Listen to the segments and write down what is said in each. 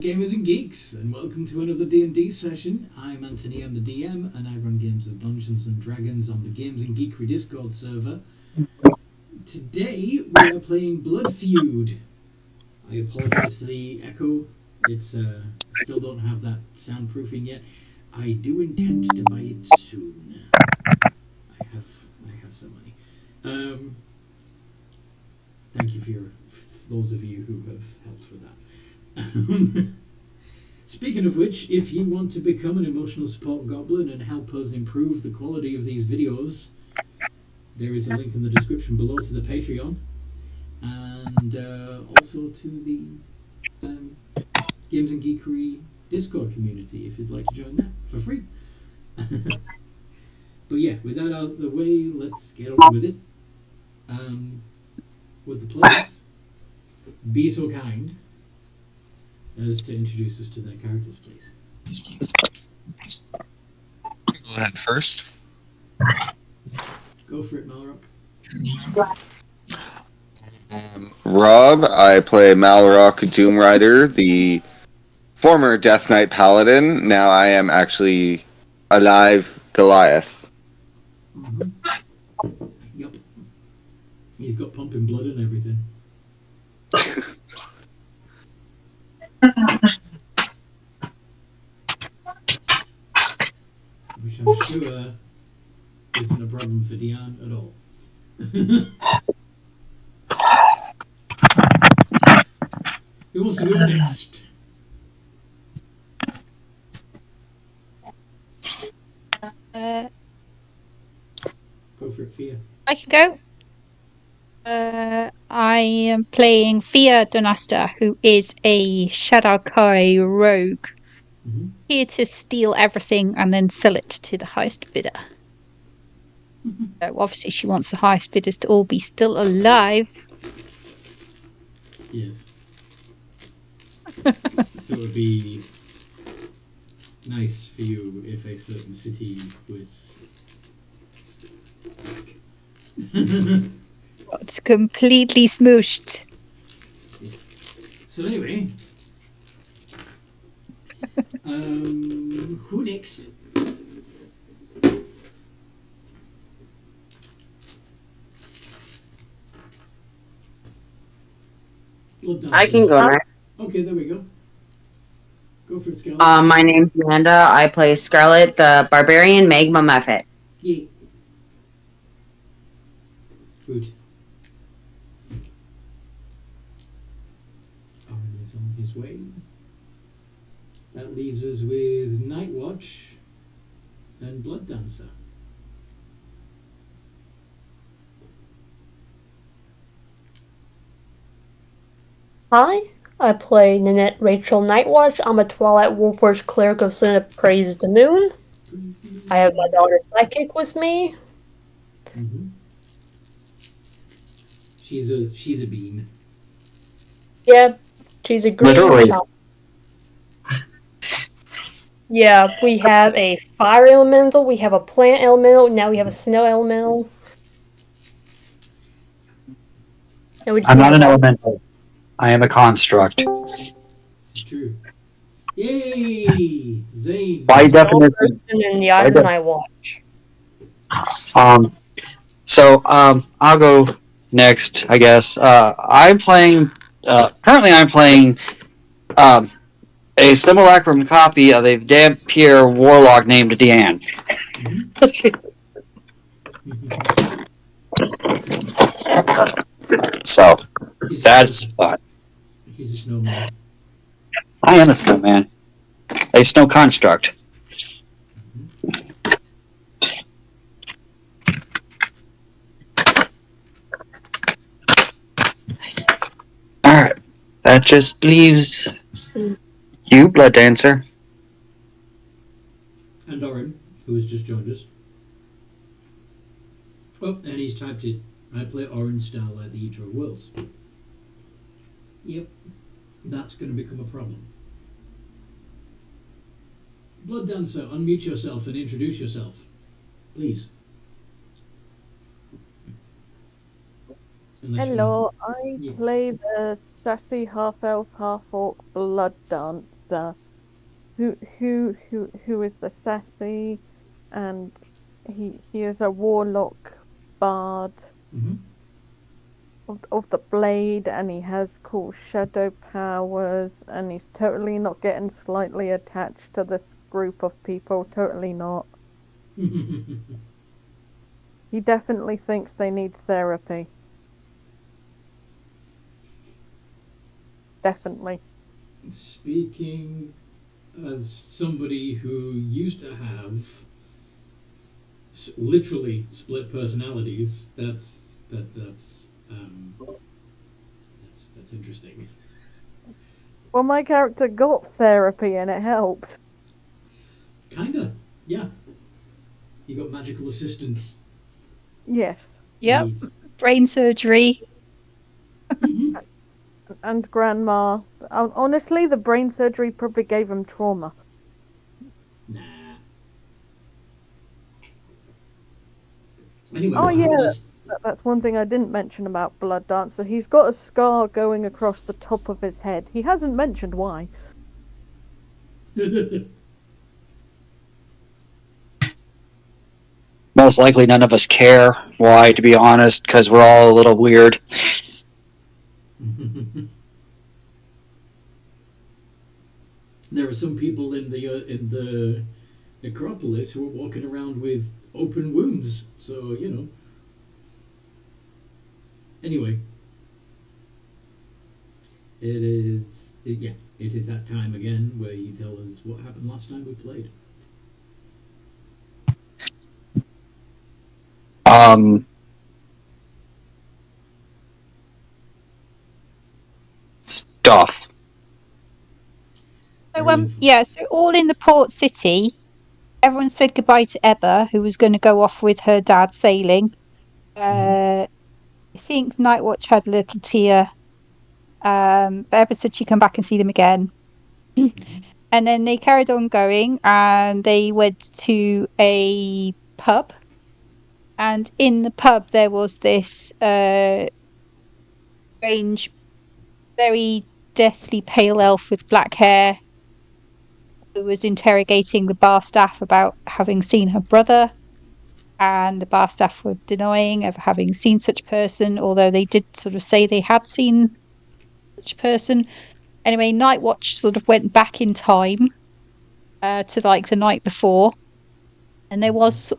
Gamers and geeks, and welcome to another D&D session. I'm Anthony, I'm the DM, and I run games of Dungeons and Dragons on the Games and Geekery Discord server. Today we are playing Blood Feud. I apologise for the echo. It's still don't have that soundproofing yet. I do intend to buy it soon. I have some money. Thank you for those of you who have helped with that. Speaking of which, if you want to become an emotional support goblin and help us improve the quality of these videos, there is a link in the description below to the Patreon and also to the Games and Geekery Discord community if you'd like to join that for free. But yeah, with that out of the way, let's get on with it. Would the players be so kind as to introduce us to their characters, please? Go ahead first. Go for it, Malrock. Rob, I play Malrock Doom Rider, the former Death Knight Paladin. Now I am actually alive Goliath. Mm-hmm. Yup. He's got pumping blood and everything. Which I'm sure isn't a problem for Dion at all. Who wants to go next? Go for it, Fia. I can go. I am playing Fia Donasta, who is a Shadowkai rogue. Mm-hmm. Here to steal everything and then sell it to the highest bidder. So obviously she wants the highest bidders to all be still alive. Yes. So it would be nice for you if a certain city was It's completely smooshed. So anyway, who next? I can go next. Okay, there we go. Go for it, Scarlet. My name's Amanda. I play Scarlet, the Barbarian Magma Method. Yeah. Good. Aaron is on his way. That leaves us with Night Watch and Blood Dancer. Hi, I play Nanette Rachel Nightwatch. I'm a Twilight Wolfforge cleric of Sin of Praise the Moon. I have my daughter Psychic with me. Mm-hmm. She's a bean. Yeah, she's a green shot. Yeah, we have a fire elemental, we have a plant elemental, now we have a snow elemental. I'm not an elemental. I am a construct. It's true. Yay! Zane. By definition. Person in the eyes of my watch. I'll go next, I guess. I'm playing. Currently, I'm playing a simulacrum copy of a vampire warlock named Deanne. So that's fun. He's a snowman. I am a snowman. A snow construct. Alright. That just leaves you, Blood Dancer. And Oren, who has just joined us. Oh, and he's typed it. I play Oren Starlight, the Eater of Worlds. Yep. That's going to become a problem. Blood Dancer, unmute yourself and introduce yourself. Please. Unless Hello, I Yeah. play the sassy half-elf, half-orc blood dancer. Who is the sassy, and he is a warlock bard Mm-hmm. of the blade, and he has cool shadow powers, and he's totally not getting slightly attached to this group of people. Totally not. He definitely thinks they need therapy. Definitely. Speaking as somebody who used to have literally split personalities, that's interesting. Well, my character got therapy, and it helped. Kinda, yeah. You got magical assistance. Yes. Yep. Yes. Brain surgery. Mm-hmm. And grandma. Honestly, the brain surgery probably gave him trauma. Nah. Anyway, Oh what yeah, happened last? that's one thing I didn't mention about Blood Dancer. He's got a scar going across the top of his head. He hasn't mentioned why. Most likely, none of us care why, to be honest, because we're all a little weird. There are some people in the necropolis who are walking around with open wounds. So you know. Anyway, yeah, it is that time again where you tell us what happened last time we played. Um, Stuff. So Very inf- yeah, so all in the port city, everyone said goodbye to Ebba, who was going to go off with her dad sailing. I think Nightwatch had a little tear. But Ebba said she'd come back and see them again. And then they carried on going, and they went to a pub. And in the pub, there was this strange, very deathly pale elf with black hair who was interrogating the bar staff about having seen her brother. And the bar staff were denying ever having seen such a person, although they did sort of say they had seen such a person. Anyway, Nightwatch sort of went back in time to like the night before, and there was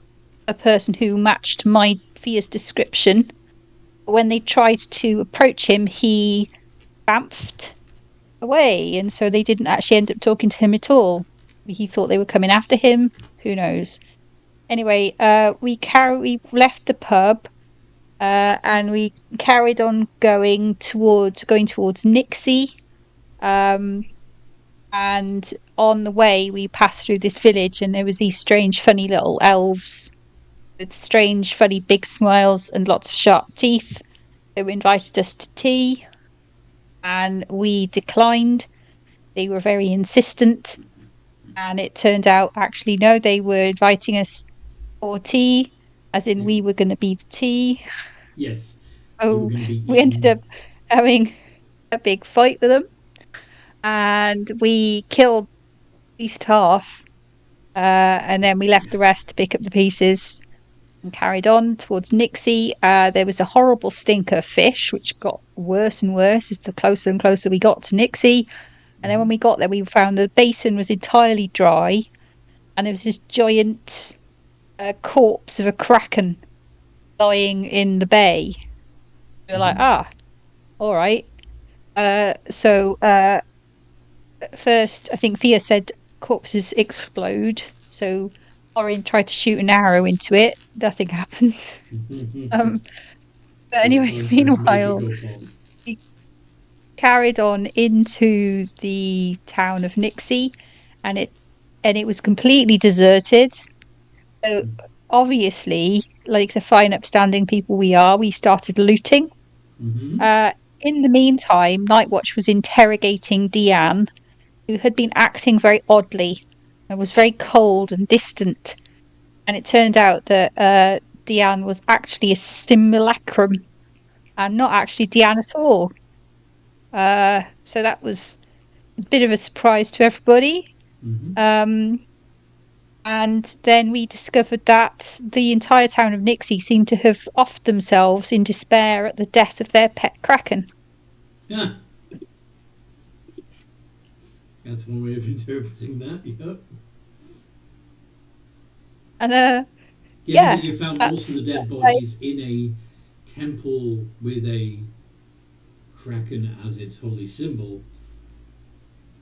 a person who matched my Fia's description. But when they tried to approach him, he bamfed away, and so they didn't actually end up talking to him at all. He thought they were coming after him. Who knows? Anyway, we left the pub, and we carried on going towards Nixi. And on the way, we passed through this village, and there was these strange, funny little elves with strange, funny, big smiles and lots of sharp teeth. They invited us to tea, and we declined. They were very insistent, and it turned out actually no, they were inviting us for tea, as in we were going to be the tea. Yes. Oh, we ended up having a big fight with them, and we killed at least half, and then we left the rest to pick up the pieces and carried on towards Nixi. There was a horrible stink of fish, which got worse and worse as the closer and closer we got to Nixi. And then when we got there, we found the basin was entirely dry, and there was this giant corpse of a kraken lying in the bay. We were like, all right. So first, I think Fia said corpses explode. So Orin tried to shoot an arrow into it. Nothing happened. But anyway, meanwhile, we carried on into the town of Nixi, and it was completely deserted. So obviously, like the fine, upstanding people we are, we started looting. In the meantime, Nightwatch was interrogating Deanne, who had been acting very oddly and was very cold and distant. And it turned out that Deanne was actually a simulacrum and not actually Deanne at all. So that was a bit of a surprise to everybody. Mm-hmm. And then we discovered that the entire town of Nixi seemed to have offed themselves in despair at the death of their pet kraken. Yeah. That's one way of interpreting that, yep. And Given yeah, that you found most of the dead bodies in a temple with a kraken as its holy symbol,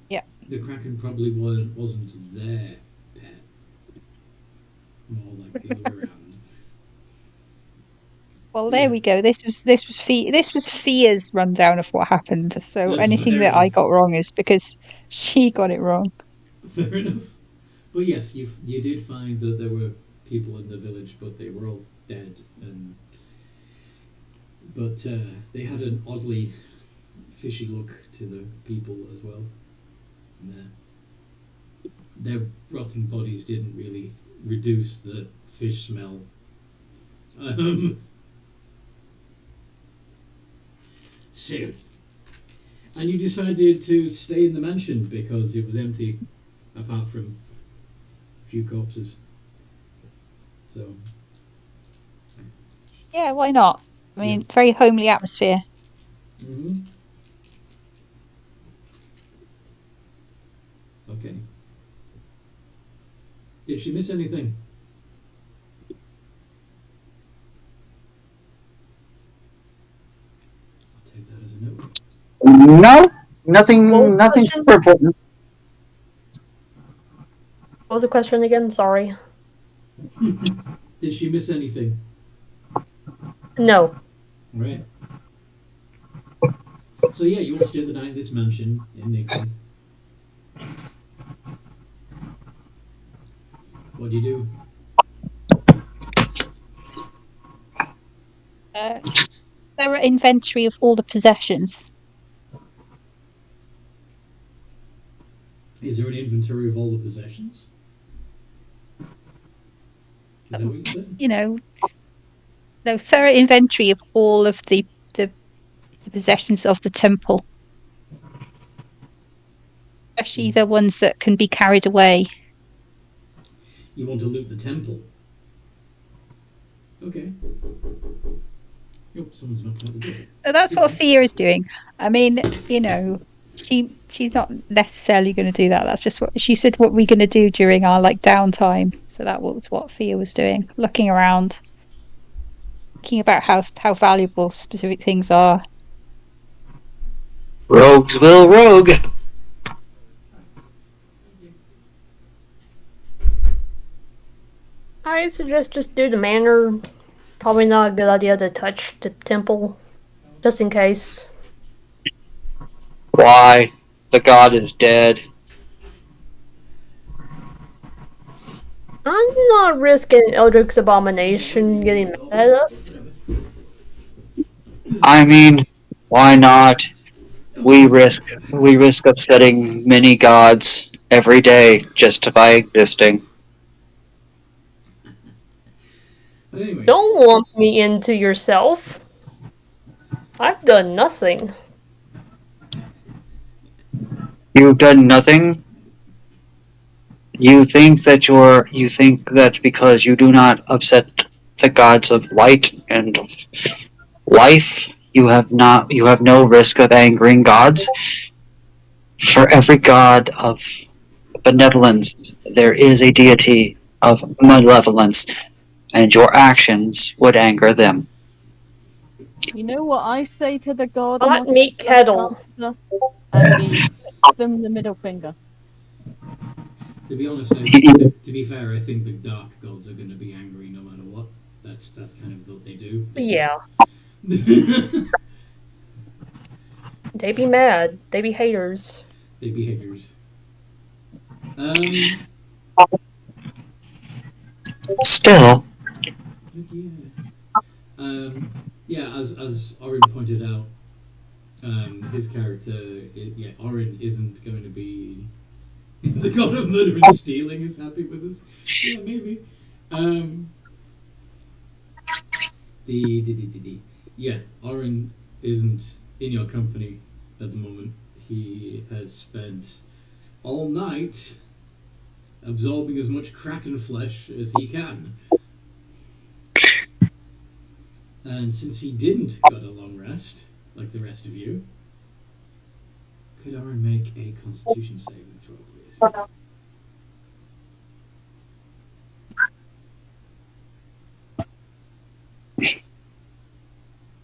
yeah, the kraken probably wasn't their pet. More like the other way around. well, there we go. This was Fia's rundown of what happened. So That's anything fair that I enough. got wrong is because she got it wrong. Fair enough. But yes, you did find that there were people in the village, but they were all dead, but they had an oddly fishy look to the people as well. And, their rotting bodies didn't really reduce the fish smell. So, and you decided to stay in the mansion because it was empty, apart from a few corpses. So, Yeah, why not? I mean, very homely atmosphere. mm-hmm. Okay. Did she miss anything? I'll take that as a no. No, nothing. What was the Nothing question? super important. What was the question again? Sorry. Did she miss anything? No. Right. So yeah, you all stay the night in this mansion in Nixon. What do you do? Thorough inventory of all the possessions. Is there an inventory of all the possessions? Is that what you said? You know, no thorough inventory of all of the possessions of the temple, especially the ones that can be carried away. You want to loot the temple? Okay. Oh, someone's knocking at the door. So that's what Fia is doing. I mean, you know, she's not necessarily going to do that. That's just what she said. What we're going to do during our downtime. So that was what Fia was doing, looking around, thinking about how valuable specific things are. Rogues will rogue. I suggest just do the manor. Probably not a good idea to touch the temple, just in case. Why? The god is dead. I'm not risking Eldrick's abomination getting mad at us. I mean, why not? We risk upsetting many gods every day just by existing. But anyway, Don't lump me into yourself. I've done nothing. You've done nothing. You think that because you do not upset the gods of light and life, you have no risk of angering gods. For every god of benevolence, there is a deity of malevolence, and your actions would anger them. You know what I say to the god? Hot meat kettle. And he them the middle finger. to be honest, to be fair, I think the dark gods are going to be angry no matter what. That's kind of what they do. Yeah. They be mad. They be haters. They be haters. Still, Yeah, as Orin pointed out, his character, Orin isn't going to be the god of murder and stealing is happy with us. Yeah, maybe. Yeah, Oren isn't in your company at the moment. He has spent all night absorbing as much kraken flesh as he can. And since he didn't get a long rest, like the rest of you, could Oren make a constitution saving throw, please?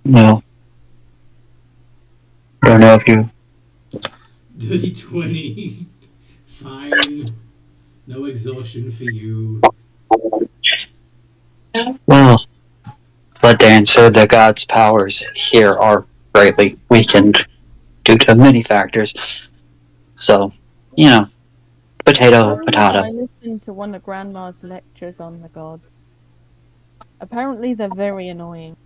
No. Don't know if you. Dirty 20. Fine. No exhaustion for you. Well, but to answer, the god's powers here are greatly weakened due to many factors. So, potato, potato. I listened to one of Grandma's lectures on the gods. Apparently, they're very annoying.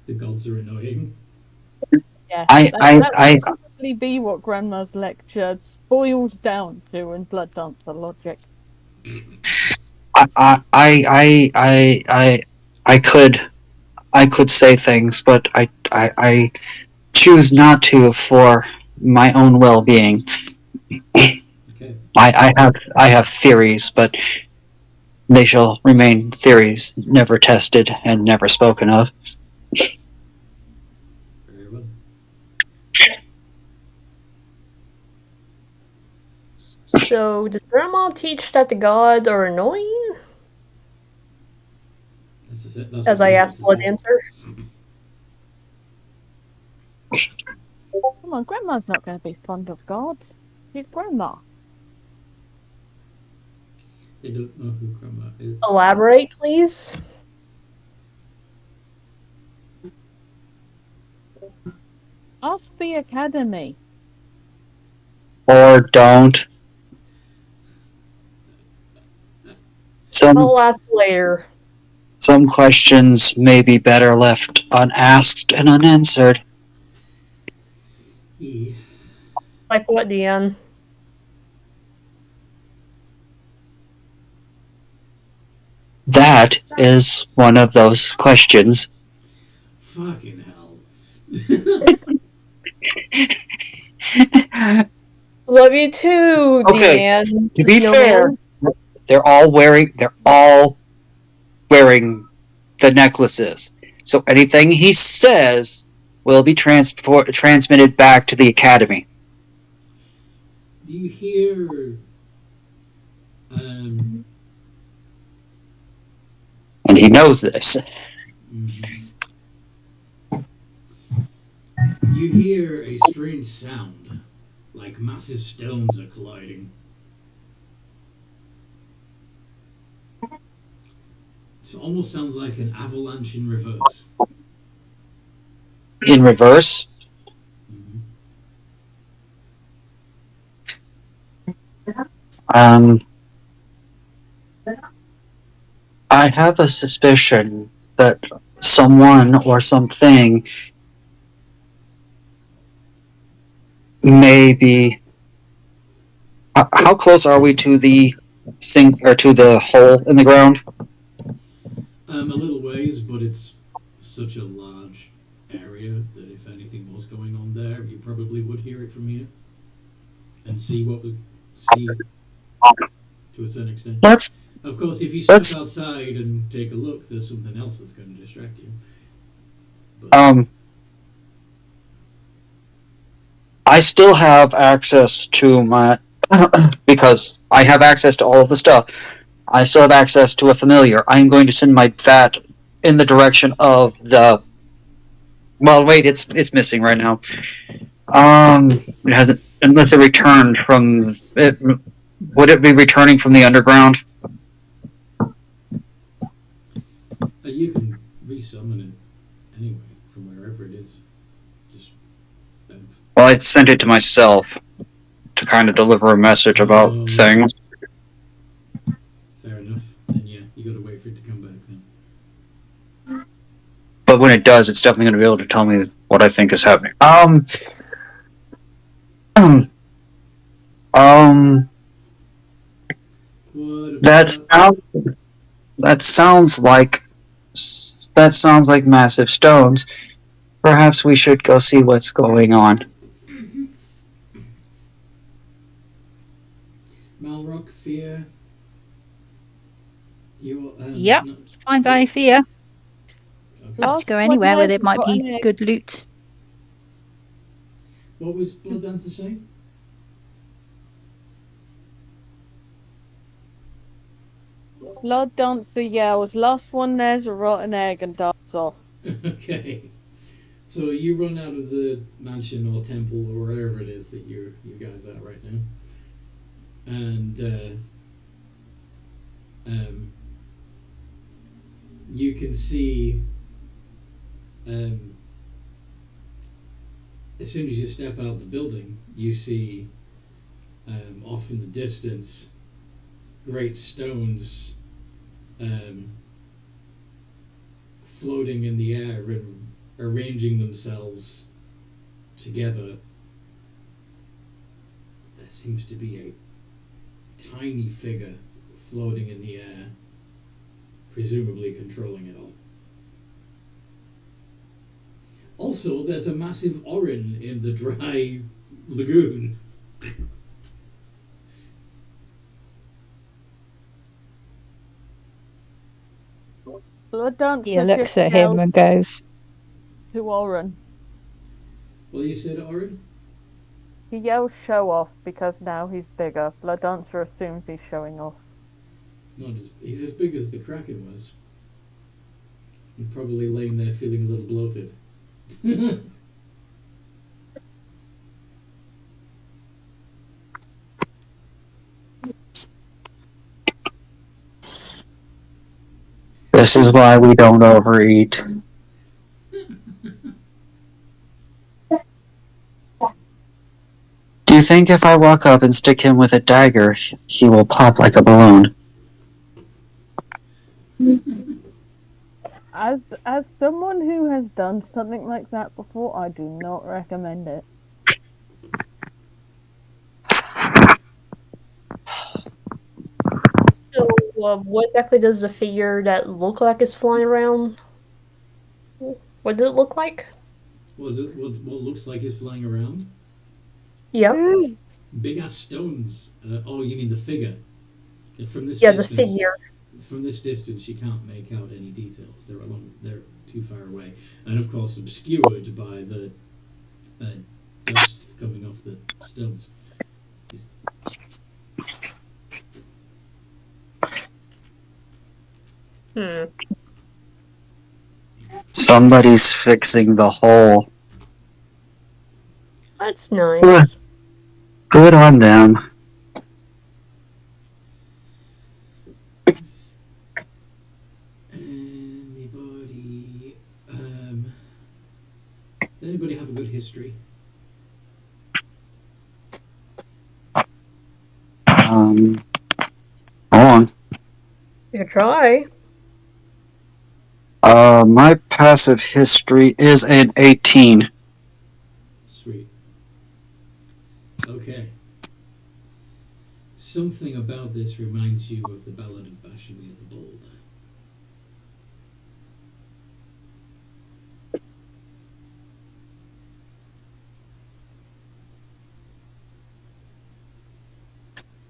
The gods are annoying. Yes, I would probably be what Grandma's lecture boils down to in Blood Dancer logic. I could say things, but I choose not to for my own well-being. Okay. I have theories, but they shall remain theories, never tested and never spoken of. Very well. So, does Grandma teach that the gods are annoying? That's As I asked for an answer. Come on, Grandma's not going to be fond of gods. She's Grandma. They don't know who Grandma is. Elaborate, please. Ask the Academy. Or don't. I'll ask later. Some questions may be better left unasked and unanswered. Yeah. Like what, Dion? That is one of those questions. Fucking hell. Love you too, Okay, Deanne. to be fair, they're all wearing the necklaces. So anything he says will be transmitted back to the academy. Do you hear And he knows this. You hear a strange sound, like massive stones are colliding. It almost sounds like an avalanche in reverse. In reverse? I have a suspicion that someone or something may be. How close are we to the sink or to the hole in the ground? A little ways, but it's such a large area that if anything was going on there, you probably would hear it from here and see to a certain extent. Of course, if you step outside and take a look, there's something else that's going to distract you. But, I still have access to my because I have access to all of the stuff. I still have access to a familiar. I'm going to send my bat in the direction of the. Well, wait, it's missing right now. It hasn't unless it returned from it. Would it be returning from the underground? You can resummon it anyway from wherever it is. Just. Well, I sent it to myself to kind of deliver a message about things. Fair enough. Then yeah, you got to wait for it to come back then. But when it does, it's definitely going to be able to tell me what I think is happening. That sounds like that sounds like massive stones. Perhaps we should go see what's going on. Malrock, Fear. You Yep. no, Fine by Fear. okay. Have Last to go one anywhere where has there might got be an egg. good loot. What was Blood Dancer saying? Blood Dancer yells, last one there's a rotten egg, and darts off. Okay. So you run out of the mansion or temple or wherever it is that you guys are right now, and you can see as soon as you step out the building, you see off in the distance great stones floating in the air and arranging themselves together. There seems to be a tiny figure floating in the air, presumably controlling it all. Also, there's a massive orin in the dry lagoon. Blood Dancer He looks just at him yells and goes, to Oren. Well, you said orin? He yells show off because now he's bigger. Blood Dancer assumes he's showing off. He's as big as the kraken was. And probably laying there feeling a little bloated. This is why we don't overeat. Do you think if I walk up and stick him with a dagger, he will pop like a balloon? As someone who has done something like that before, I do not recommend it. So, what exactly does the figure that look like is flying around? What does it look like? What looks like is flying around? Yep. Big ass stones. Oh, you mean the figure? From this Yeah, the distance, figure. From this distance, you can't make out any details. They're too far away, and of course obscured by the dust coming off the stones. Somebody's fixing the hole. That's nice. Good on them. Does anybody have a good history? Hold on. You could try. My passive history is an 18. Sweet. Okay. Something about this reminds you of the Ballad of Bashimir the Bold.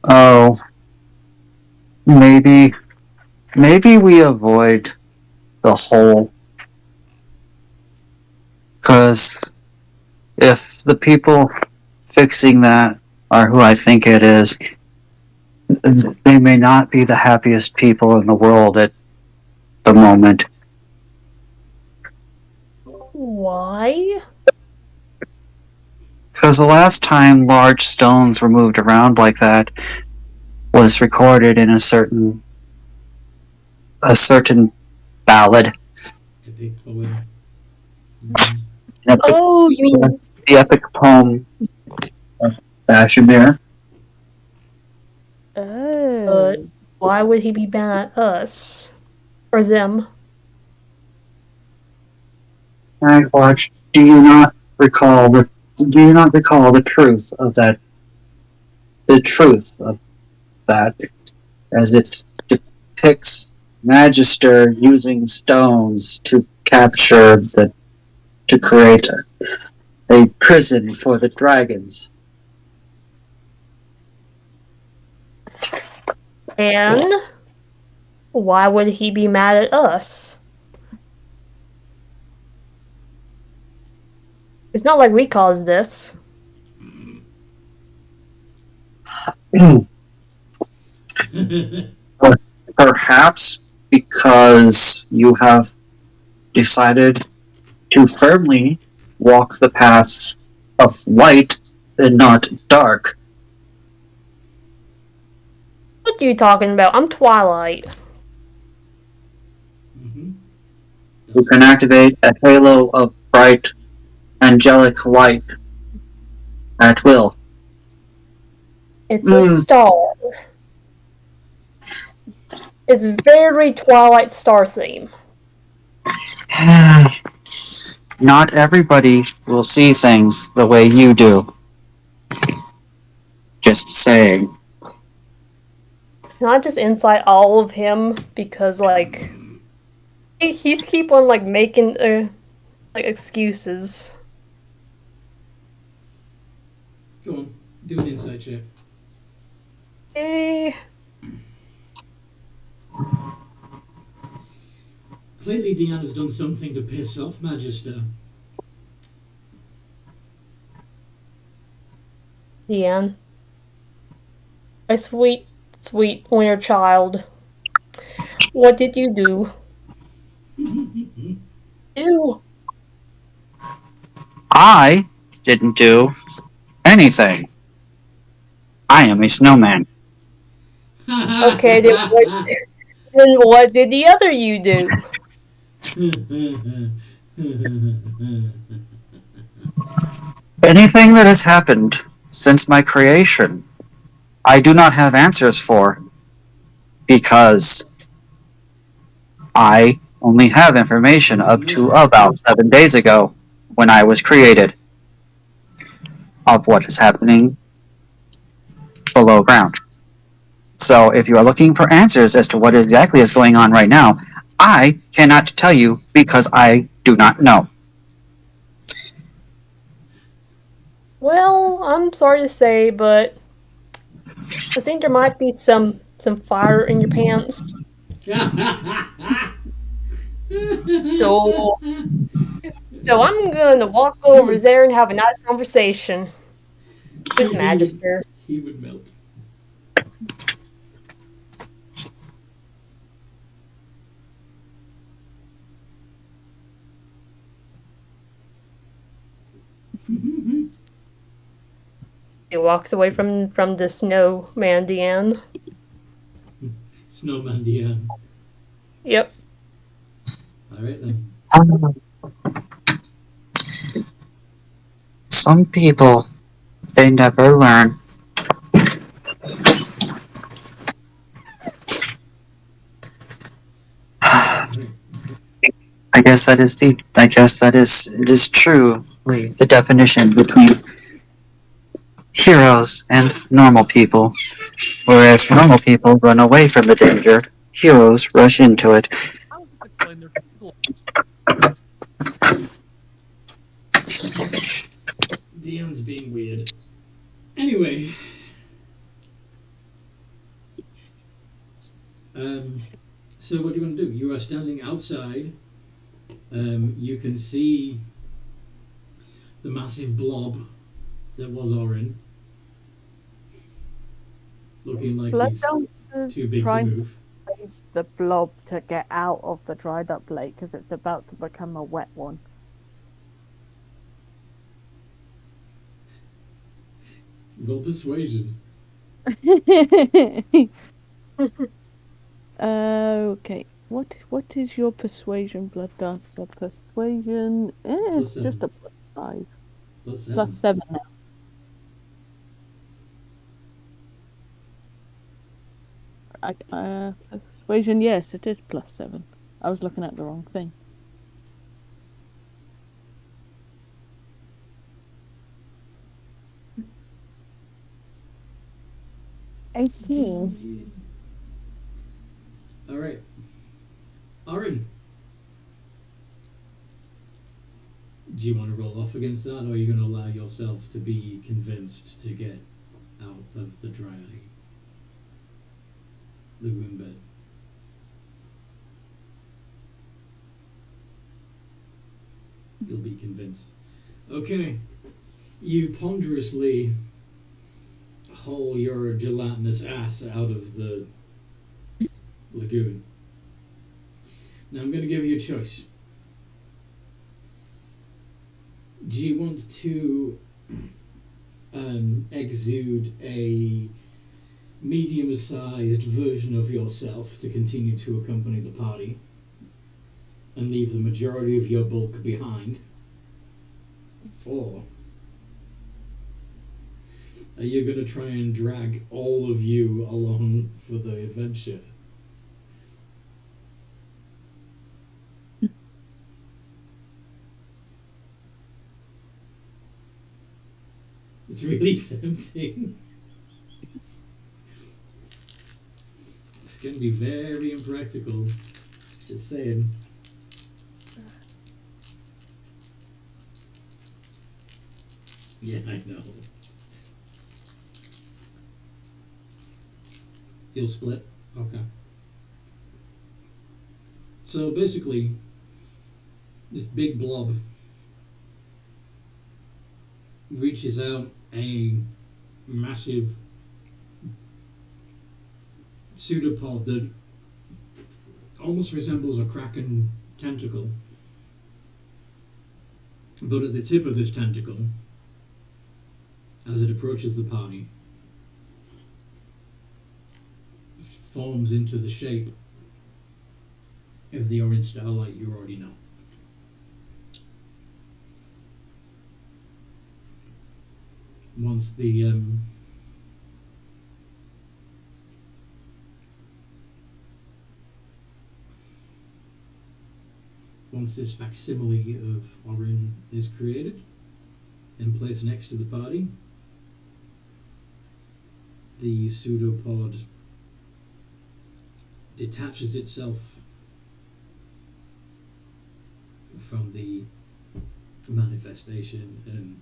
Oh, maybe we avoid the hole, because if the people fixing that are who I think it is, they may not be the happiest people in the world at the moment. Why? Because the last time large stones were moved around like that was recorded in a certain ballad. Epic poem. Oh, you mean The epic poem of Bashimir. Oh. why would he be mad at us? Or them? Nightwatch, do you not recall the truth of that? The truth of that, as it depicts magister using stones to create a prison for the dragons. And why would he be mad at us? It's not like we caused this. Perhaps because you have decided to firmly walk the path of light and not dark. What are you talking about? I'm Twilight. You can activate a halo of bright angelic light at will. It's a star. It's very Twilight Star theme. Not everybody will see things the way you do. Just saying. Can I just insight all of him because like he's keep on like making like excuses. Go on, do an insight check. Eh. Clearly, Deanna's done something to piss off Magister. Deanne, my sweet, sweet pointer child. What did you do? I didn't do anything. I am a snowman. Okay, then what did the other you do? Anything that has happened since my creation, I do not have answers for, because I only have information up to about 7 days ago, when I was created, of what is happening below ground. So if you are looking for answers as to what exactly is going on right now, I cannot tell you because I do not know. Well, I'm sorry to say, but I think there might be some fire in your pants. So I'm gonna walk over there and have a nice conversation with Magister. He would melt. He walks away from the snowman, Deanne. Snowman Deanne. Yep. Alright then. Some people, they never learn. I guess that is it is true, the definition between heroes and normal people. Whereas normal people run away from the danger, heroes rush into it. Deanne's being weird. Anyway. So what do you want to do? You are standing outside. You can see the massive blob that was Orin. Looking like he's too big to move. The blob to get out of the dried up lake because it's about to become a wet one. Roll persuasion. Okay. What is your persuasion, Blood Dancer? Persuasion is just a +5. +7 now. Persuasion, yes, it is +7. I was looking at the wrong thing. Alright. Orin, do you want to roll off against that, or are you going to allow yourself to be convinced to get out of the dry lagoon bed? You'll be convinced. Okay. You ponderously haul your gelatinous ass out of the lagoon. Now I'm going to give you a choice. Do you want to exude a medium-sized version of yourself to continue to accompany the party and leave the majority of your bulk behind? Or are you going to try and drag all of you along for the adventure? It's really tempting. It's going to be very impractical. Just saying. Yeah, I know. You'll split? Okay. So basically, this big blob reaches out a massive pseudopod that almost resembles a kraken tentacle. But at the tip of this tentacle, as it approaches the party, forms into the shape of the orange starlight you already know. Once the once this facsimile of Orin is created and placed next to the party, the pseudopod detaches itself from the manifestation and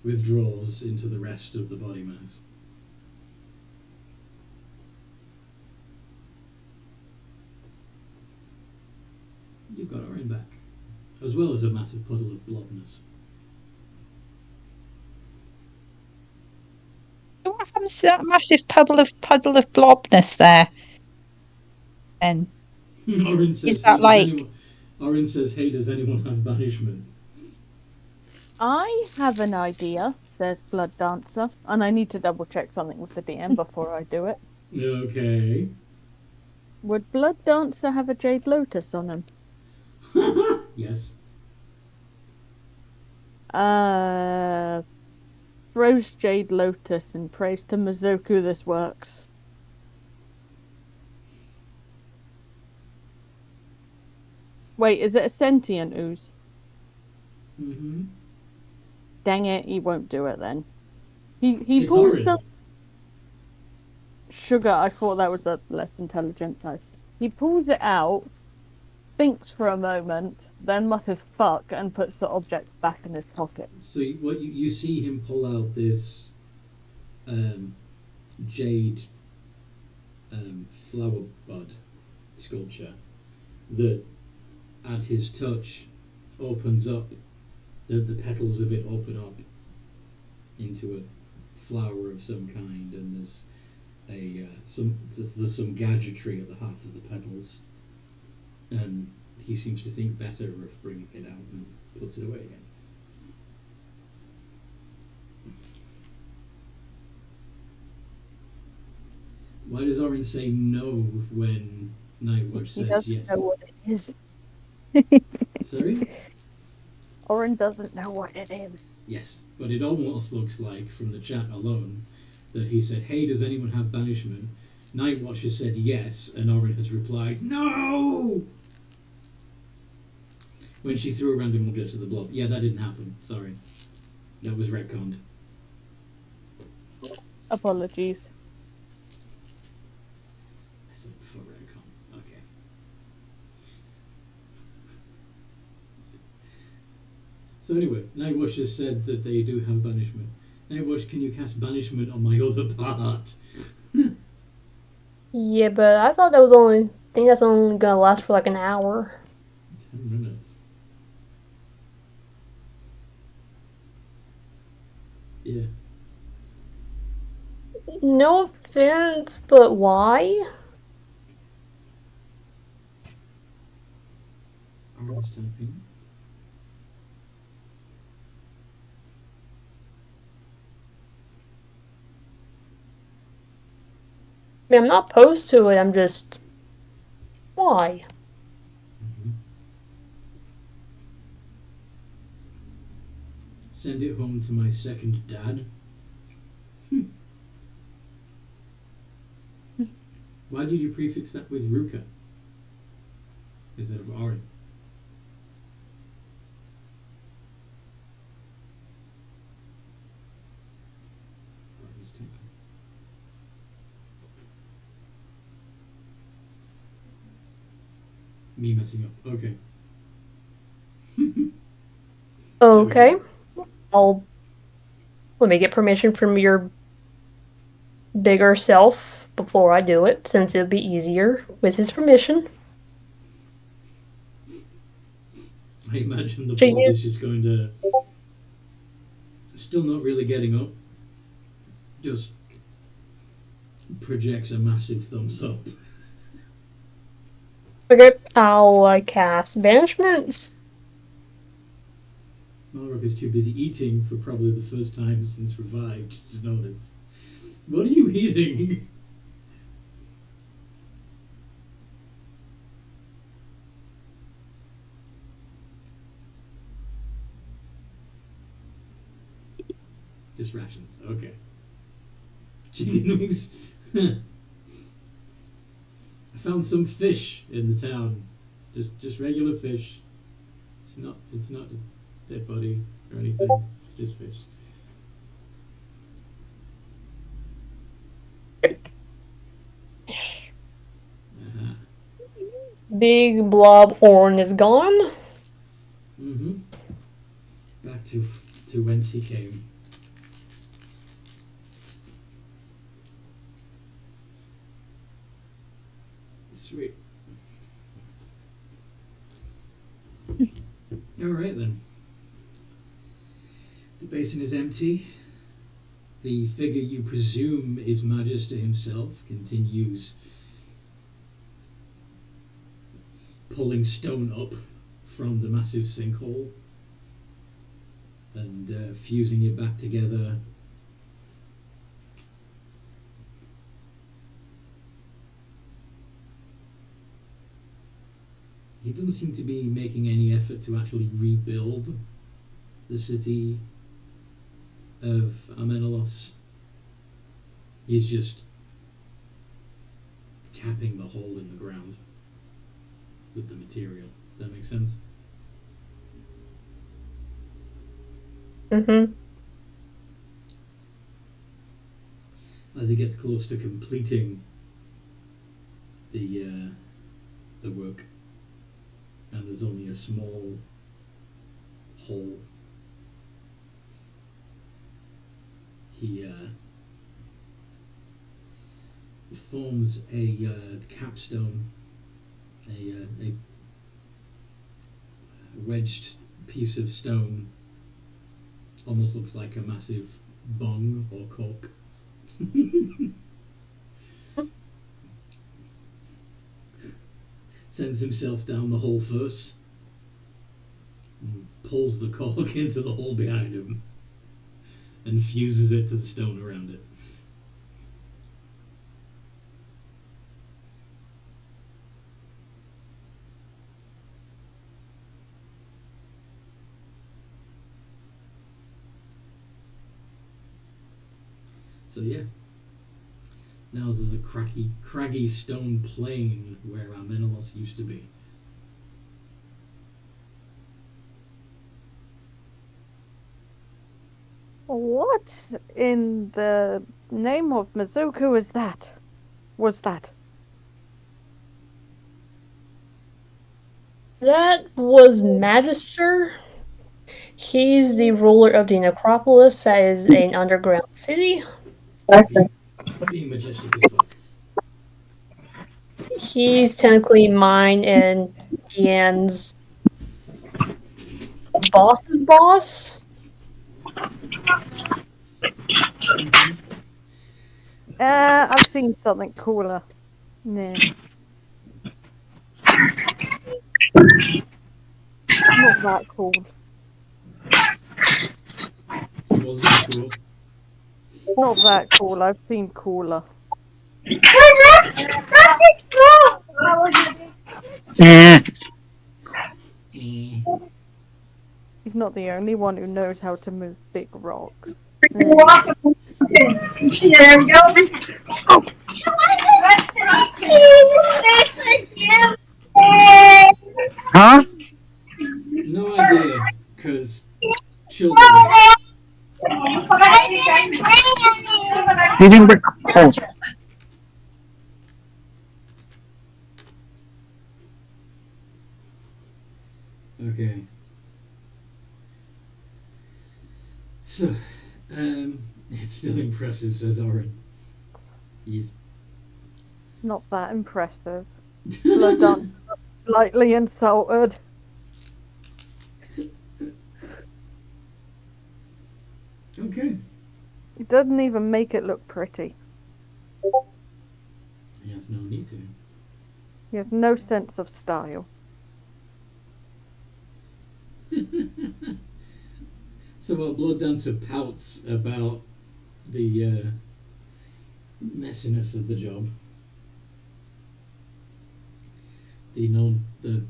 withdraws into the rest of the body mass. You've got Orin back, as well as a massive puddle of blobness. What happens to that massive puddle of blobness there? And Orin says, is that Orin says, "Hey, does anyone have banishment?" I have an idea, says Blood Dancer, and I need to double check something with the DM before I do it. Okay. Would Blood Dancer have a Jade Lotus on him? Yes. Throws Jade Lotus and prays to Mizoku this works. Wait, is it a sentient ooze? Mm-hmm. Dang it, he won't do it then. He It's pulls Orin. some sugar. I thought that was a less intelligent type. He pulls it out, thinks for a moment, then mutters fuck and puts the object back in his pocket. So you see him pull out this jade flower bud sculpture that, at his touch, opens up. The petals of it open up into a flower of some kind, and there's there's some gadgetry at the heart of the petals, and he seems to think better of bringing it out and puts it away again. Why does Orin say no when Nightwatch says He doesn't yes? know what it is. Sorry? Orin doesn't know what it is. Yes, but it almost looks like, from the chat alone, that he said, "Hey, does anyone have banishment?" Nightwatch has said yes, and Orin has replied, "No!" When she threw a random nugget to the blob. Yeah, that didn't happen. Sorry. That was retconned. Apologies. I said before retcon. Okay. So anyway, Nightwatch has said that they do have banishment. Nightwatch, can you cast banishment on my other part? Yeah, but I thought that was only. I think that's only gonna last for like an hour. 10 minutes. Yeah. No offense, but why? Orange typing. I mean, I'm not opposed to it. I'm just. Why? Mm-hmm. Send it home to my second dad. Why did you prefix that with Ruka instead of Ari? Ari's typing. Me messing up. Okay. Okay. I'll. Let me get permission from your bigger self before I do it, since it'll be easier with his permission. I imagine the She blob is. is just going to. Still not really getting up. Just projects a massive thumbs up. Okay, I'll cast banishment. Malrock is too busy eating for probably the first time since revived to notice. What are you eating? Just rations. Okay. Chicken wings. I found some fish in the town. Just regular fish. It's not a dead body or anything. It's just fish. Uh-huh. Big blob horn is gone. Mm-hmm. Back to whence he came. Sweet. Alright then. The basin is empty. The figure you presume is Magister himself continues pulling stone up from the massive sinkhole and fusing it back together. He doesn't seem to be making any effort to actually rebuild the city of Amenelos. He's just capping the hole in the ground with the material. Does that make sense? Mm-hmm. As he gets close to completing the work, and there's only a small hole, he forms a capstone, a wedged piece of stone, almost looks like a massive bung or cork. Sends himself down the hole first, and pulls the cork into the hole behind him, and fuses it to the stone around it. So yeah, now there's a craggy stone plain where Amenelos used to be. What in the name of Mizuku is that? Was that? That was Magister. He's the ruler of the necropolis, that is an underground city. Being majestic as fuck. He's technically mine and Deanne's boss's boss. I've seen something cooler. Nah. Not that cool. Wasn't that cool? Not that cool. I've seen cooler. Eh. Eh. He's not the only one who knows how to move big rocks. Huh? No idea, because children. You didn't bring. Oh. Okay. So, it's still impressive, says Oren. Yes. Not that impressive. Blood done. Slightly insulted. Okay. It doesn't even make it look pretty. He has no need to. He has no sense of style. So while Blood Dancer pouts about the messiness of the job, the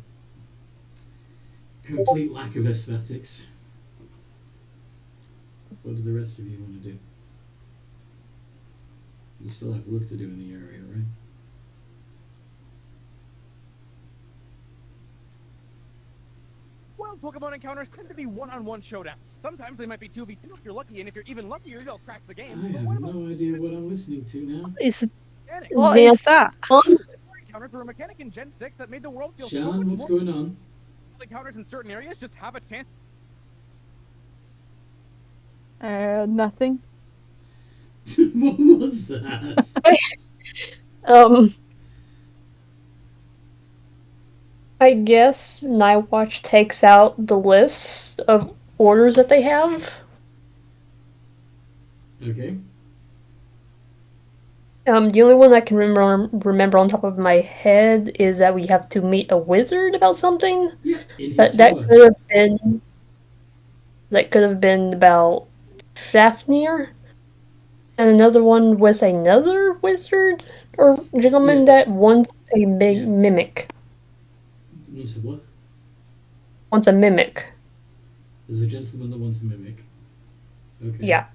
complete lack of aesthetics, what do the rest of you want to do? You still have work to do in the area, right? Wild Pokemon encounters tend to be one-on-one showdowns. Sometimes they might be 2v2 if you're lucky, and if you're even luckier, they'll crack the game. I have no idea what I'm listening to now. What is that? Encounters were a mechanic in Gen 6 that made the world feel so Sean, much what's more. going on? Encounters in certain areas just have a chance. Nothing. What was that? I guess Nightwatch takes out the list of orders that they have. Okay. The only one I can remember on top of my head is that we have to meet a wizard about something. Yeah, in his That tower. could have been about Fafnir. And another one was another wizard or gentleman Yeah. that wants a big Yeah. mimic. Wants a what? Wants a mimic. There's a gentleman that wants a mimic. Okay. Yeah.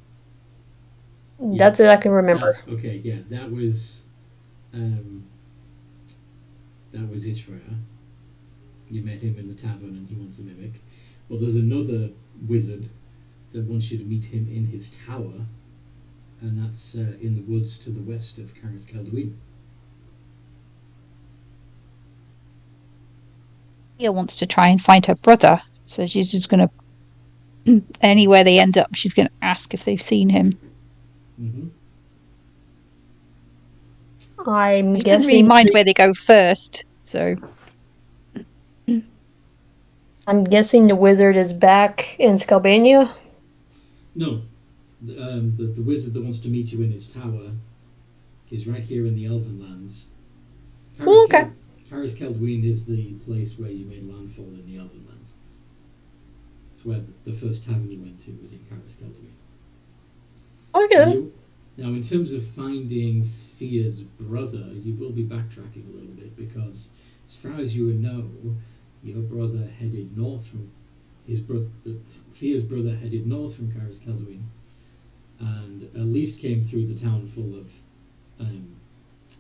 That's it I can remember. Okay, yeah, that was Ishfire. You met him in the tavern and he wants a mimic. Well, there's another wizard that wants you to meet him in his tower, and that's in the woods to the west of Karis Kalduin. Tia wants to try and find her brother, so she's just going to. Anywhere they end up, she's going to ask if they've seen him. Mm-hmm. I'm She doesn't guessing. really mind where they go first, so. I'm guessing the wizard is back in Scalbania. No, the wizard that wants to meet you in his tower is right here in the Elven Lands. Okay. Karis Kalduin is the place where you made landfall in the Elven Lands. It's where the first tavern you went to was in Karis Kalduin. Okay. Now, in terms of finding Fia's brother, you will be backtracking a little bit because, as far as you know, your brother headed north from Fia's brother headed north from Karis Kalduin, and at least came through the town full of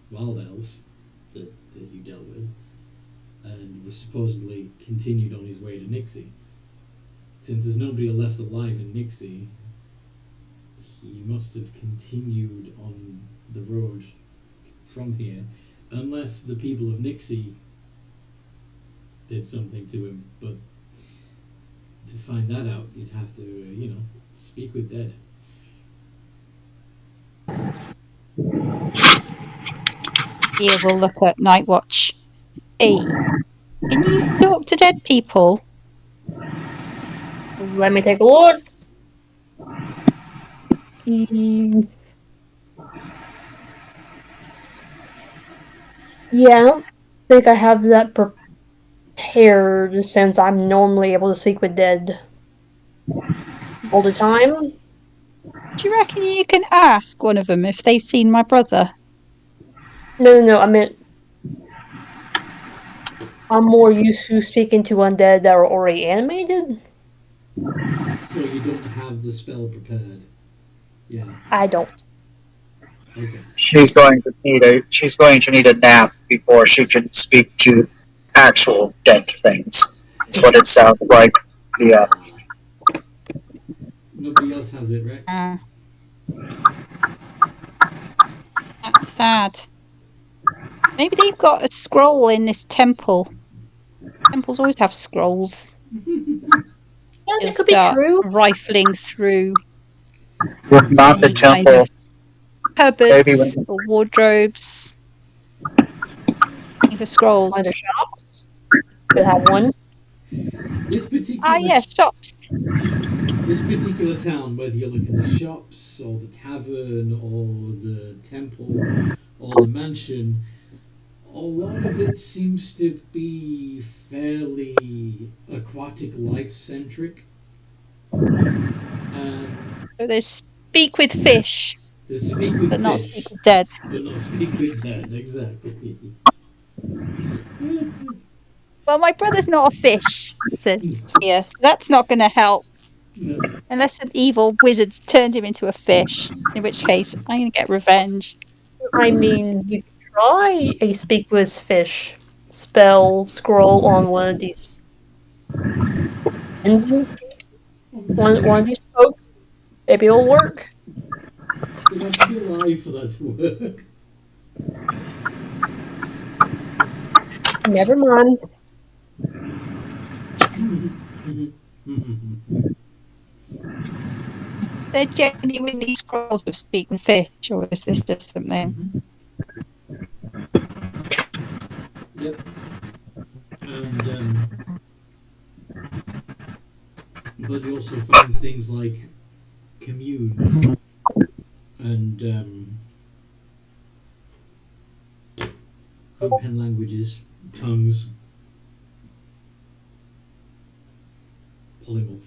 wild elves that you dealt with, and was supposedly continued on his way to Nixi. Since there's nobody left alive in Nixi, he must have continued on the road from here, unless the people of Nixi did something to him. But To find that out, you'd have to, speak with dead. Here we'll look at Night Watch. Hey, can you talk to dead people? Let me take a look. Yeah, I don't think I have that prepared since I'm normally able to speak with dead all the time. Do you reckon you can ask one of them if they've seen my brother? No, I meant I'm more used to speaking to undead that are already animated. So you don't have the spell prepared. Yeah. I don't. Okay. She's going to need a nap before she can speak to actual dead things. That's what it sounds like. Yeah. Nobody else has it, right? That's sad. Maybe they've got a scroll in this temple. Temples always have scrolls. Yeah, They'll that could be start true. rifling through Not the any kind temple. of cupboards Maybe or wardrobes. Looking for scrolls. Either shops could have one. This particular Yeah, shops. this particular town, whether you look at the shops or the tavern or the temple or the mansion, a lot of it seems to be fairly aquatic life centric. So they speak with fish, They speak with but not fish, speak with dead. but not speak with dead. Exactly. Well, my brother's not a fish, says Fia, so that's not going to help. No. Unless an evil wizard's turned him into a fish, in which case I'm going to get revenge. I mean, you could try a speak with fish spell scroll on one of these ensigns. One of these folks. Maybe it'll work. They'd have to be alive for that to work. Never mind. They're genuinely scrolls of speak with fish, or is this just something? Yep. And but you also find things like commune and comprehend languages, tongues, polymorph.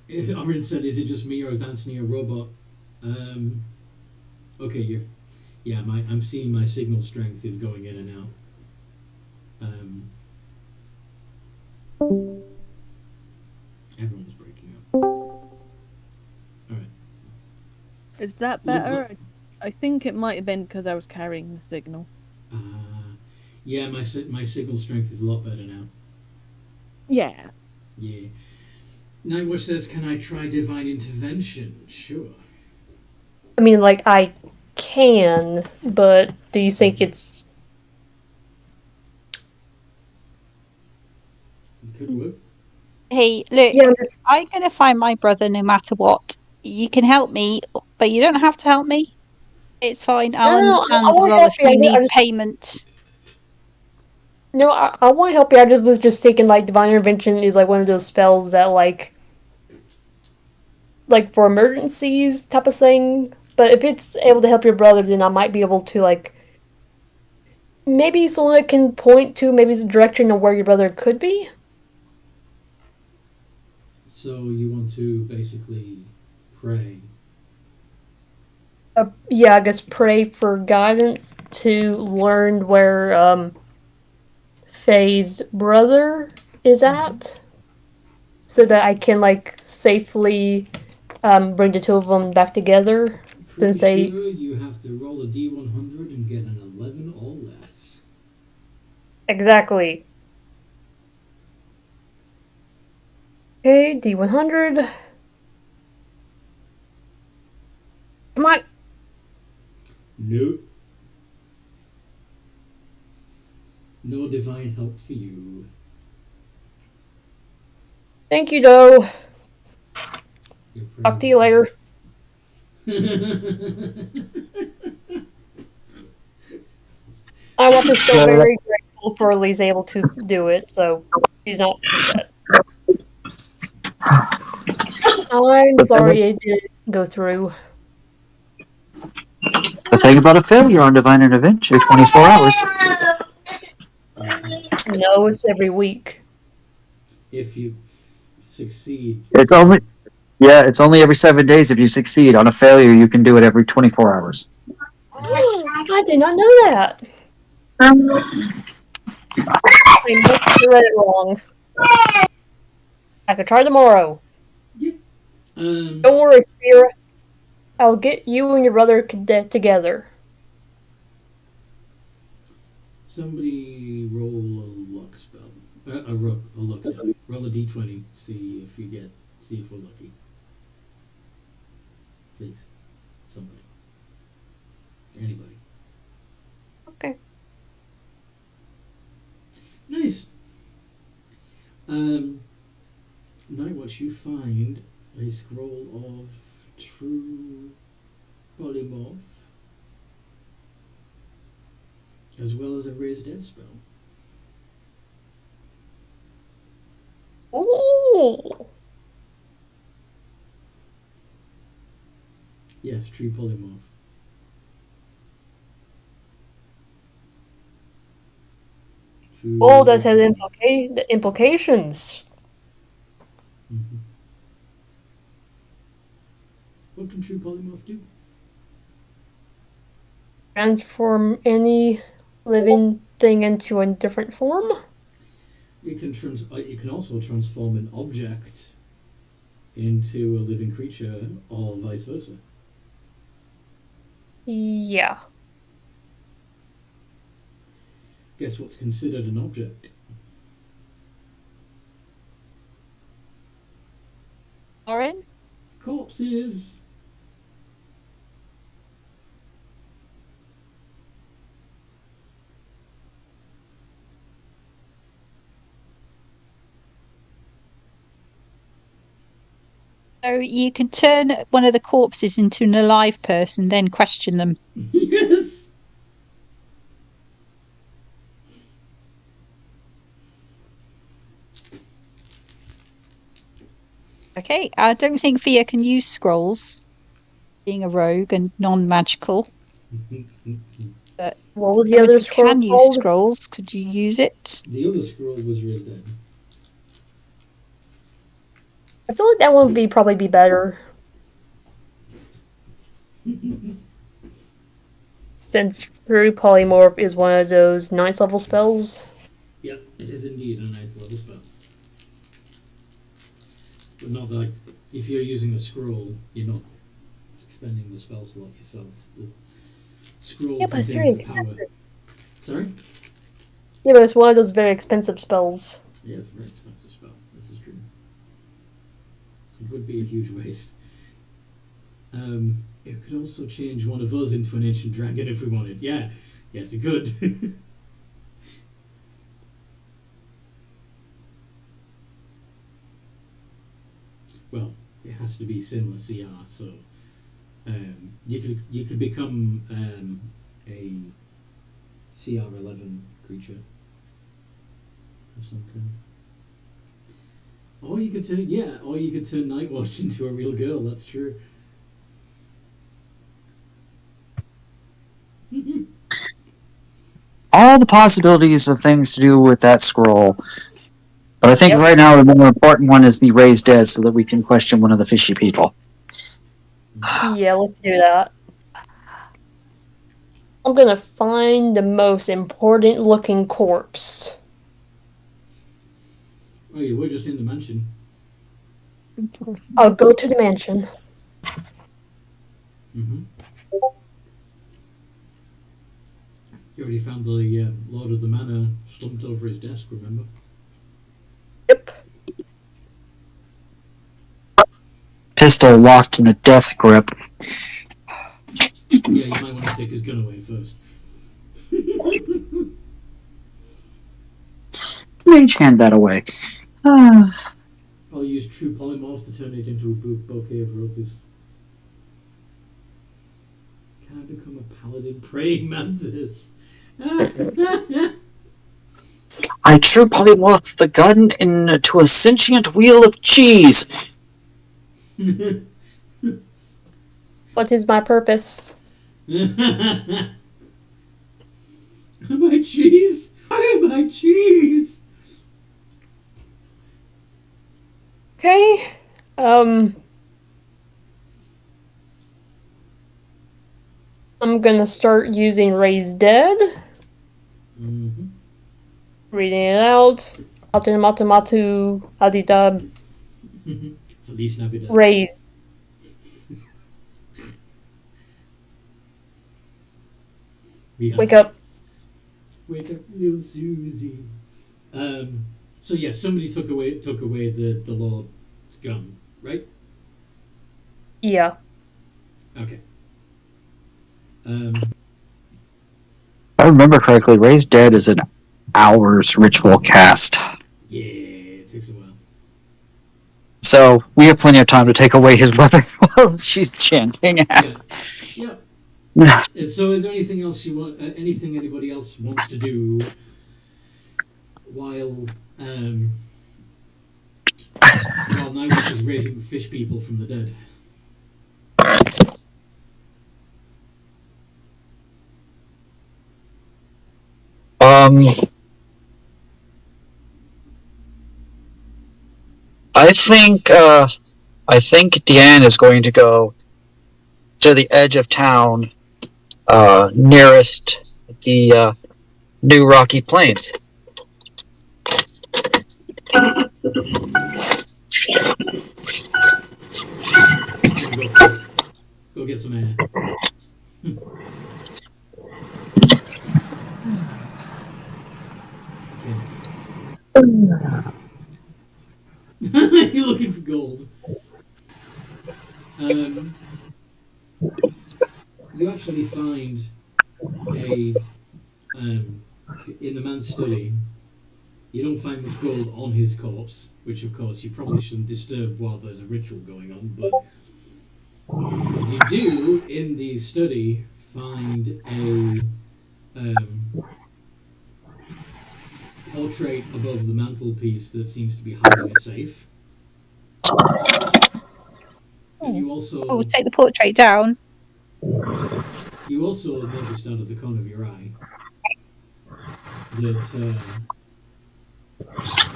Arin said, "Is it just me or is Anthony a robot?" Okay, I'm seeing my signal strength is going in and out. Everyone's breaking up. All right. Is that better? I think it might have been because I was carrying the signal. Yeah, my signal strength is a lot better now. Yeah. Yeah. Nightwatch says, "Can I try divine intervention?" Sure. I mean, like, I can, but do you think it's... It could work. Hey, look, Yeah, I'm going to find my brother no matter what. You can help me, but you don't have to help me. It's fine. I'll No, understand I as won't well help if you. you need I just... payment. No, I want to help you. I was just thinking, like, divine intervention is, like, one of those spells that, like, for emergencies type of thing. But if it's able to help your brother, then I might be able to, like, maybe Selena can point to maybe the direction of where your brother could be. So you want to basically pray. Yeah, I guess pray for guidance to learn where Faye's brother is at, so that I can like safely bring the two of them back together. Pretty Since they sure you have to roll a d100 and get an 11 or less. exactly. Okay, D100. Come on. Nope. No divine help for you. Thank you, though. Your Talk to you later. My wife is still very grateful for Lee's able to do it, so she's not upset. I'm sorry it didn't go through. The thing about a failure on Divine Intervention, 24 hours. No, it's every week. If you succeed. It's only every 7 days if you succeed. On a failure, you can do it every 24 hours. I did not know that. I must have read it wrong. I could try tomorrow. Yeah. Don't worry, Fear. I'll get you and your brother together. Somebody roll a luck spell. A luck die. Roll a d20. See if we're lucky. Please. Somebody. Anybody. Okay. Nice. Now what you find a scroll of true polymorph, as well as a raise dead spell. Ooh. Yes, true polymorph. True. Oh, that has implications. Mm-hmm. What can true polymorph do? Transform any living thing into a different form? It can also transform an object into a living creature, or vice versa. Yeah. Guess what's considered an object? Lauren? Corpses. So you can turn one of the corpses into an alive person, then question them. Yes. Okay, I don't think Fia can use scrolls, being a rogue and non-magical. But what was the someone other who scroll can use called? scrolls, could you use it? The other scroll was real dead. I feel like that one would probably be better. Since True Polymorph is one of those 9th level spells. Yep, it is indeed a 9th level spell. But not like if you're using a scroll, you're not expending the spell slot yourself. The scroll Yeah, but it's very contains the power. expensive. Sorry? Yeah, but it's one of those very expensive spells. Yeah, it's a very expensive spell. This is true. It would be a huge waste. It could also change one of us into an ancient dragon if we wanted. Yeah, yes, it could. Well, it has to be similar CR, so you could become a CR11 creature of some kind. Or you could turn Nightwatch into a real girl. That's true. All the possibilities of things to do with that scroll. But I think right now the more important one is the raised dead so that we can question one of the fishy people. Yeah, let's do that. I'm gonna find the most important looking corpse. Oh, you were just in the mansion. I'll go to the mansion. Mm-hmm. You already found the Lord of the Manor slumped over his desk, remember? Yep. Pistol locked in a death grip. Yeah, you might want to take his gun away first. mage hand that away. Ah. I'll use true polymorph to turn it into a bouquet of roses. Can I become a paladin praying mantis? I true polymorph the gun into a sentient wheel of cheese. What is my purpose? My cheese! I am my cheese! Okay. I'm gonna start using Raise Dead. Mm-hmm. Reading it out. Matu Adida Feliz Navidad. Raise. Wake up. Wake up, little Susie. So yes, somebody took away the Lord's gun, right? Yeah. Okay. If I remember correctly, Raise Dead is an hour's ritual cast. Yeah, it takes a while. So we have plenty of time to take away his brother while she's chanting. Yeah. So is there anything else you want? Anything anybody else wants to do while Nightwish is raising fish people from the dead? I think Deanne is going to go to the edge of town, nearest the new rocky plains. Go get some air. You're looking for gold. You actually find a in the man's study. You don't find much gold on his corpse, which of course you probably shouldn't disturb while there's a ritual going on, but you do in the study find a portrait above the mantelpiece that seems to be hiding a safe. And you also take the portrait down. You also noticed out of the corner of your eye that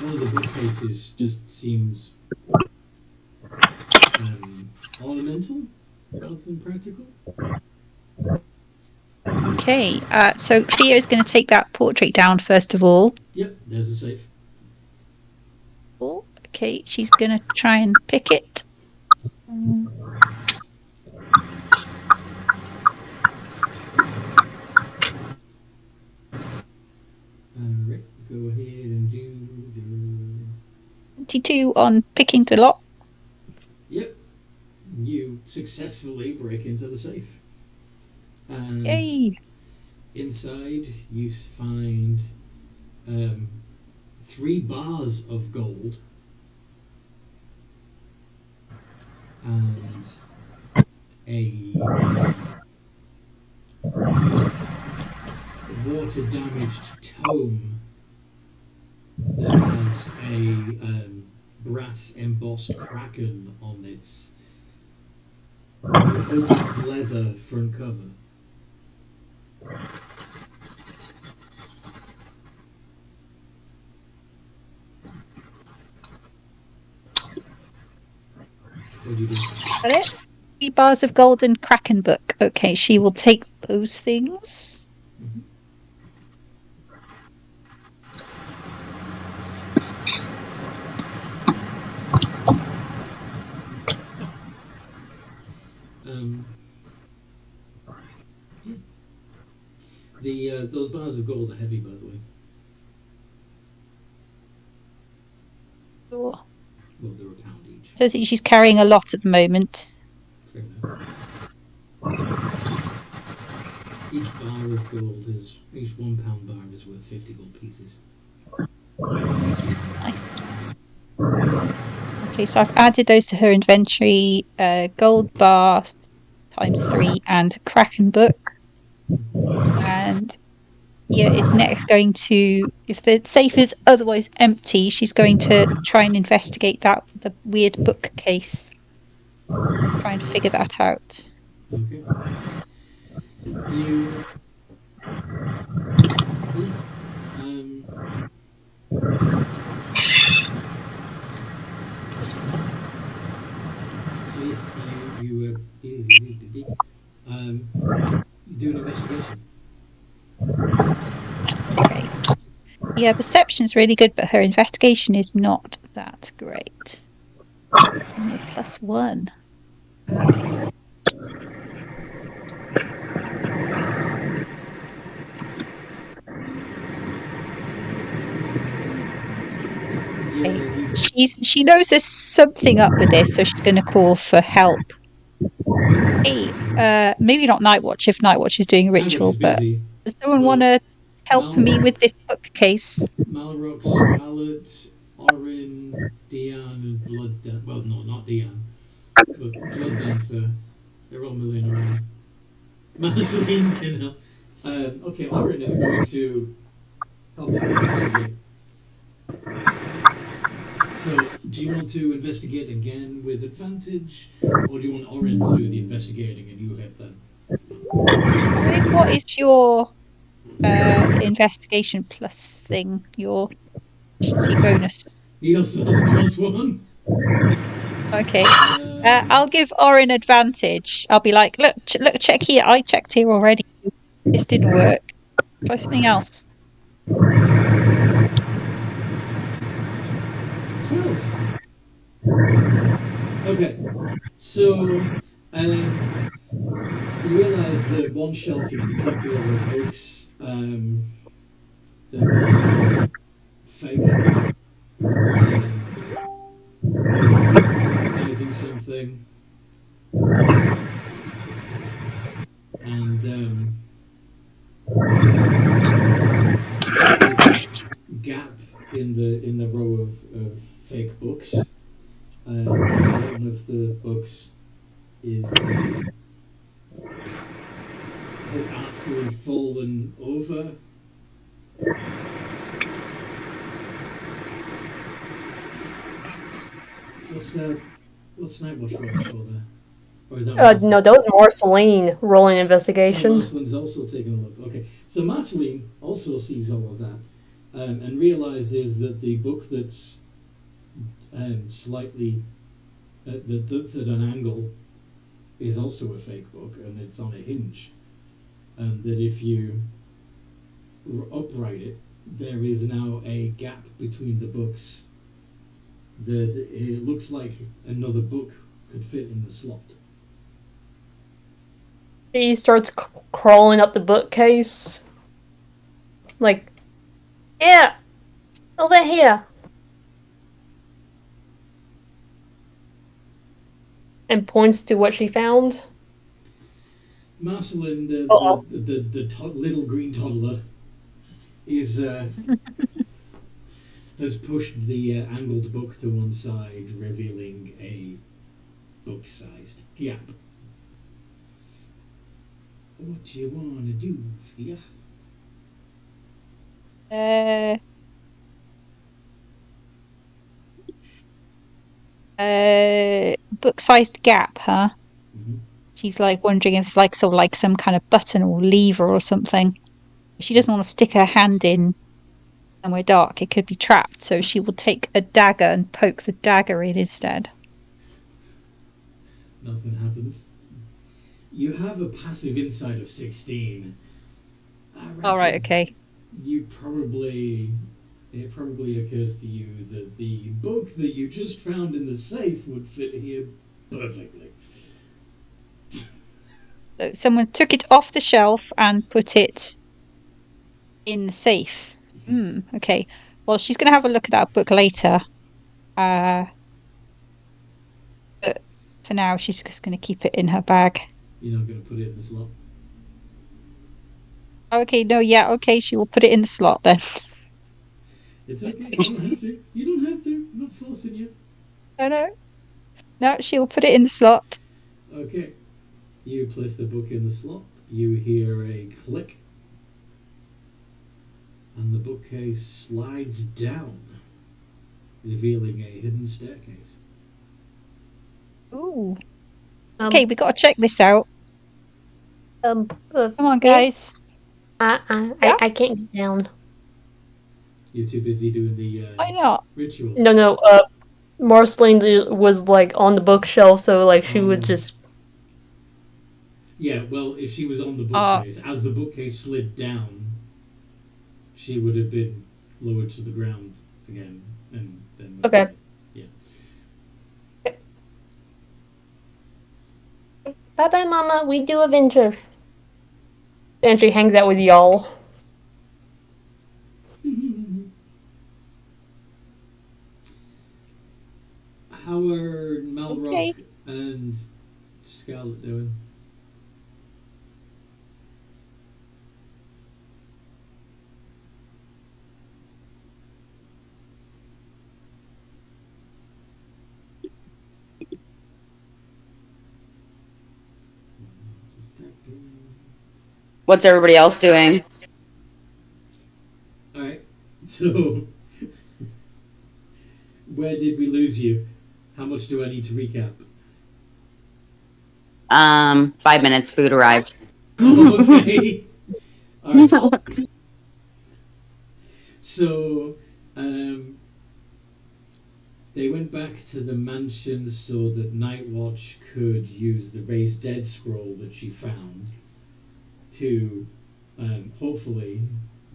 one of the bookcases just seems ornamental rather than practical. Okay, so Theo's going to take that portrait down first of all. Yep, there's a safe. Oh, okay, she's going to try and pick it. Alright, go ahead and do your... 22 on picking the lock. Yep, you successfully break into the safe. And Yay! inside you find 3 bars of gold and a water-damaged tome that has a brass embossed kraken on its leather front cover. What do you do? Is that it? 3 bars of gold and Kraken book. Okay, she will take those things. Those bars of gold are heavy, by the way. Sure. Well, they're £1 each. I don't think she's carrying a lot at the moment. Fair enough. Each bar of gold is, each £1 bar is worth 50 gold pieces. Nice. Okay, so I've added those to her inventory. Gold bar ×3 and Kraken book. And Ia is next going to, if the safe is otherwise empty, she's going to try and investigate that, the weird bookcase. Try and figure that out. Okay. You. Um. So yes, you do an investigation. Okay. Yeah, perception's really good, but her investigation is not that great. Only +1. She knows there's something up with this, so she's going to call for help. Hey, maybe not Nightwatch if Nightwatch is doing a ritual, but does someone want to help me with this bookcase? Malrock, Scarlet, Orin, Diane, and Blood Dancer. Well, no, not Diane, but Blood Dancer. They're all milling around. Marceline can help. Okay, Orin is going to help you investigate. So, do you want to investigate again with advantage, or do you want Orin to do the investigating and you hit them? What is your investigation plus thing? Your efficiency bonus? He also has +1. Okay. I'll give Orin advantage. I'll be like, look, check here. I checked here already. This didn't work. Try something else. 12. Okay, so you realise that one shelf in particular of books, the books are fake, disguising something, and there's a gap in the row of fake books. One of the books is has artfully fallen over. What's Nightwatch rolling for there? Or is that No, that was Marceline rolling investigation. Marceline's also taking a look. Okay, so Marceline also sees all of that and realizes that the book that's slightly that's at an angle is also a fake book, and it's on a hinge, and that if you upright it, there is now a gap between the books that it looks like another book could fit in the slot. He starts crawling up the bookcase. Like, yeah, over here. And points to what she found. Marceline, the little green toddler, is has pushed the angled book to one side, revealing a book-sized gap. What do you want to do, Thea? Book-sized gap, huh? Mm-hmm. She's like wondering if it's like sort of like some kind of button or lever or something. She doesn't want to stick her hand in somewhere dark. It could be trapped, so she will take a dagger and poke the dagger in instead. Nothing happens. You have a passive insight of 16. All right, okay. It probably occurs to you that the book that you just found in the safe would fit here perfectly. So someone took it off the shelf and put it in the safe. Yes. Okay. Well, she's going to have a look at that book later. But for now, she's just going to keep it in her bag. You're not going to put it in the slot? Okay, no, yeah, okay, she will put it in the slot then. It's okay. You don't have to. You don't have to. I'm not forcing you. No, she'll put it in the slot. Okay. You place the book in the slot. You hear a click. And the bookcase slides down, revealing a hidden staircase. Ooh. Okay, we gotta check this out. Come on, guys. I can't get down. You're too busy doing the Why not? ritual. No. Marceline was like on the bookshelf, so like she was just. Yeah, well, if she was on the bookcase, as the bookcase slid down, she would have been lowered to the ground again, and then. Okay. Yeah. Bye bye, Mama. We do adventure. And she hangs out with y'all. How are Malrock and Scarlet doing? What's everybody else doing? Alright, so where did we lose you? How much do I need to recap? 5 minutes, food arrived. Okay. Alright. So, they went back to the mansion so that Nightwatch could use the raised dead scroll that she found to hopefully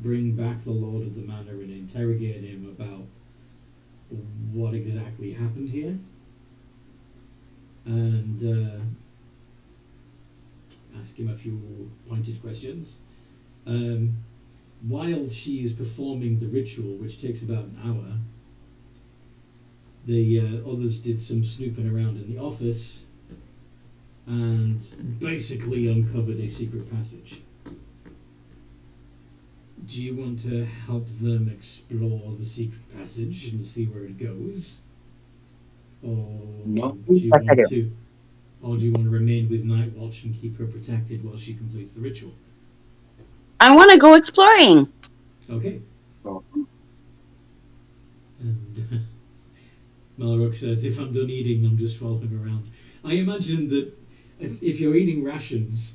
bring back the Lord of the Manor and interrogate him about what exactly happened here. And ask him a few pointed questions. While she is performing the ritual, which takes about an hour, the others did some snooping around in the office and basically uncovered a secret passage. Do you want to help them explore the secret passage and see where it goes? Or do you want to? Or do you want to remain with Nightwatch and keep her protected while she completes the ritual? I want to go exploring. Okay. And Malrock says, if I'm done eating, I'm just following around. I imagine that if you're eating rations,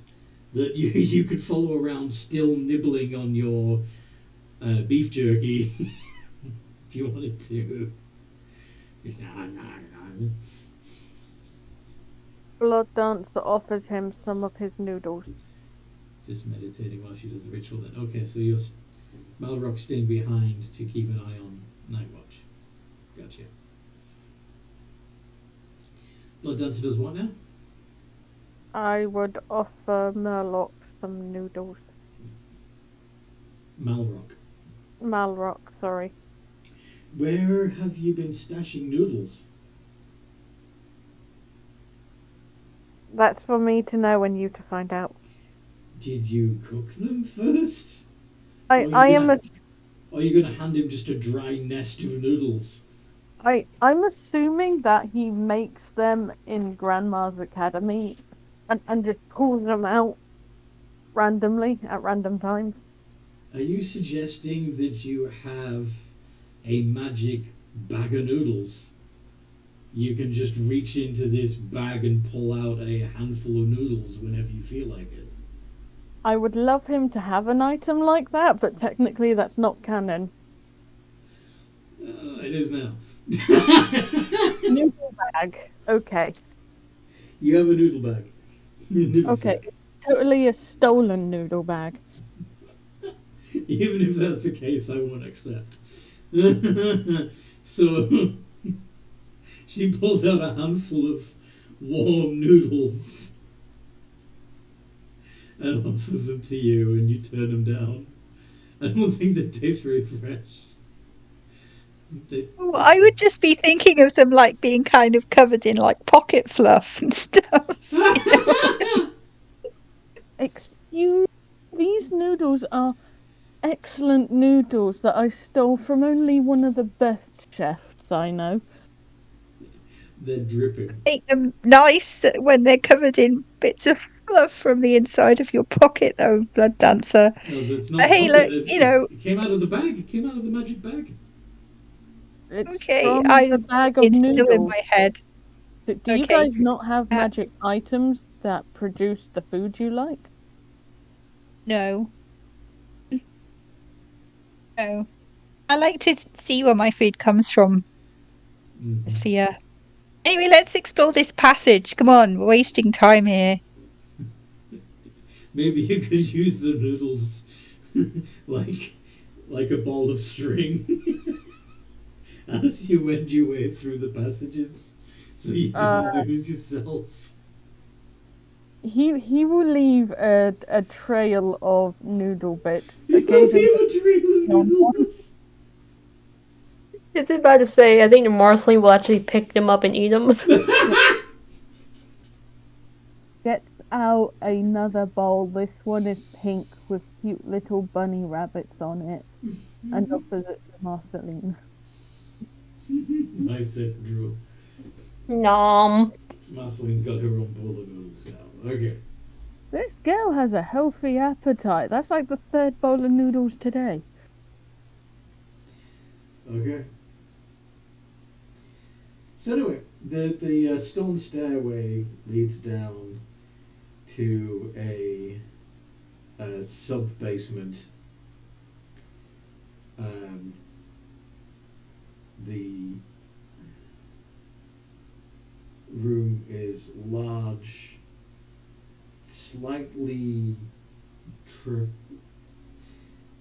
that you could follow around still nibbling on your beef jerky if you wanted to. Blood Dancer offers him some of his noodles. Just meditating while she does the ritual then. Okay, so you're Malrock staying behind to keep an eye on Nightwatch. Gotcha. Blood Dancer does what now? I would offer Murloc some noodles. Malrock, sorry. Where have you been stashing noodles? That's for me to know and you to find out. Did you cook them first? Are you going to hand him just a dry nest of noodles? I'm assuming that he makes them in Grandma's Academy and just pulls them out randomly at random times. Are you suggesting that you have a magic bag of noodles? You can just reach into this bag and pull out a handful of noodles whenever you feel like it. I would love him to have an item like that, but technically that's not canon. It is now. Noodle bag. Okay. You have a noodle bag. Okay. Totally a stolen noodle bag. Even if that's the case, I won't accept. So she pulls out a handful of warm noodles and offers them to you, and you turn them down. I don't think they taste very fresh. I would just be thinking of them like being kind of covered in like pocket fluff and stuff. Excuse, these noodles are excellent noodles that I stole from only one of the best chefs I know. They're dripping. Make them nice when they're covered in bits of fluff from the inside of your pocket, though, Blood Dancer. No, that's But not hey, pocket. look, you know. It came out of the bag. It came out of the magic bag. It's Okay, from I the bag of it's still in noodles. my head. Do you Okay. guys not have magic items that produce the food you like? No. No. I like to see where my food comes from. Sphere. Anyway, let's explore this passage. Come on, we're wasting time here. Maybe you could use the noodles like a ball of string as you wend your way through the passages, so you don't lose yourself. He will leave a trail of noodle bits. He will leave a trail of noodles. It's about to say, I think the Marceling will actually pick them up and eat them. Get out another bowl. This one is pink with cute little bunny rabbits on it, and offers it to Marceline. Nice safe draw. Nom. Marceline's got her own bowl of noodles now. Okay. This girl has a healthy appetite. That's like the third bowl of noodles today. Okay. So anyway, the stone stairway leads down to a sub basement. The room is large, slightly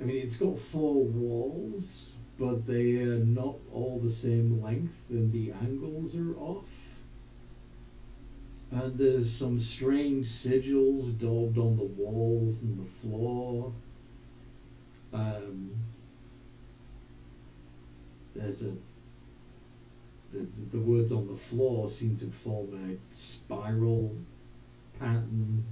I mean, it's got 4 walls, but they are not all the same length, and the angles are off. And there's some strange sigils daubed on the walls and the floor. There's the words on the floor seem to form a spiral pattern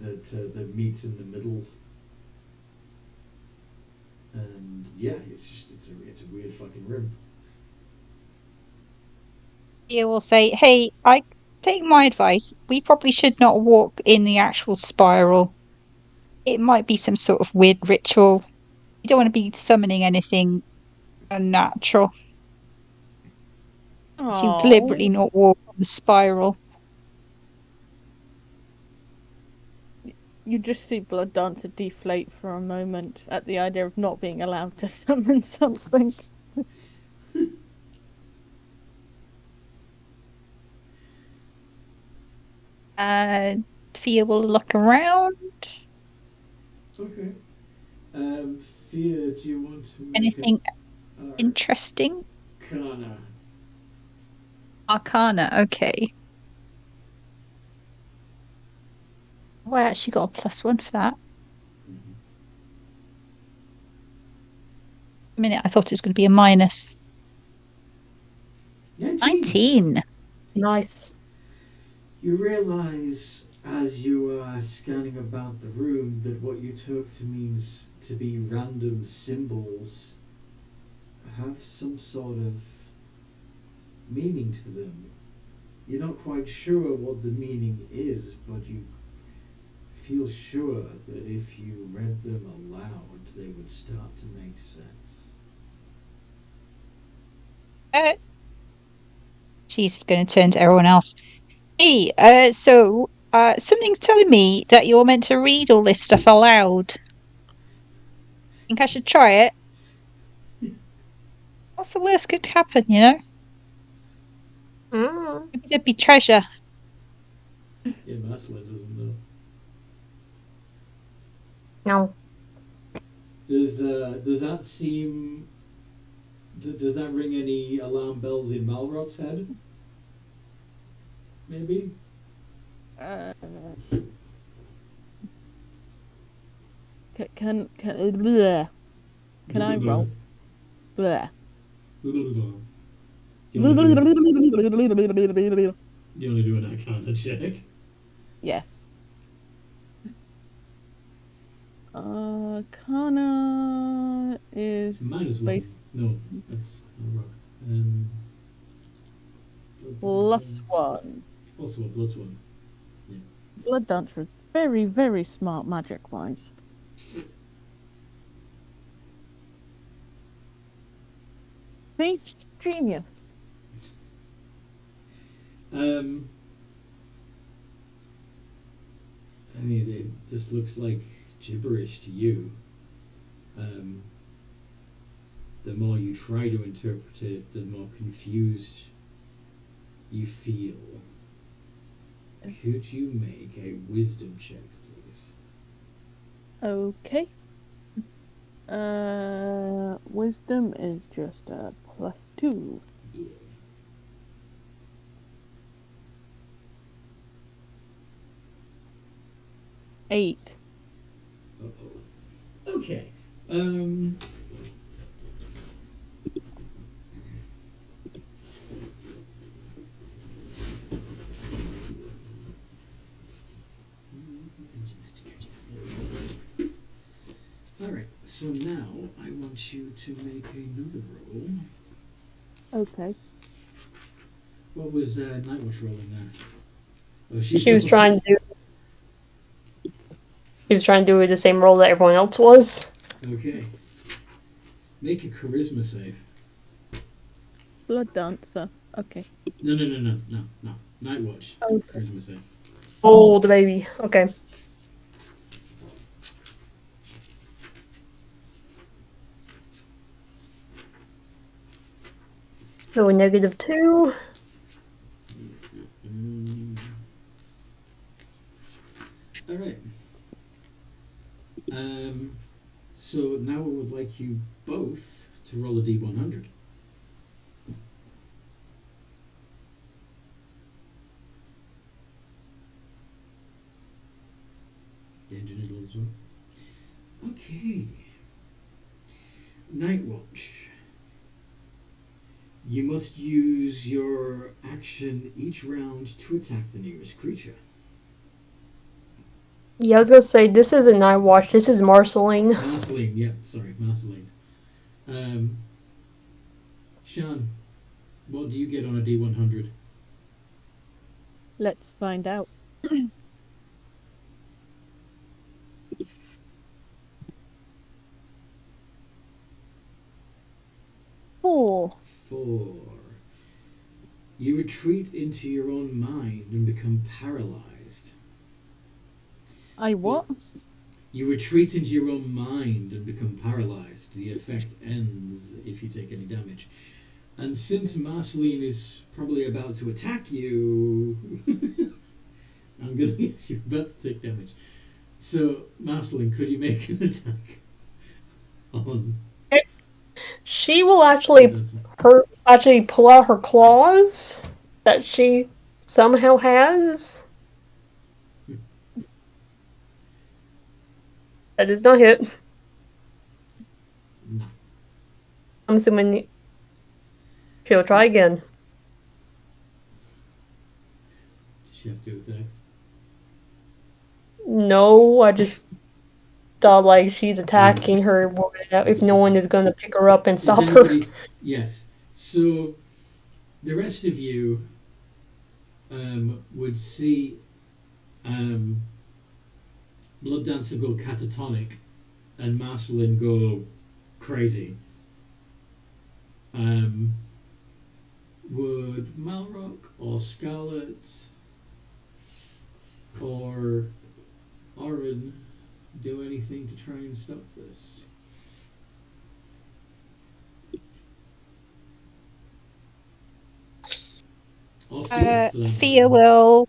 that meets in the middle. And yeah, it's a weird fucking room. You will say, hey, I take my advice. We probably should not walk in the actual spiral. It might be some sort of weird ritual. You don't want to be summoning anything unnatural. If you deliberately not walk on the spiral. You just see Blood Dancer deflate for a moment at the idea of not being allowed to summon something. Fia will look around. Okay. Fia, do you want to make anything interesting? Arcana. Okay. Oh, I actually got a +1 for that. A minute, I thought it was going to be a minus. 19. Nice. You realise as you are scanning about the room that what you took to means to be random symbols have some sort of meaning to them. You're not quite sure what the meaning is, but you feel sure that if you read them aloud, they would start to make sense. She's going to turn to everyone else. Hey, so something's telling me that you're meant to read all this stuff aloud. Think I should try it? What's the worst could happen, you know? Maybe there'd be treasure. Yeah, Masla doesn't know. No. Does that seem? Does that ring any alarm bells in Malrock's head? Maybe. Can I roll? Bleh. Do you want to do an Arcana check? Yes. Arcana is -1. No, that's not right. +1. Also a +1. Blood Dancer is very, very smart magic-wise. See? Genius. I mean, it just looks like gibberish to you. The more you try to interpret it, the more confused you feel. Could you make a wisdom check, please? Okay. Wisdom is just a +2. Yeah. Eight. Uh-oh. Okay. Alright, so now I want you to make another roll. Okay. What was Nightwatch rolling there? Oh, She was trying to do the same role that everyone else was. Okay. Make a charisma save. Blood Dancer. Okay. No. Nightwatch. Okay. Charisma save. Oh, the baby. Okay. So a -2. All right. So now I would like you both to roll a d100. Danger Needle as well. Okay. Nightwatch. You must use your action each round to attack the nearest creature. Yeah, I was gonna say this isn't Nightwatch. This is Marceline. Marceline, yeah, sorry, Marceline. Sean, what do you get on a d100? Let's find out. Four. 4. You retreat into your own mind and become paralyzed. I what? You retreat into your own mind and become paralyzed. The effect ends if you take any damage. And since Marceline is probably about to attack you, I'm going to guess you're about to take damage. So, Marceline, could you make an attack on... She will actually pull out her claws that she somehow has. That does not hit. No. I'm assuming she'll try again. Does she have 2 attacks? No, I just thought like she's attacking her if no one is going to pick her up and stop her. Yes. So the rest of you would see Blood Dancer go catatonic and Marceline go crazy. Would Malrock or Scarlet or Oren do anything to try and stop this? Or Thea will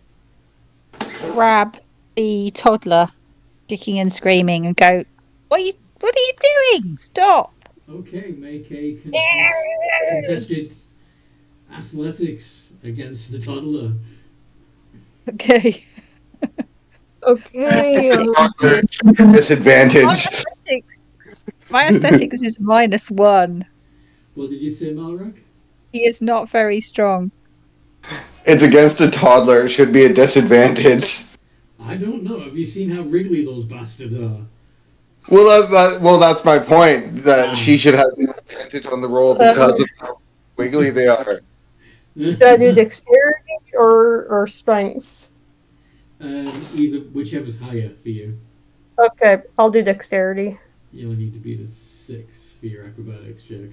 grab the toddler, kicking and screaming, and go, What are you doing? Stop! Okay, make a contested athletics against the toddler. Okay. Okay. Disadvantage. My athletics is -1. What did you say, Malrock? He is not very strong. It's against a toddler. It should be a disadvantage. I don't know. Have you seen how wriggly those bastards are? Well, that's my point. That she should have disadvantage on the roll because of how wiggly they are. Should I do dexterity or strengths? Either, whichever's higher for you. Okay, I'll do dexterity. You only need to beat a 6 for your acrobatics check.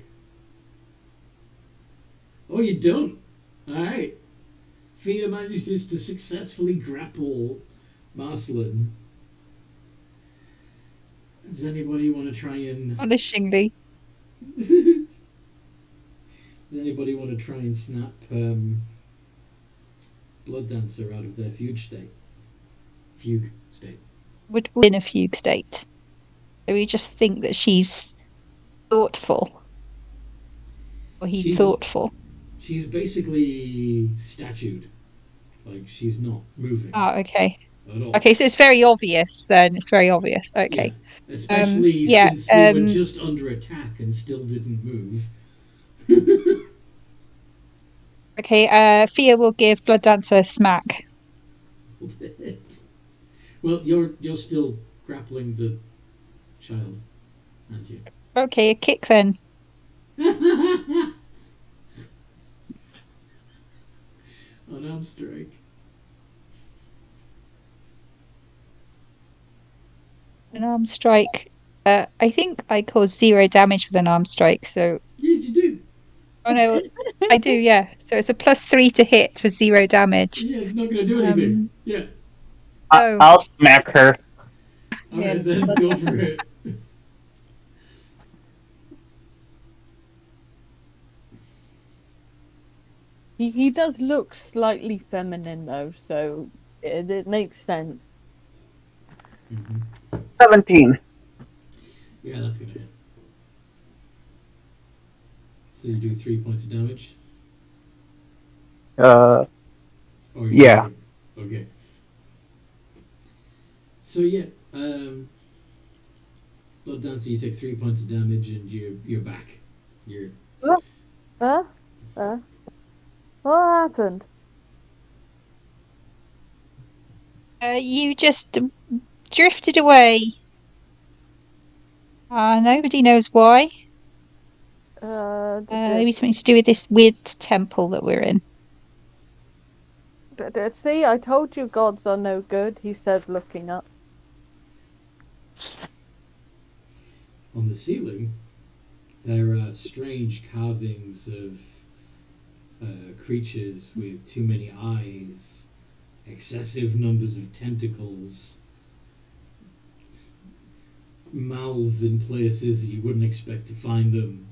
Oh, you don't? Alright. Fia manages to successfully grapple Marcelin. Does anybody want to try and... Astonishingly. Does anybody want to try and snap Blood Dancer out of their fugue state? Fugue state. Would be in a fugue state. So we just think that she's thoughtful. Or he's thoughtful. She's basically statued. Like, she's not moving. Oh, okay. At all. Okay, so it's very obvious then. It's very obvious. Okay. Yeah. Especially since they were just under attack and still didn't move. Okay, Fia will give Blood Dancer a smack. Well, you're still grappling the child, aren't you? Okay, a kick then. Unarmed strike. An arm strike. I think I caused 0 damage with an arm strike, so... Yes, you do. Oh no, I do, yeah. So it's a +3 to hit for 0 damage. Yeah, it's not going to do anything. Yeah. I'll smack her. Alright, then go for it. He does look slightly feminine though, so it makes sense. 17. Yeah, that's going to hit. So you do 3 points of damage? Yeah. Okay. So yeah, Blood Dancer, you take 3 points of damage and you're back. You're... What happened? You just drifted away. Nobody knows why. Maybe something to do with this weird temple that we're in. See, I told you gods are no good, he says, looking up. On the ceiling, there are strange carvings of creatures with too many eyes, excessive numbers of tentacles, mouths in places you wouldn't expect to find them,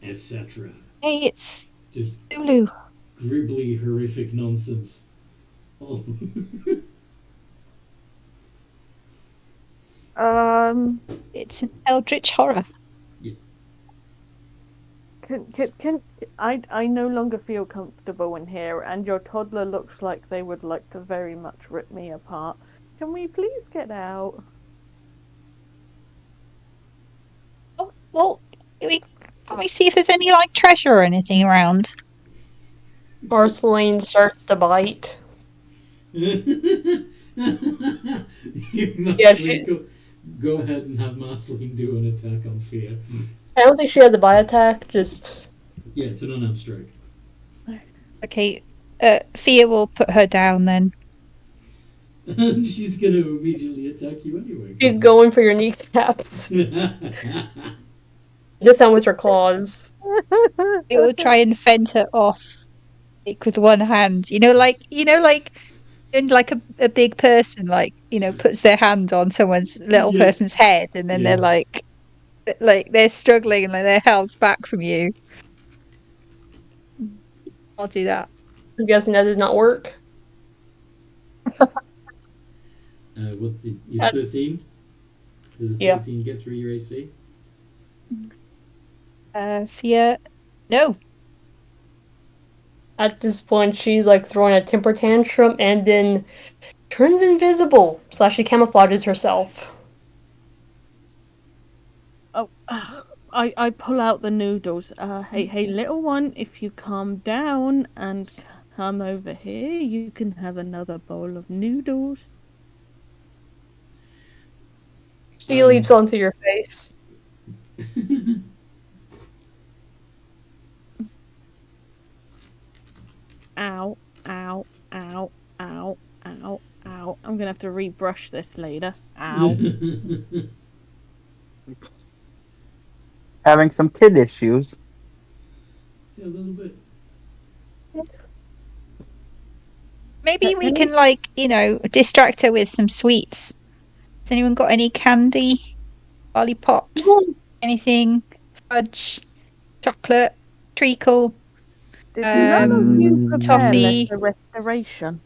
etc. Hey, it's Just Zulu. gribbly, horrific nonsense. Oh. It's an eldritch horror. Can I no longer feel comfortable in here, and your toddler looks like they would like to very much rip me apart. Can we please get out? Oh, well, can we see if there's any like treasure or anything around? Marceline starts to bite. You Yeah, she- go ahead and have Marceline do an attack on Fia. I don't think she had the bite attack, just... Yeah, it's an unarmed strike. Okay, Fia will put her down then. And she's going to immediately attack you anyway. She's going for your kneecaps. This time with her claws. It will try and fend her off, like with one hand. Like in like a big person, like puts their hand on someone's little person's head, and then they're like they're struggling and like they're held back from you. I'll do that. I'm guessing that does not work. You're 13? Does a 13 get through your AC? Fia, no. At this point, she's like throwing a temper tantrum and then turns invisible. / she camouflages herself. Oh, I pull out the noodles. Hey, little one, if you calm down and come over here, you can have another bowl of noodles. She leaps onto your face. Ow, ow, ow, ow, ow, ow. I'm gonna have to rebrush this later. Ow. Having some kid issues. Yeah, a little bit. Maybe we can, like, distract her with some sweets. Has anyone got any candy? Lollipops? Anything? Fudge? Chocolate? Treacle? Did none of you prepare toffee? the restoration?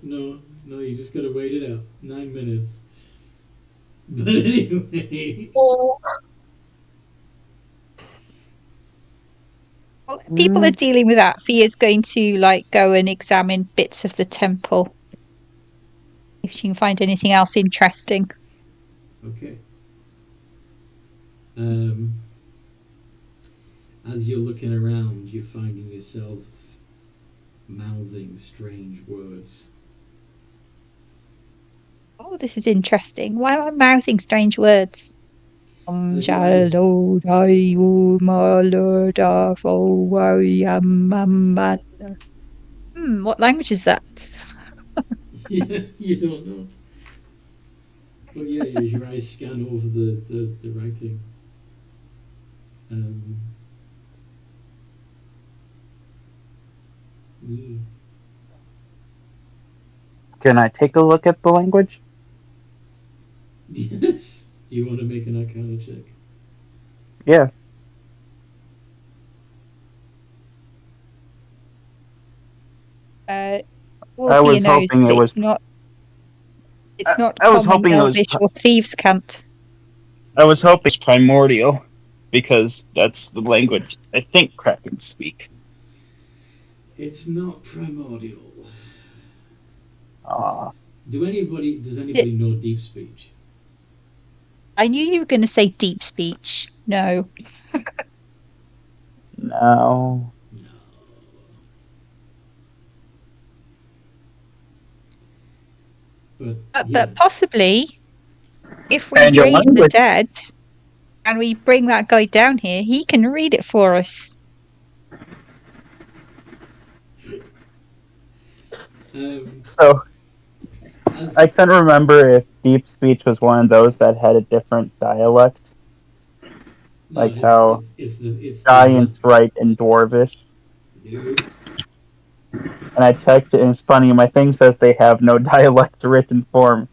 No, you just gotta wait it out. 9 minutes. But anyway. Oh, Well, people are dealing with that. Fia's going to, like, go and examine bits of the temple. If she can find anything else interesting. Okay. As you're looking around, you're finding yourself mouthing strange words. Oh, this is interesting. Why am I mouthing strange words? As your eyes- What language is that? Yeah, you don't know. But yeah, as your eyes scan over the writing. Yeah. Can I take a look at the language? Yes. Do you want to make an Arcana check? Yeah. Well, I Fia was knows, hoping but it was. it's not I was common hoping it was. Elvish or thieves' cant. I was hoping it's primordial, because that's the language I think Krakens speak. It's not primordial. Ah. Does anybody know deep speech? I knew you were going to say deep speech. No. No. No. But possibly, if we And your raise the language. dead and we bring that guy down here, he can read it for us. So, I couldn't remember if deep speech was one of those that had a different dialect. No, Like how it's giants write in Dwarvish. Nope. And I checked it, and it's funny, my thing says they have no dialect written form.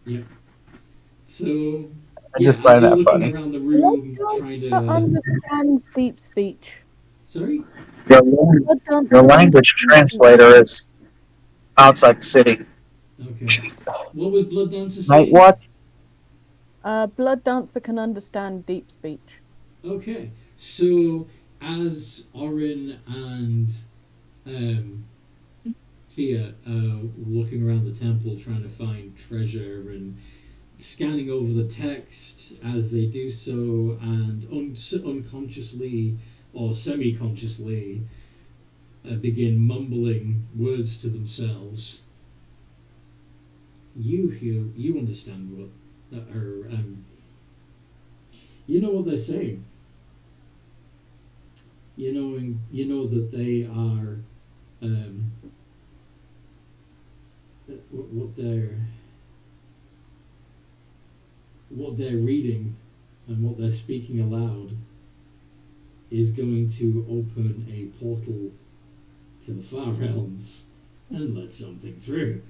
Yep. So, I just find as you're that looking funny. around the room, trying to Understands deep speech. Sorry? Your language translator is outside the city. Okay. What was Blood Dancer Night saying? Watch? Blood Dancer can understand deep speech. Okay. So, as Orin and Fia looking around the temple trying to find treasure and scanning over the text as they do so, and unconsciously or semi-consciously begin mumbling words to themselves, you understand what are you know what they're saying. You know that they are what they're reading and what they're speaking aloud is going to open a portal to the far realms and let something through.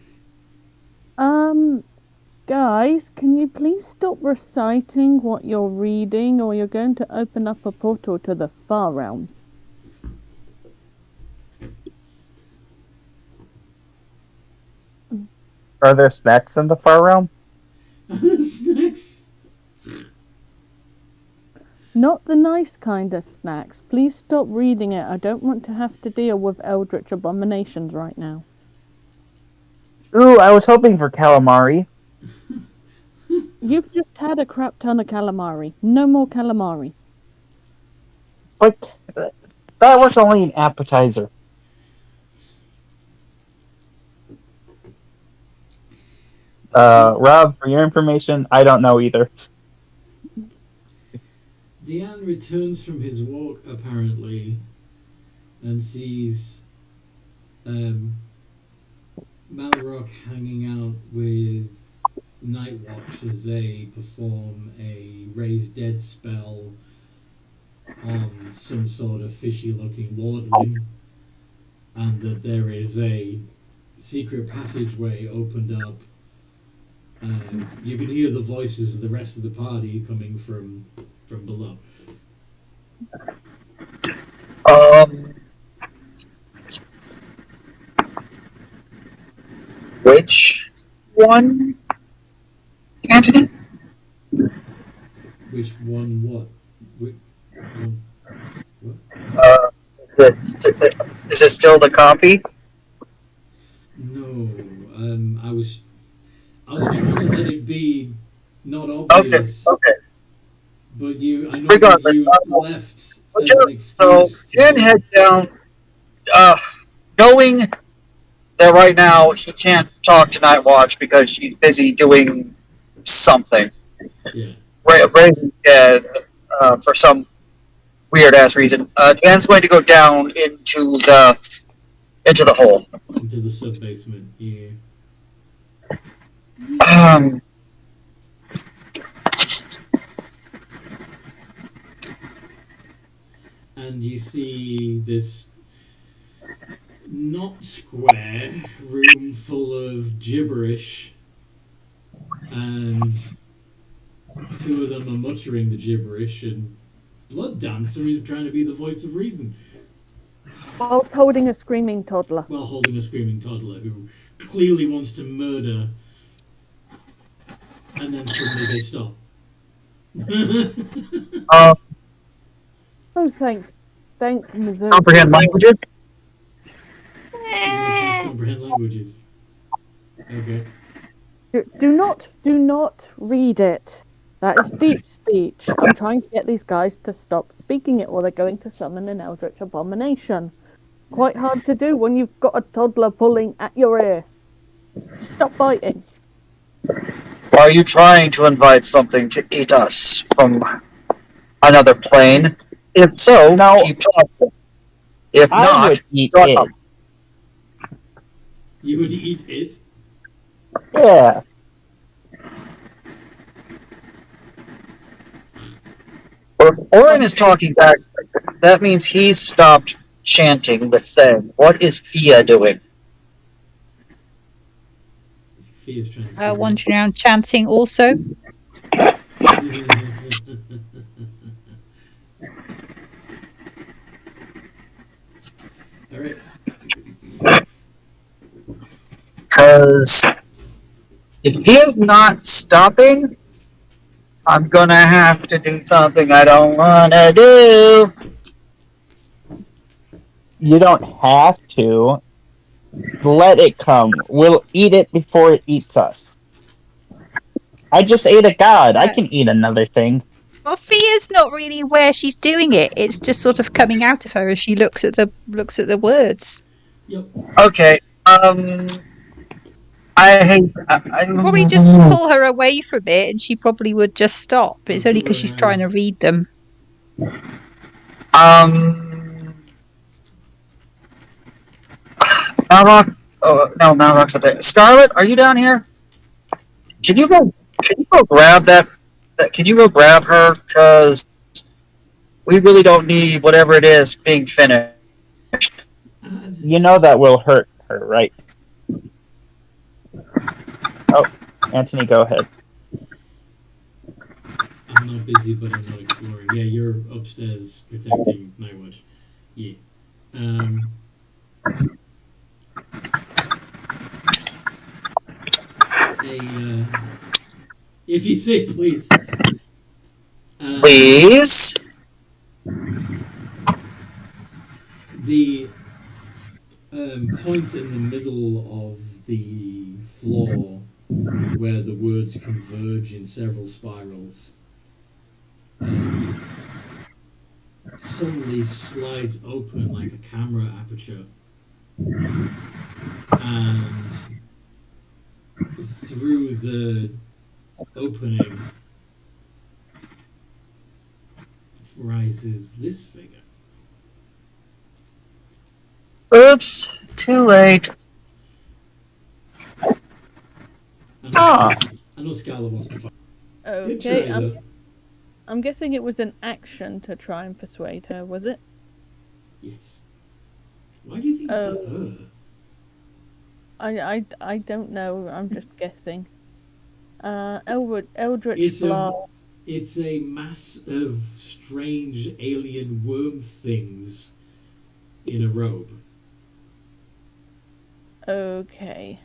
Guys, can you please stop reciting what you're reading, or you're going to open up a portal to the far realms? Are there snacks in the far realm? Snacks? Not the nice kind of snacks. Please stop reading it. I don't want to have to deal with eldritch abominations right now. Ooh, I was hoping for calamari. You've just had a crap ton of calamari. No more calamari. But that was only an appetizer. Rob, for your information, I don't know either. Deanne returns from his walk, apparently, and sees Malrock hanging out with Nightwatch as they perform a raise dead spell on some sort of fishy-looking lordling, and that there is a secret passageway opened up. You can hear the voices of the rest of the party coming from below. Which one, Anthony? Which one? What? Which one? What? Is it still the copy? No. I was trying to let it be not obvious. Okay. But I know Regardless, that you left as an So excuse. Jen heads down, knowing that right now he can't talk to Nightwatch because she's busy doing something. Yeah. Raising dead for some weird ass reason. Jen's going to go down into the hole. Into the sub basement. Yeah. And you see this not square room full of gibberish, and two of them are muttering the gibberish, and Blood Dancer is trying to be the voice of reason. Whilst holding a screaming toddler. While holding a screaming toddler who clearly wants to murder, and then suddenly they stop. Oh, thank Missouri. Comprehend languages? Can't comprehend languages. Okay. Do not read it. That is deep speech. I'm trying to get these guys to stop speaking it, or they're going to summon an eldritch abomination. Quite hard to do when you've got a toddler pulling at your ear. Just stop biting. Are you trying to invite something to eat us from another plane? If so, keep talking. If not, would eat shut it. up. You would eat it? Yeah. Orin is talking back. That means he's stopped chanting the thing. What is Fia doing? Fia's trying to Wandering around chanting also. Alright. Because if Fia's not stopping, I'm gonna have to do something I don't wanna do. You don't have to. Let it come. We'll eat it before it eats us. I just ate a god. I can eat another thing. Well, Fia's not really where she's doing it. It's just sort of coming out of her as she looks at the words. Yep. Okay. I Probably just pull her away from it, and she probably would just stop. But it's only because she's trying to read them. Malrock. Oh no, Malrock's up there. Scarlet, are you down here? Can you go grab that? Can you go grab her? Because we really don't need whatever it is being finished. You know that will hurt her, right? Oh, Anthony, go ahead. I'm not busy, but I'm not exploring. Yeah, you're upstairs protecting Nightwatch. Yeah. If you say please. Please? The point in the middle of the floor where the words converge in several spirals suddenly slides open like a camera aperture, and through the opening rises this figure. Oops, too late. I know Scarlet wants to fight. Good Okay, try, though. I'm guessing it was an action to try and persuade her, was it? Yes. Why do you think it's a her? I don't know. I'm just guessing. Eldritch It's Blast. it's a mass of strange alien worm things in a robe. Okay.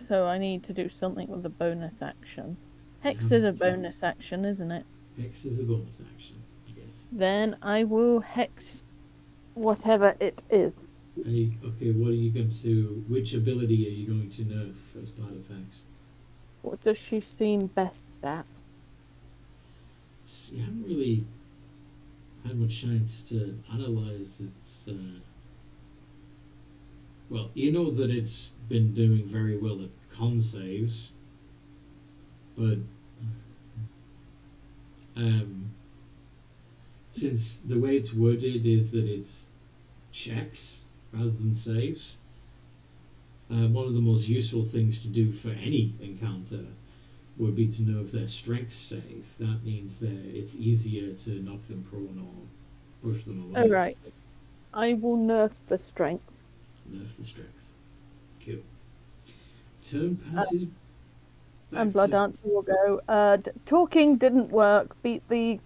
So I need to do something with the bonus action. Hex is a bonus action, isn't it? Hex is a bonus action. Yes. Then I will hex whatever it is. Okay, what are you going to? Which ability are you going to nerf as part of Hex? What does she seem best at? You haven't really had much chance to analyze its. Well, you know that it's been doing very well at con saves, but since the way it's worded is that it's checks rather than saves, one of the most useful things to do for any encounter would be to know if they're strength save. That means that it's easier to knock them prone or push them away. Alright. I will nerf the strength. Nerf the strength. Cool. Turn passes. And Blood Dancer will go. Talking didn't work. Beat the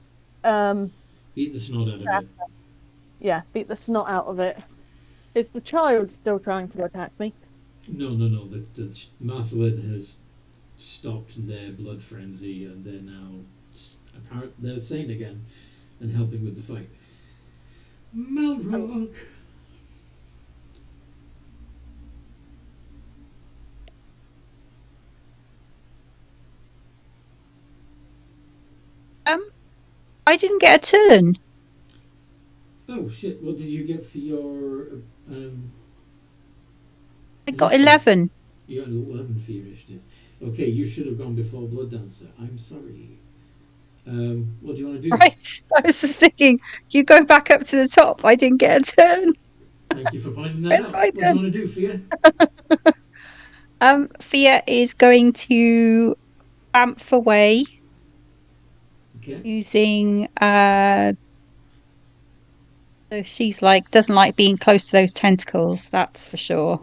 snot out of it. Yeah, beat the snot out of it. Is the child still trying to attack me? No. The Marcelin has stopped their blood frenzy, and they're now they're sane again and helping with the fight. Malrock. I didn't get a turn. Oh shit! What did you get for your? I got 11. You got 11 for your initiative. Okay, you should have gone before Blood Dancer. I'm sorry. What do you want to do? Right. I was just thinking, you go back up to the top. I didn't get a turn. Thank you for pointing that out. What do you want to do, Fia? Fia is going to bamf away. Okay. Using so she's doesn't like being close to those tentacles, that's for sure.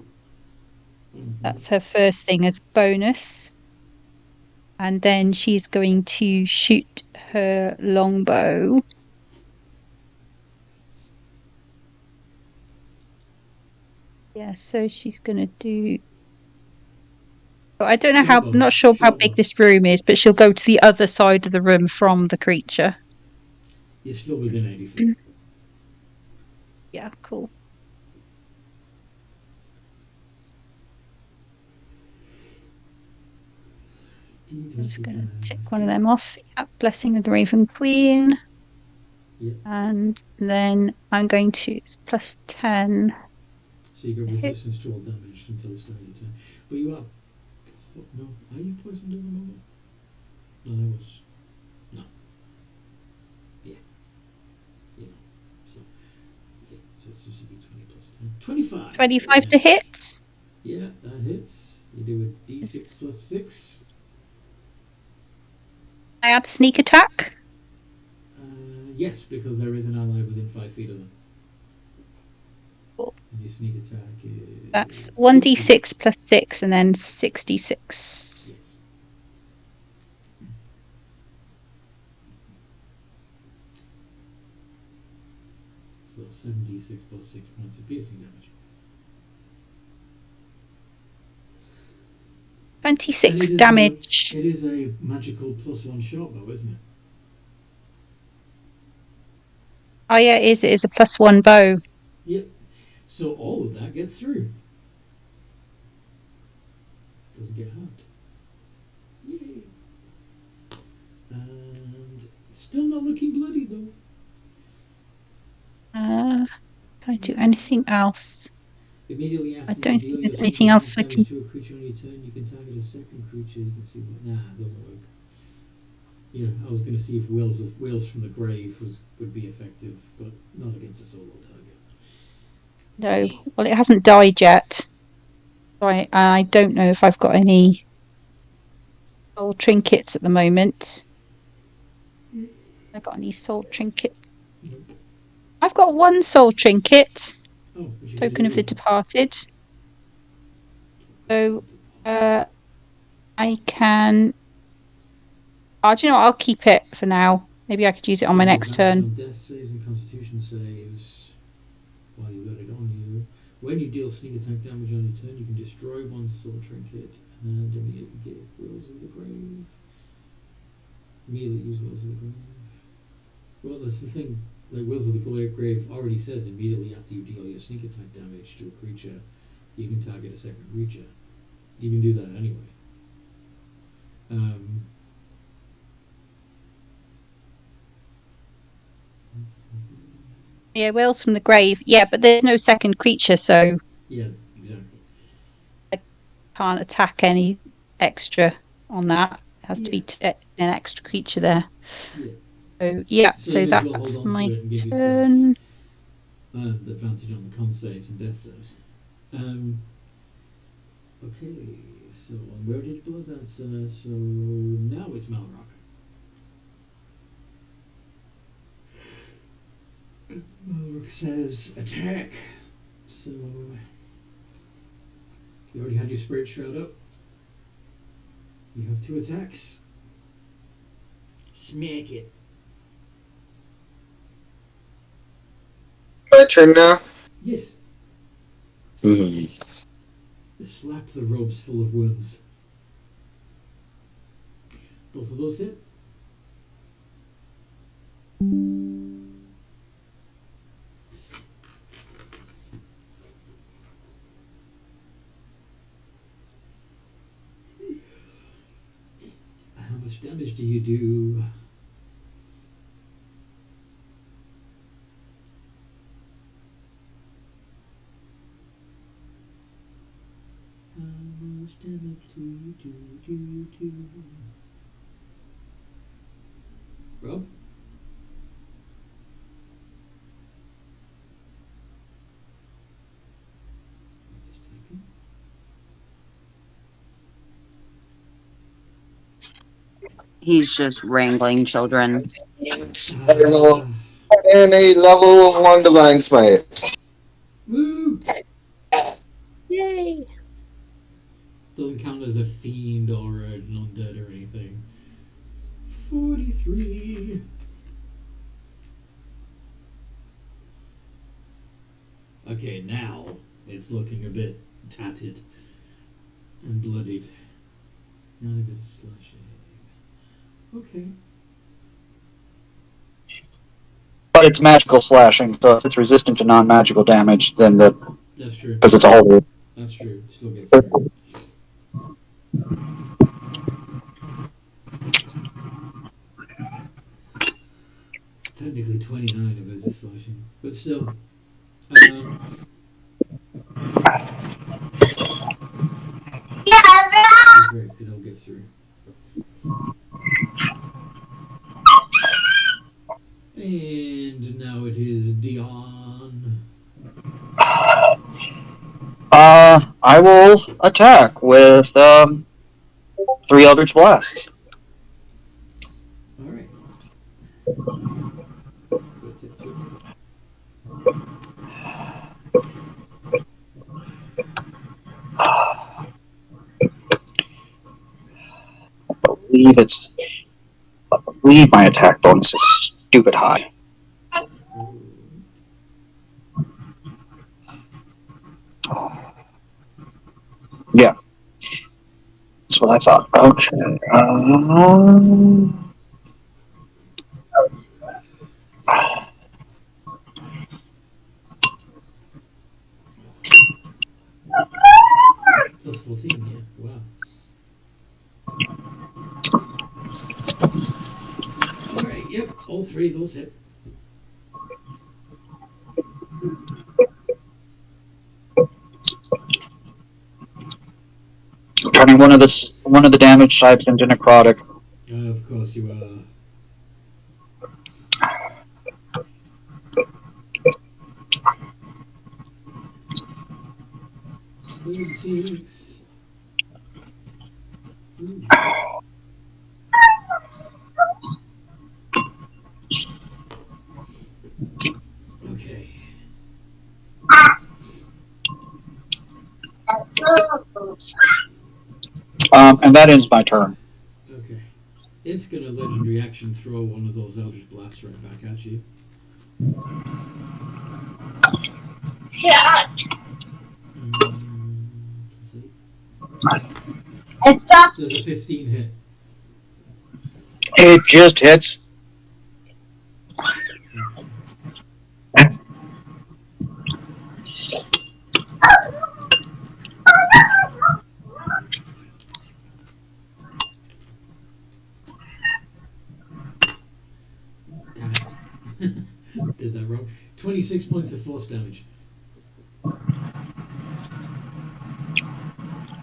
Mm-hmm. That's her first thing as bonus. And then she's going to shoot her longbow. Yeah, so she's gonna do. I don't know not sure how big this room is, but she'll go to the other side of the room from the creature. You're still within 80 feet. Yeah, cool. I'm just going to tick one of them off. Yep, Blessing of the Raven Queen. Yep. And then I'm going to plus 10. So you got resistance to all damage until the start of your turn. But you are. No, are you poisoned at the moment? No, that was. No. Yeah. Yeah. So it's just a d20 plus 10. 25! 25 to hit. Yeah, that hits. You do a d6 plus 6. I add sneak attack. Yes, because there is an ally within 5 feet of them. Cool. And your sneak attack is. That's 1d6 plus 6 and then 66. Yes. So 7d6 plus 6 points of piercing damage. 26 damage. It is a magical +1 short bow, isn't it? Oh yeah, it is. It is a +1 bow. Yep. So all of that gets through. Doesn't get hurt. Yay. And still not looking bloody though. Can I I do anything else? Immediately after I don't you deal think your there's sneak anything attack else I damage can. to a creature on your turn, you can target a second creature. You can see what. Nah, it doesn't work. Yeah, I was going to see if Wheels from the Grave would be effective, but not against a solo target. No, well, it hasn't died yet. So I don't know if I've got any soul trinkets at the moment. I got any soul trinket? Nope. I've got one soul trinket, Oh, what you token do of the with it? departed. So I can. Oh, do you know what? I'll keep it for now. Maybe I could use it on my next turn. On death saves and constitution saves, while you got it on you. When you deal sneak attack damage on your turn, you can destroy one soul trinket and immediately get Wheels of the Grave. Immediately use Wheels of the Grave. Well, that's the thing. Like, Wheels of the Grave already says immediately after you deal your sneak attack damage to a creature, you can target a second creature. You can do that anyway. Yeah, Wheels from the Grave. Yeah, but there's no second creature, so Yeah, exactly. I can't attack any extra on that. It has to be an extra creature there. Yeah. So yeah, So you may as well that's hold on my to it and give turn. yourself the advantage on the con saves and death saves. Okay, so unworded blood, that's so now it's Malrock. Malrock says attack. So you already had your spirit shroud up. You have 2 attacks. Smack it. My turn now? Yes. Mm-hmm. Slap the robes full of wounds. Both of those hit. How much damage do you do? How much damage do you do? Rob? He's just wrangling children. And a level 1 Divine Smite. Woo! Yay! Doesn't count as a fiend or an undead or anything. 43. Okay, now it's looking a bit tatted and bloodied. Not a bit of slashing. Okay. But it's magical slashing, so if it's resistant to non-magical damage, then That's true. because it's a whole. That's true. Still gets through. Technically 29 of it is slashing, but still. Great, it all gets through. And now it is Dion. I will attack with 3 Eldritch Blasts. Alright. I believe my attack bonus is stupid high. Yeah. That's what I thought. Okay. Plus 14, yeah. Wow. Alright, yep. All 3 of those hit. turning one of the damage types into necrotic. Of course you are. Six. Okay. And that ends my turn. Okay. It's gonna legendary action throw one of those Eldritch Blasts right back at you. Let's see. Does a 15 hit? It just hits. Damn it. Did that wrong. 26 points of force damage.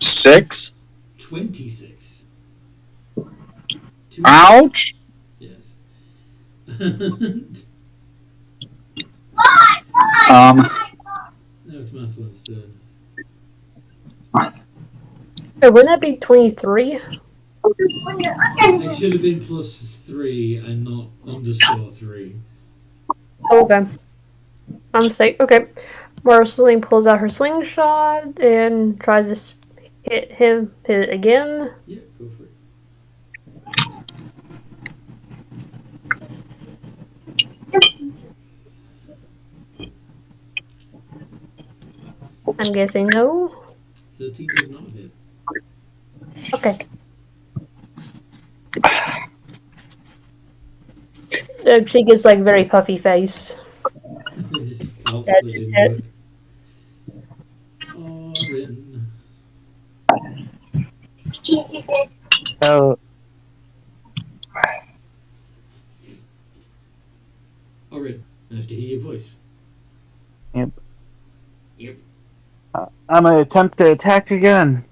6. 26. Ouch! Yes. That's Maslin's turn. Hey, wouldn't that be 23? It should have been +3 and not _3. Okay. I'm safe. Okay. Marceline pulls out her slingshot and tries to hit it again. Yeah, go for it. I'm guessing no. 13 does not hit. Okay. She gets like very puffy face. Just felt that it didn't work. So, Orin, nice to hear your voice. yep. Yep. I'm gonna attempt to attack again.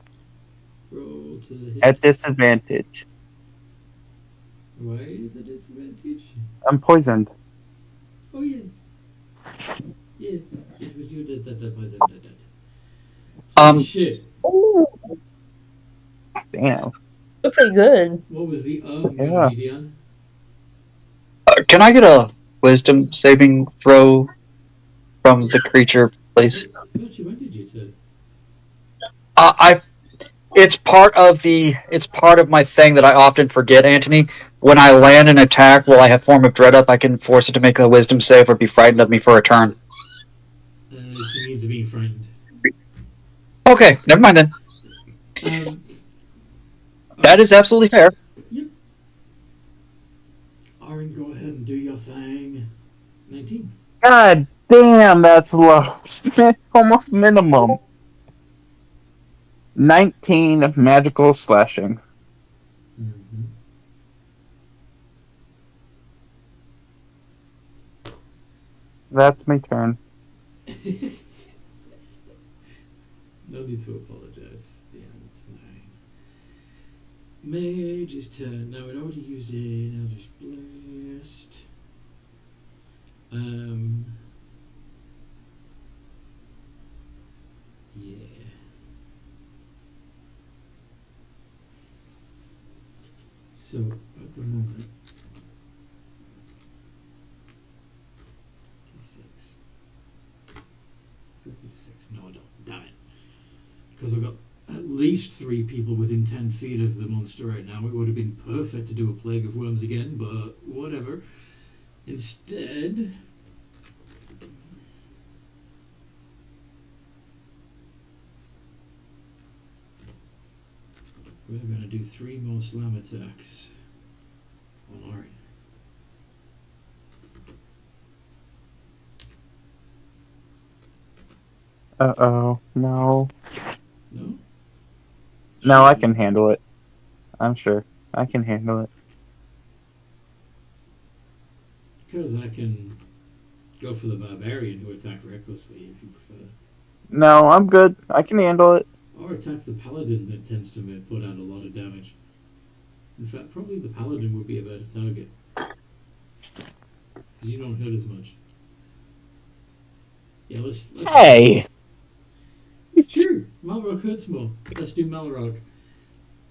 Roll to hit. At disadvantage. Why the disadvantage? I'm poisoned. Oh, yes. Yes, it was you that poisoned that. Shit. Ooh, Damn. they're pretty good. What was the Yeah. gonna be, Dion? Can I get a wisdom saving throw from the creature, please? I thought you wanted you to. It's part of my thing that I often forget, Anthony. When I land an attack while I have Form of Dread up, I can force it to make a wisdom save or be frightened of me for a turn. It's immune to being frightened. Okay, never mind then. That is absolutely fair. Yep. Orin, go ahead and do your thing. 19. God damn, that's low. Almost minimum. 19 of magical slashing. Mm-hmm. That's my turn. No need to apologize. Yeah, that's fine. Mage's turn. Now, it already used an Eldritch Blast. Yeah. So, at the moment, 56. 56. No, I don't. Damn it. Because I've got at least 3 people within 10 feet of the monster right now. It would have been perfect to do a Plague of Worms again, but whatever. Instead, we're going to do 3 more slam attacks on Ari. Uh-oh. No. No? No, I can handle it. I'm sure. I can handle it. Because I can go for the barbarian who attacked recklessly if you prefer. No, I'm good. I can handle it. Or attack the paladin that tends to put out a lot of damage. In fact, probably the paladin would be a better target. Because you don't hurt as much. Yeah, let's Hey! It's true. Malrock hurts more. Let's do Malrock.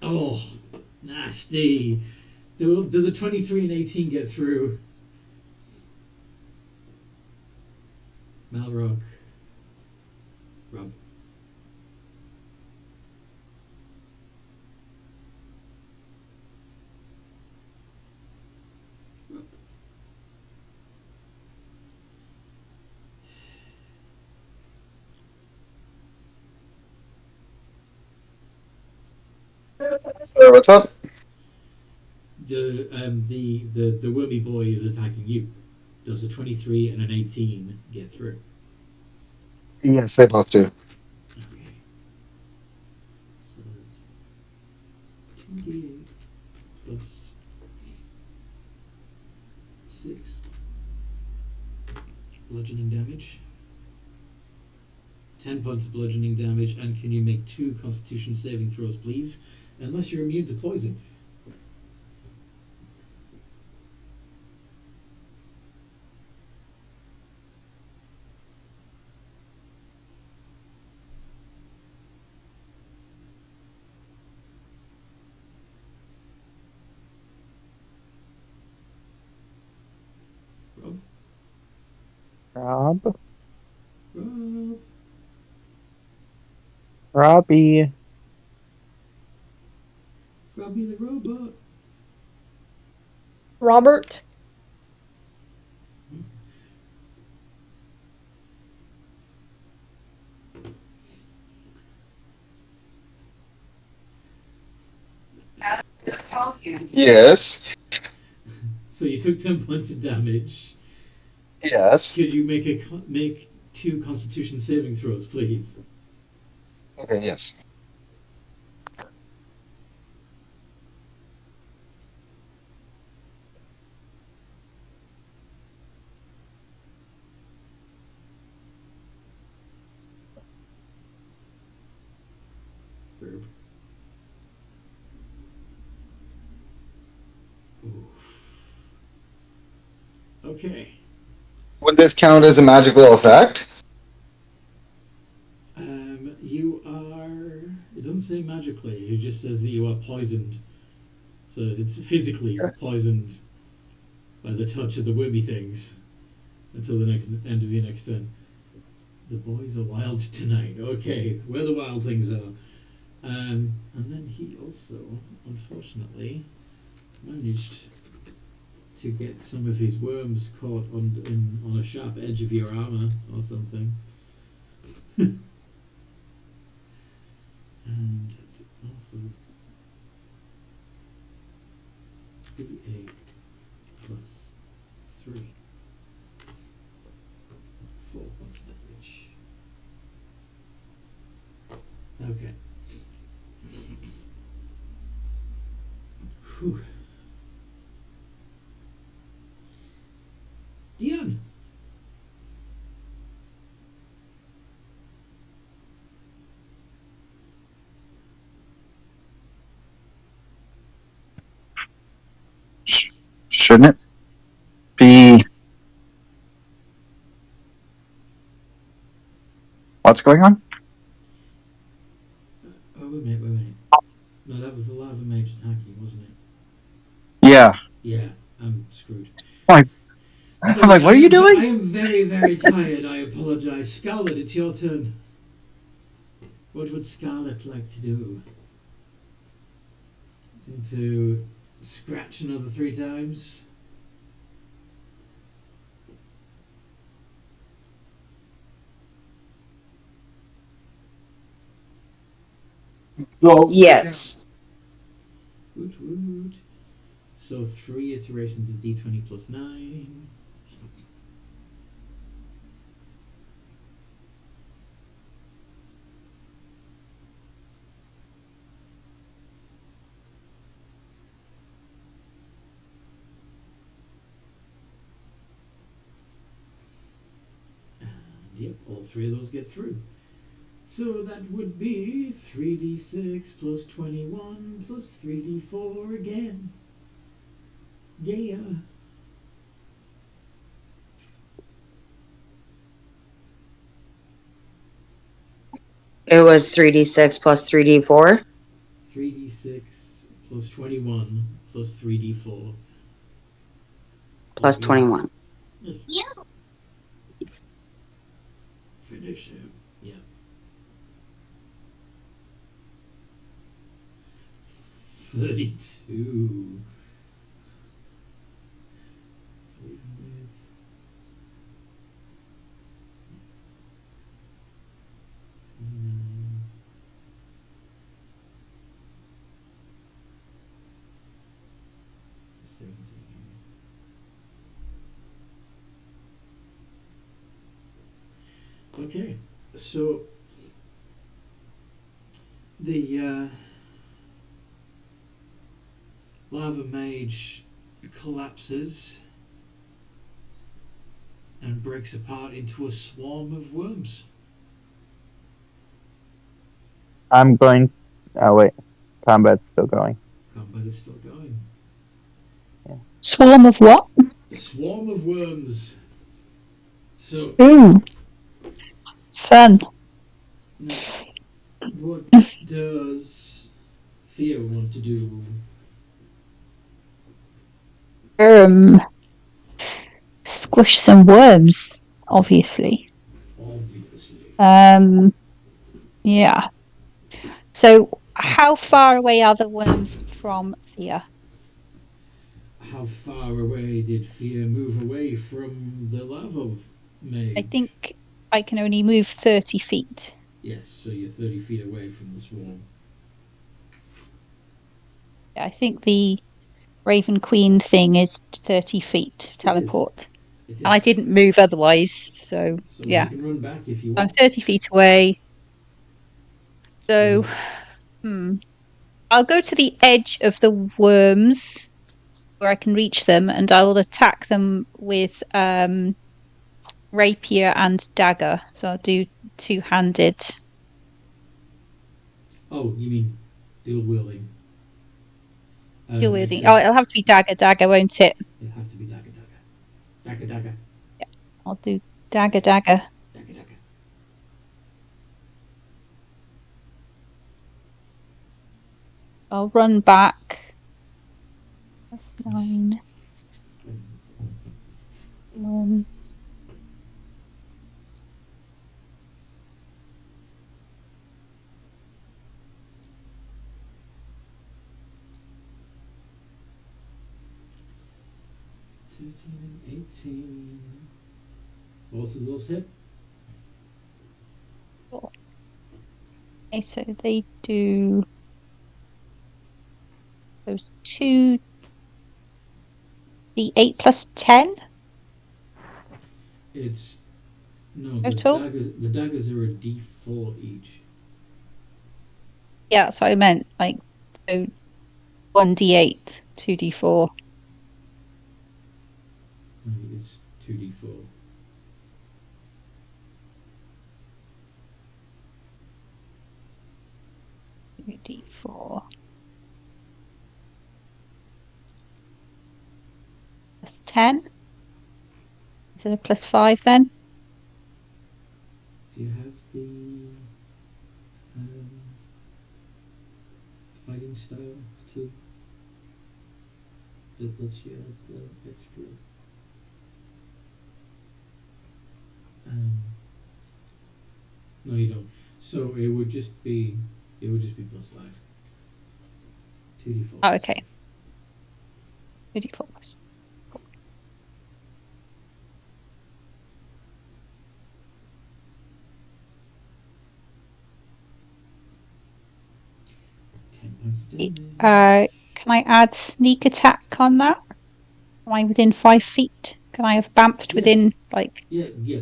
Oh, nasty. Do the 23 and 18 get through? Malrock. Rob. Sorry, what's up? The wormy boy is attacking you. Does a 23 and an 18 get through? Yes, they both do. Okay. So that's 2d8 plus 6 bludgeoning damage. 10 points of bludgeoning damage, and can you make 2 Constitution saving throws, please? Unless you're immune to poison. Rob? Rob? Rob? Robbie? Robbie the robot? Robert? Yes. So you took 10 points of damage. Yes. Could you make 2 Constitution saving throws, please? Okay, yes. Verb. Oof. Okay. Would this count as a magical effect? You are. It doesn't say magically. It just says that you are poisoned. So it's physically poisoned by the touch of the wormy things until the next end of your next turn. The boys are wild tonight. Okay, where the wild things are. And then he also, unfortunately, managed to get some of his worms caught on a sharp edge of your armor or something. And also D8 plus 3. 4 points of damage. Okay. Whew. Dion! Shouldn't it be? What's going on? Oh, wait a minute. No, that was the lava mage attacking, wasn't it? Yeah. Yeah, I'm screwed. I'm Sorry, like, what are you I doing? am very, very tired. I apologize. Scarlet, it's your turn. What would Scarlet like to do? To scratch another 3 times? Yes. Woot woot. So 3 iterations of d20 plus 9. And yep, all 3 of those get through. So that would be 3d6 plus 21 plus 3d4 again. Yeah. It was 3d6 plus 3d4. 3d6 plus 21 plus 3d4. Plus 21. Yes. Finish him. Yeah. 32. So even with okay, so the lava mage collapses and breaks apart into a swarm of worms. I'm going. Oh wait, combat's still going. Combat is still going. Swarm of what? A swarm of worms. So, Ooh. Fun. now, what does Fear want to do? Squish some worms, obviously. Obviously. Yeah. So, how far away are the worms from Fear? How far away did Fear move away from the lava mage? I think I can only move 30 feet. Yes, so you're 30 feet away from the swarm. I think the Raven Queen thing is 30 feet teleport. It is. And I didn't move otherwise, so yeah. You can run back if you I'm want. 30 feet away. So, I'll go to the edge of the worms where I can reach them, and I will attack them with rapier and dagger. So I'll do two-handed. Oh, you mean dual wielding? Dual wielding. Oh, it'll have to be dagger, won't it? It has to be dagger. Dagger. Yeah, I'll do dagger. Dagger. I'll run back. That's 9. Worms. And 18. Both of those hit. Cool. Okay, so they do those 2d8 plus 10. It's no. Total? The daggers are a d4 each. Yeah, that's what I meant. Like, so 1d8, 2d4. It's 2d4. D4 plus 10. Is it a plus 5 then? Do you have the fighting style too? That lets you add the extra. No, you don't. So it would just be plus 5. 2d4. Oh, okay. 2d4 plus. Cool. Can I add sneak attack on that? Am I within 5 feet? Can I have bamfed within, like,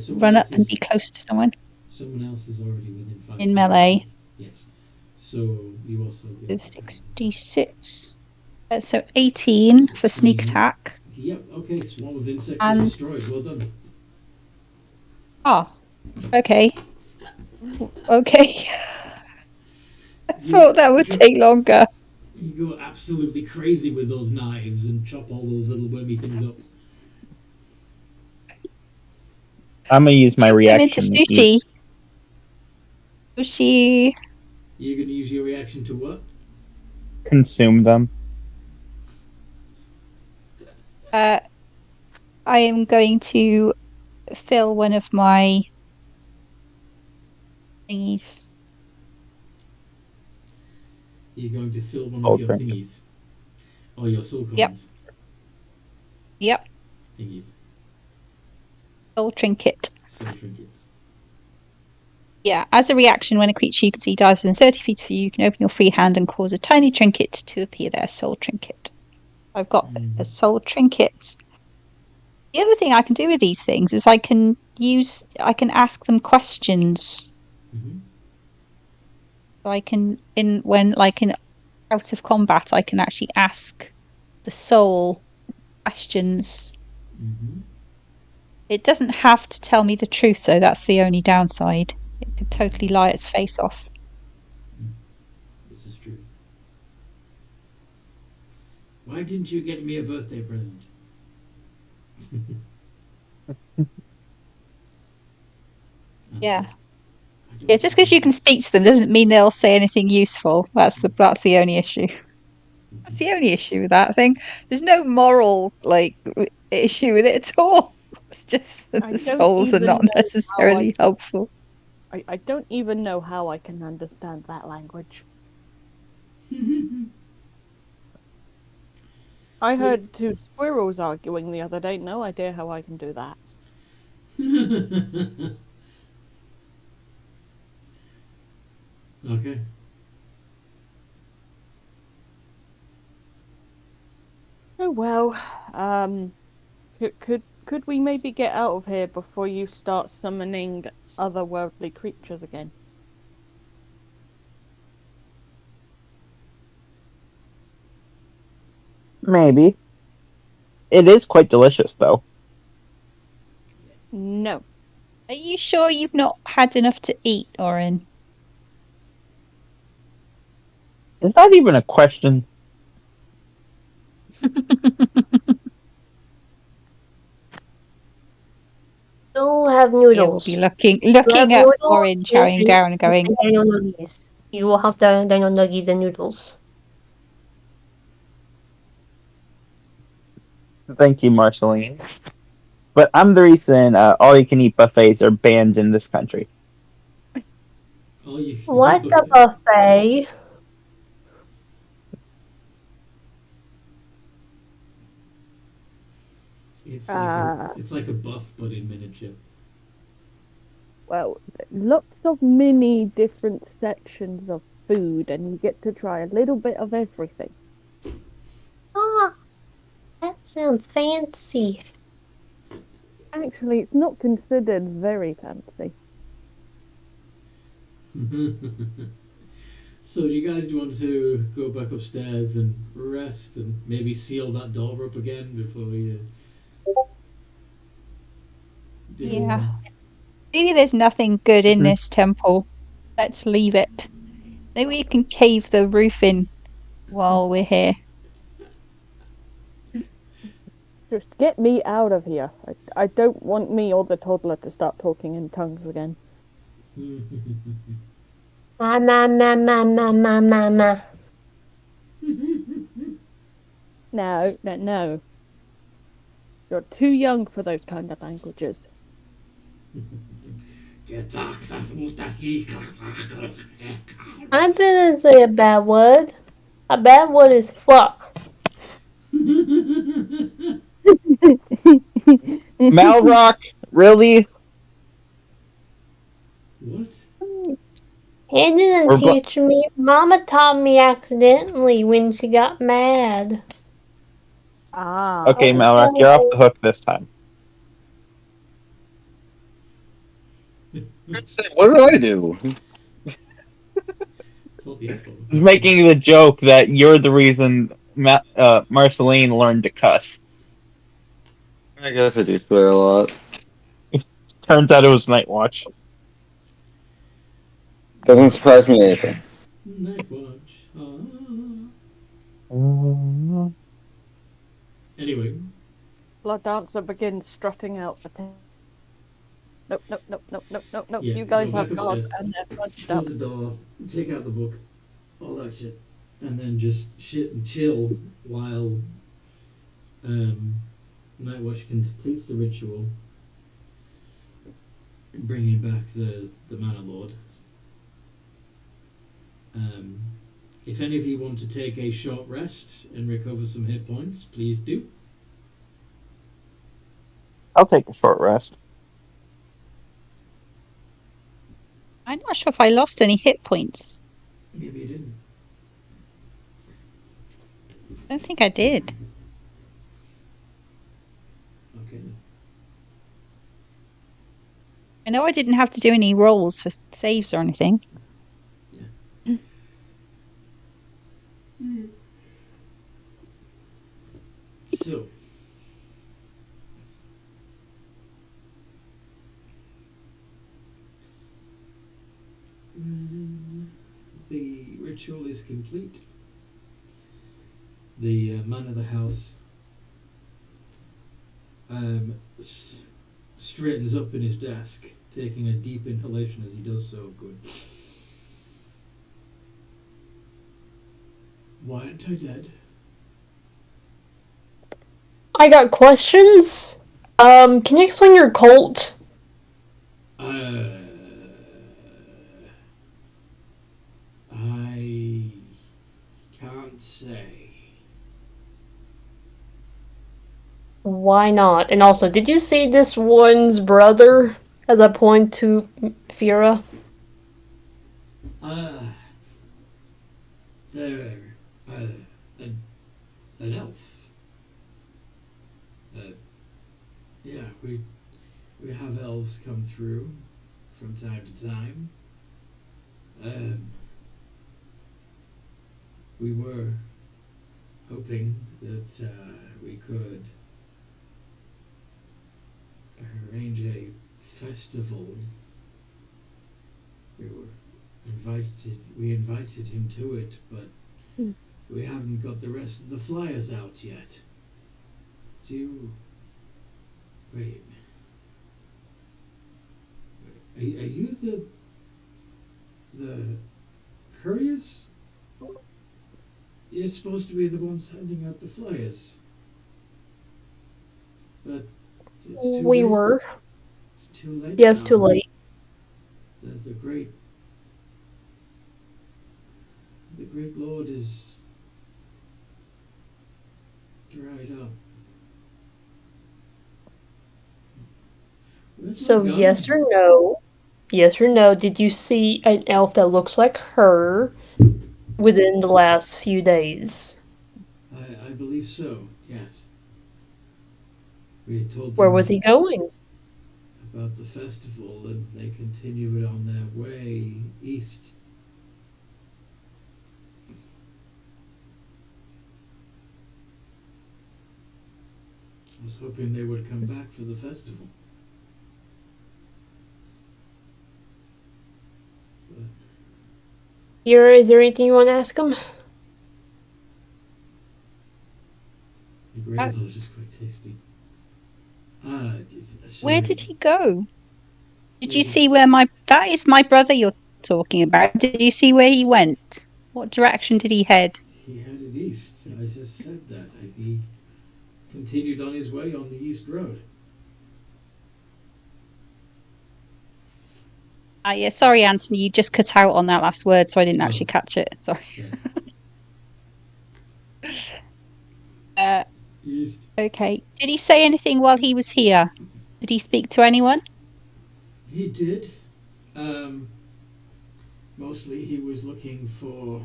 run up and be close to someone? Someone else is already within 5 in melee. Yes. So you also get 66. So 18 for sneak attack. Yep, okay, swarm of insects is destroyed. Well done. Oh, okay. Okay. I You- thought that would you- take longer. You go absolutely crazy with those knives and chop all those little wormy things up. I'm gonna use my Them into reaction to sushi. eat. Sushi. You're going to use your reaction to what? Consume them. I am going to fill one of my thingies. You're going to fill one Soul of your trinket. thingies. Or your soul coins. Yep. Yep. Thingies. Soul trinket. Soul trinkets. Yeah, as a reaction, when a creature you can see dives within 30 feet of you, you can open your free hand and cause a tiny trinket to appear there. Soul trinket. I've got a soul trinket. The other thing I can do with these things is I can ask them questions. Mhm. So I can, in out of combat, I can actually ask the soul questions. Mhm. It doesn't have to tell me the truth, though. That's the only downside. It could totally lie its face off. This is true. Why didn't you get me a birthday present? Yeah. Yeah, just because you can speak to them doesn't mean they'll say anything useful. That's the only issue. That's the only issue with that thing. There's no moral issue with it at all. It's just that I the don't souls are even not know how necessarily helpful. I don't even know how I can understand that language. I So- heard two squirrels arguing the other day. No idea how I can do that. Okay. Oh well. Could we maybe get out of here before you start summoning otherworldly creatures again? Maybe. It is quite delicious, though. No. Are you sure you've not had enough to eat, Orin? Is that even a question? You'll have You will noodles. be looking You have at noodles Orin chowing down and going, and dino nuggies. You will have the dino nuggies and noodles. Thank you, Marceline. But I'm the reason all-you-can-eat buffets are banned in this country. All you can What eat the buffets. buffet? It's like a buff, but in miniature. Well, lots of mini different sections of food, and you get to try a little bit of everything. Ah, that sounds fancy. Actually, it's not considered very fancy. So do you guys want to go back upstairs and rest and maybe seal that door up again before we yeah. Maybe there's nothing good in this temple. Let's leave it. Maybe we can cave the roof in while we're here. Just get me out of here. I don't want me or the toddler to start talking in tongues again. Ma ma ma ma ma ma ma ma. No. You're too young for those kind of languages. I'm gonna say a bad word. A bad word is fuck. Malrock, really? What? He didn't teach me. Mama taught me accidentally when she got mad. Ah. Okay, Malrock, you're off the hook this time. What did I do? He's making the joke that you're the reason Marceline learned to cuss. I guess I do swear a lot. Turns out it was Night Watch. Doesn't surprise me anything. Night watch. Anyway, Blood Dancer begins strutting out the Nope, nope, nope, nope, nope, nope, nope. yeah, You guys go back have guards upstairs, and they're bunched up. close the door, take out the book, all that shit, and then just shit and chill while Nightwatch completes the ritual, bringing back the Manor Lord. If any of you want to take a short rest and recover some hit points, please do. I'll take a short rest. I'm not sure if I lost any hit points. Maybe you didn't. I don't think I did. Okay. I know I didn't have to do any rolls for saves or anything. So, the ritual is complete. The man of the house straightens up in his desk, taking a deep inhalation as he does so. Good. Why aren't I dead? I got questions. Can you explain your cult? I can't say. Why not? And also, did you see this one's brother? As I point to Fira. They're an elf. Yeah, we have elves come through from time to time. We were hoping that we could arrange a festival. We invited him to it, but we haven't got the rest of the flyers out yet. Wait. Are you the couriers? You're supposed to be the ones handing out the flyers. But it's too We late. were. It's too late. Yes, now. too late. The great Lord is dried up. Where's So, my gun? yes or no? Yes or no, did you see an elf that looks like her within the last few days? I believe so. Yes. We had told Where them was he going? about the festival, and they continued on their way east. I was hoping they would come back for the festival. But Here, is there anything you want to ask him? the gravels is quite tasty. Where did he go? Did you Maybe. see where that is my brother you're talking about? Did you see where he went? What direction did he head? He headed east. I just said that. He continued on his way on the east road. Yeah, sorry, Anthony, you just cut out on that last word, so I didn't actually catch it. Sorry. East. Okay. Did he say anything while he was here? Did he speak to anyone? He did. Mostly he was looking for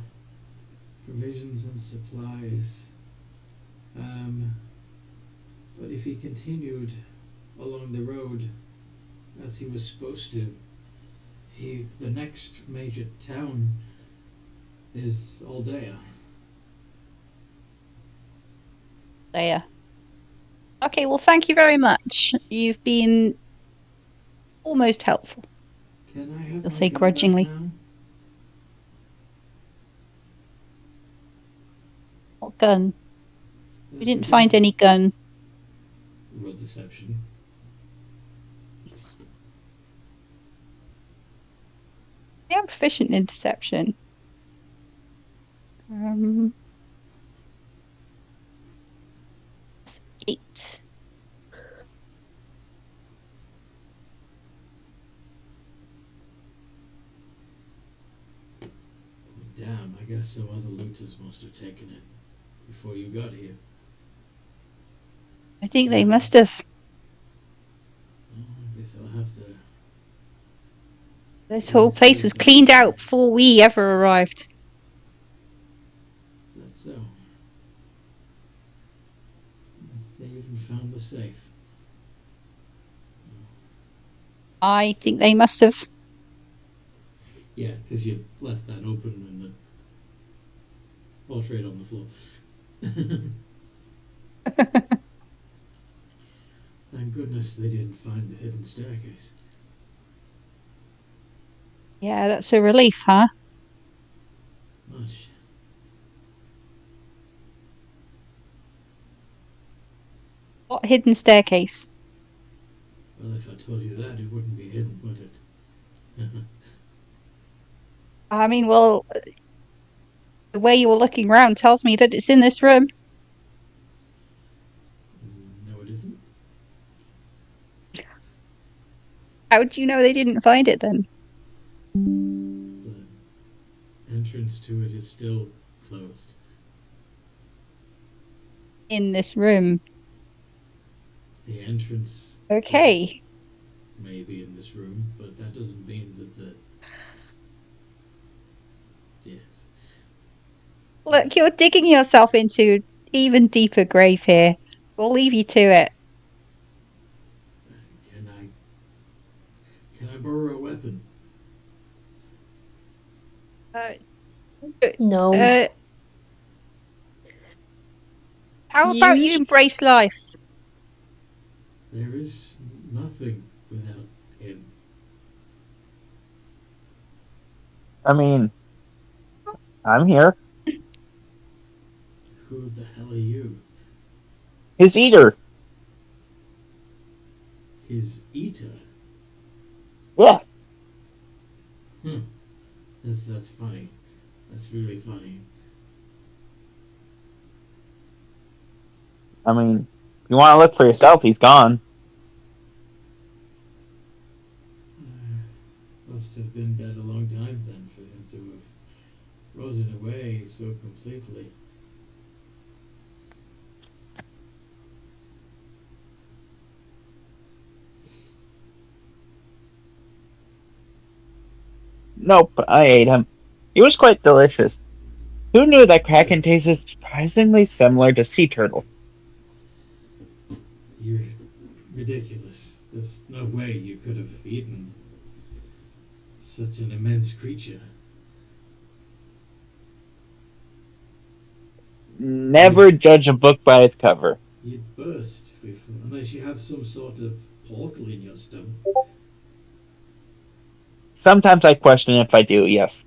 provisions and supplies. But if he continued along the road as he was supposed to, the next major town is Aldea. There. Okay, well, thank you very much. You've been almost helpful. Can I have I'll my say gun grudgingly. back now? What gun? We didn't find any gun. Roll deception. I am proficient in deception. 8. Damn, I guess some other looters must have taken it before you got here. I think they must have. Well, I guess I'll have to. This whole place was cleaned out before we ever arrived. That's so. They even found the safe. I think they must have. Yeah, because you left that open and the portrait on the floor. Thank goodness they didn't find the hidden staircase. Yeah, that's a relief, huh? Much. What hidden staircase? Well, if I told you that, it wouldn't be hidden, would it? I mean, well, the way you were looking around tells me that it's in this room. No, it isn't. How do you know they didn't find it then? The entrance to it is still closed. In this room. The entrance Okay. may be in this room, but that doesn't mean that the... Yes. Look, you're digging yourself into even deeper grave here. We'll leave you to it. Can I borrow a weapon? No. How about you embrace life? There is nothing without him. I mean, I'm here. Who the hell are you? His eater. His eater? Yeah. That's funny. That's really funny. I mean, if you want to look for yourself, he's gone. Must have been dead a long time then for him to have rotted away so completely. Nope, I ate him. He was quite delicious. Who knew that kraken tasted surprisingly similar to sea turtle? You're ridiculous. There's no way you could have eaten such an immense creature. Never judge a book by its cover. You'd burst before, unless you have some sort of portal in your stomach. Sometimes I question if I do, yes.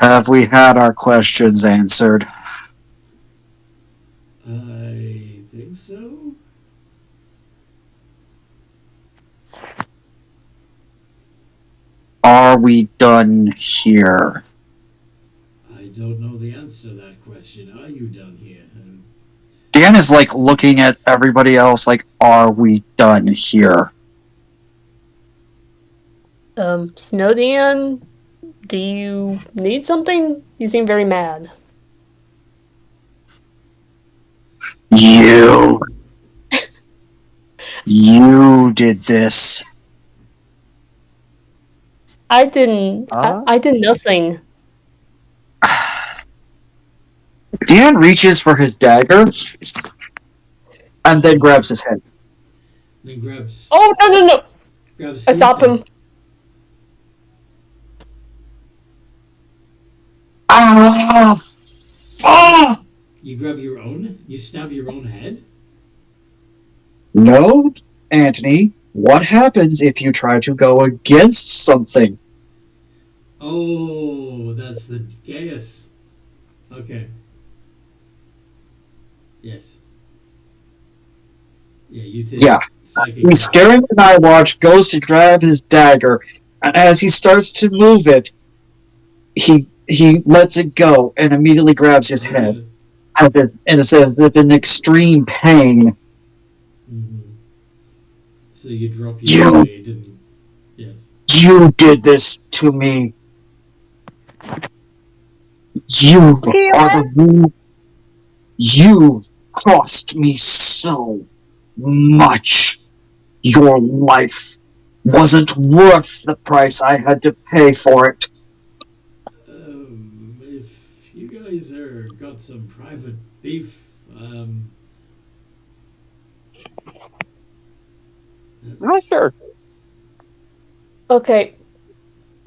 Have we had our questions answered? I think so. Are we done here? I don't know the answer to that question. Are you done here? Dan is like looking at everybody else like, are we done here? Snowdan, do you need something? You seem very mad. You did this. I didn't. I did nothing. Dan reaches for his dagger and then grabs his head. Then grabs. Oh, no. Grabs I stop him. Ah! You grab your own? You stab your own head? No, Anthony. What happens if you try to go against something? Oh, that's the chaos. Okay. Yes. Yeah, you take Yeah. psychic He's damage. staring at my watch, goes to grab his dagger, and as he starts to move it, he lets it go and immediately grabs his head, and it's as if in extreme pain. Mm-hmm. So you drop your blade and yes. You did this to me. You are the one. You cost me so much. Your life wasn't worth the price I had to pay for it. If you guys got some private beef, Not sure. Okay.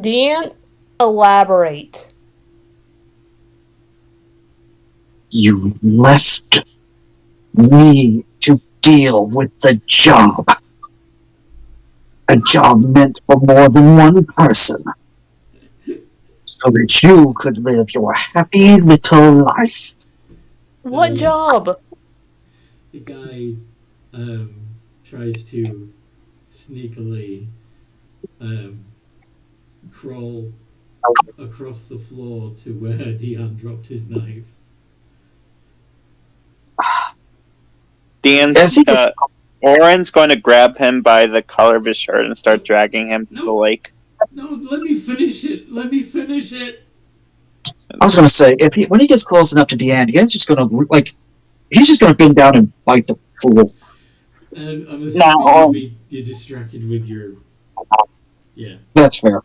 Deanne, elaborate. You left me to deal with the job. A job meant for more than one person. So that you could live your happy little life. What job? the guy tries to sneakily crawl across the floor to where Dion dropped his knife. Oren's going to grab him by the collar of his shirt and start dragging him to the lake. No, let me finish it. Let me finish it. I was gonna say, when he gets close enough to Deanne, he's just gonna bend down and bite the fool. And I'm assuming you're distracted with your. Yeah. That's fair.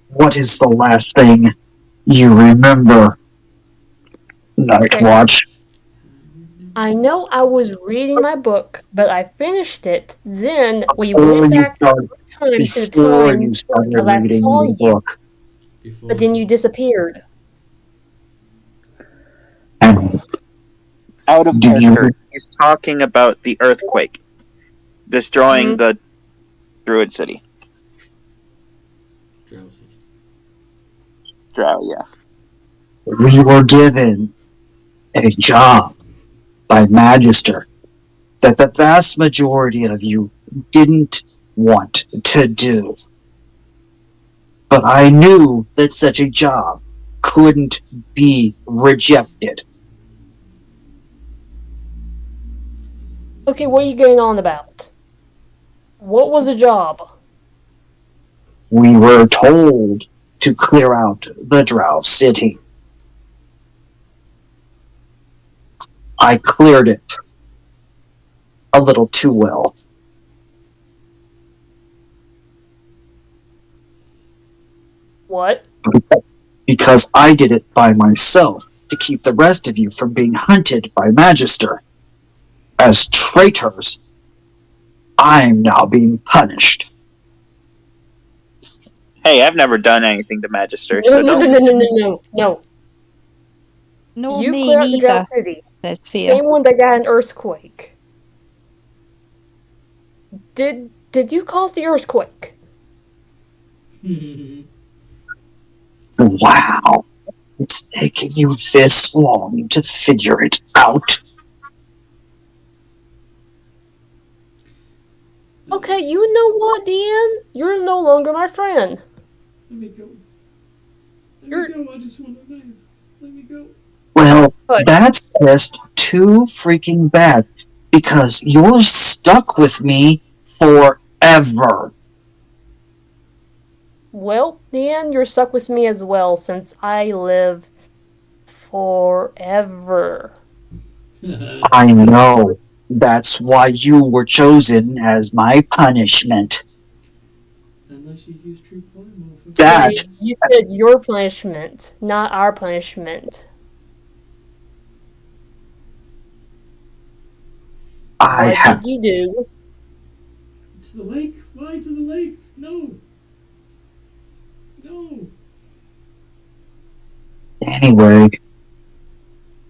What is the last thing you remember, Nightwatch? I know I was reading my book, but I finished it. Then we went back to the time that I saw you. But then you disappeared. Out of character, he's talking about the earthquake destroying the Druid City. Drow, yeah. We were given a job by Magister that the vast majority of you didn't want to do. But I knew that such a job couldn't be rejected. Okay, what are you getting on about? What was the job? We were told to clear out the Drow City. I cleared it a little too well. What? Because I did it by myself to keep the rest of you from being hunted by Magister. As traitors, I'm now being punished. Hey, I've never done anything to Magister, No, so no, don't. no, no, no, no, no. Nor You me cleared out the Drow neither. City. There's fear. Same one that got an earthquake. Did you cause the earthquake? Wow. It's taking you this long to figure it out. Okay, you know what, Deanne? You're no longer my friend. Let me go. Let me go. I just want a knife. Let me go. Well, that's just too freaking bad. Because you're stuck with me forever. Well, Deanne, you're stuck with me as well, since I live forever. I know. That's why you were chosen as my punishment. Unless you use true polymorph. That. Okay, you said your punishment, not our punishment. What did you do? To the lake? Why to the lake? No. No. Anyway,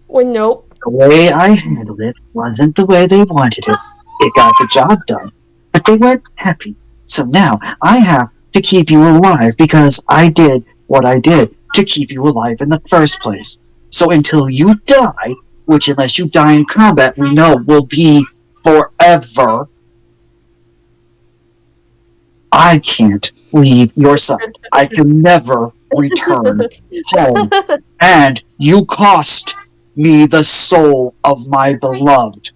Well, nope. the way I handled it wasn't the way they wanted it. It got the job done, but they weren't happy. So now I have to keep you alive because I did what I did to keep you alive in the first place. So until you die, which unless you die in combat we know will be forever, I can't leave your side. I can never return home. And you cost me the soul of my beloved.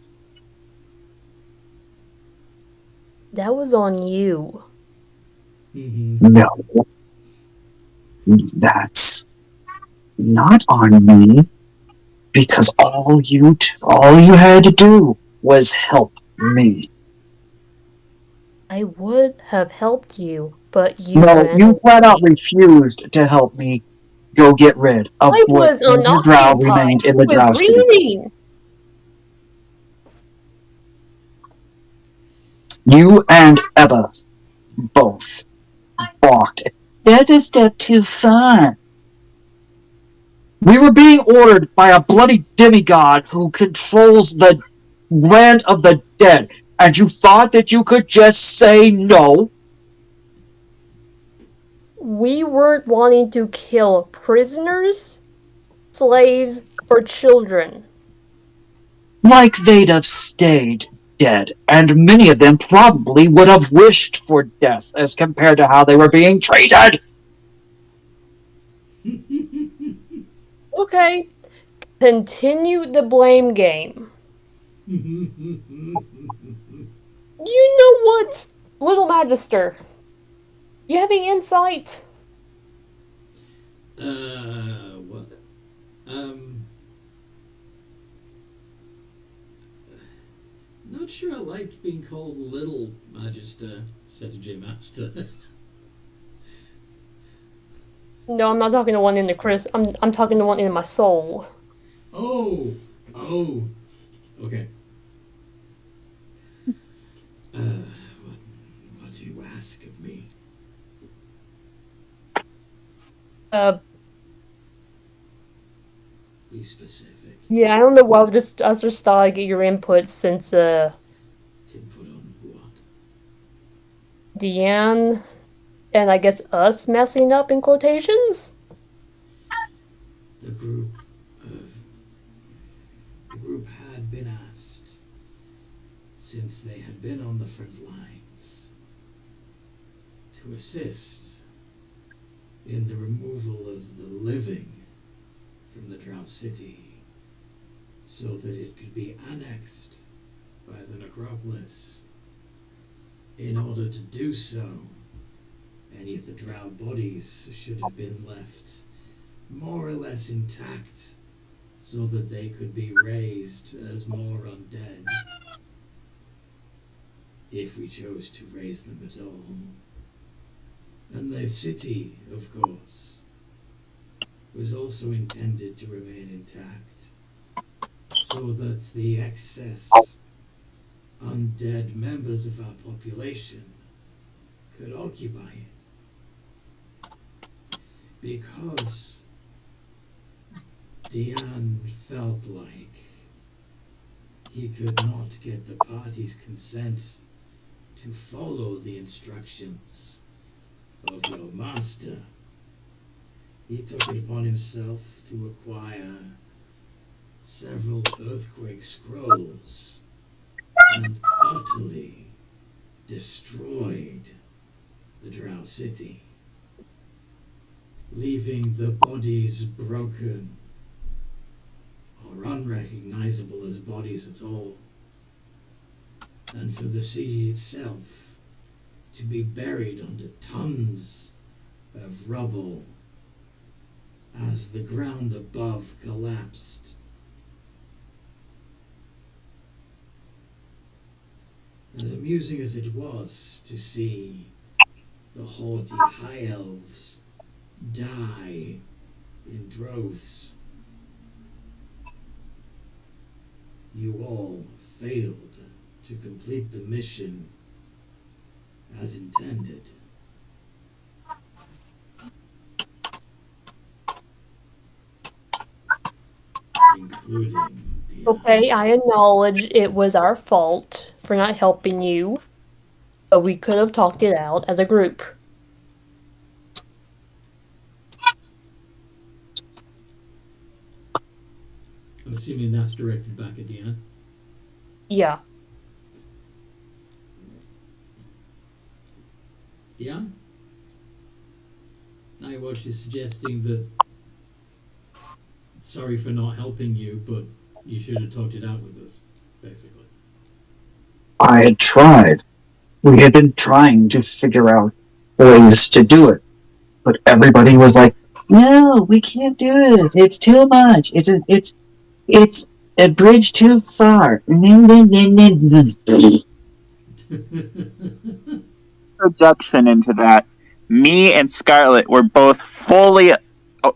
That was on you. No. That's not on me. Because all you had to do was help me. I would have helped you, but you No, ran you flat out away. refused to help me go get rid of I what was the drow unoccupied. remained in I the was drow city. reading. You and Ebba both balked. That's a step too far. We were being ordered by a bloody demigod who controls the land of the dead, and you thought that you could just say no? We weren't wanting to kill prisoners, slaves, or children. Like they'd have stayed dead, and many of them probably would have wished for death as compared to how they were being treated. Okay, continue the blame game. You know what, Little Magister? You having insight? What? Not sure I like being called Little Magister, says J Master. No, I'm not talking to one in the Chris. I'm talking to one in my soul. Oh, okay. What do you ask of me? Be specific. Yeah, I don't know. Well, I was just thought I'd get your input since Input on what? Deanne and I guess us messing up in quotations. The group had been asked, since they had been on the front lines, to assist in the removal of the living from the Drow City so that it could be annexed by the necropolis. In order to do so, any of the Drow bodies should have been left more or less intact so that they could be raised as more undead, if we chose to raise them at all. And the city, of course, was also intended to remain intact, so that the excess undead members of our population could occupy it. Because Diane felt like he could not get the party's consent to follow the instructions of your master, he took it upon himself to acquire several earthquake scrolls and utterly destroyed the Drow City, leaving the bodies broken or unrecognizable as bodies at all, and for the city itself to be buried under tons of rubble as the ground above collapsed. As amusing as it was to see the haughty high elves die in droves, you all failed to complete the mission as intended. Including the Okay, I acknowledge it was our fault for not helping you, but we could have talked it out as a group. Assuming that's directed back at Deanne. Yeah. Yeah? Nightwatch is suggesting that sorry for not helping you, but you should have talked it out with us, basically. I had tried. We had been trying to figure out ways to do it, but everybody was like, "No, we can't do it. It's too much. It's a bridge too far." Projection into that. Me and Scarlet were both fully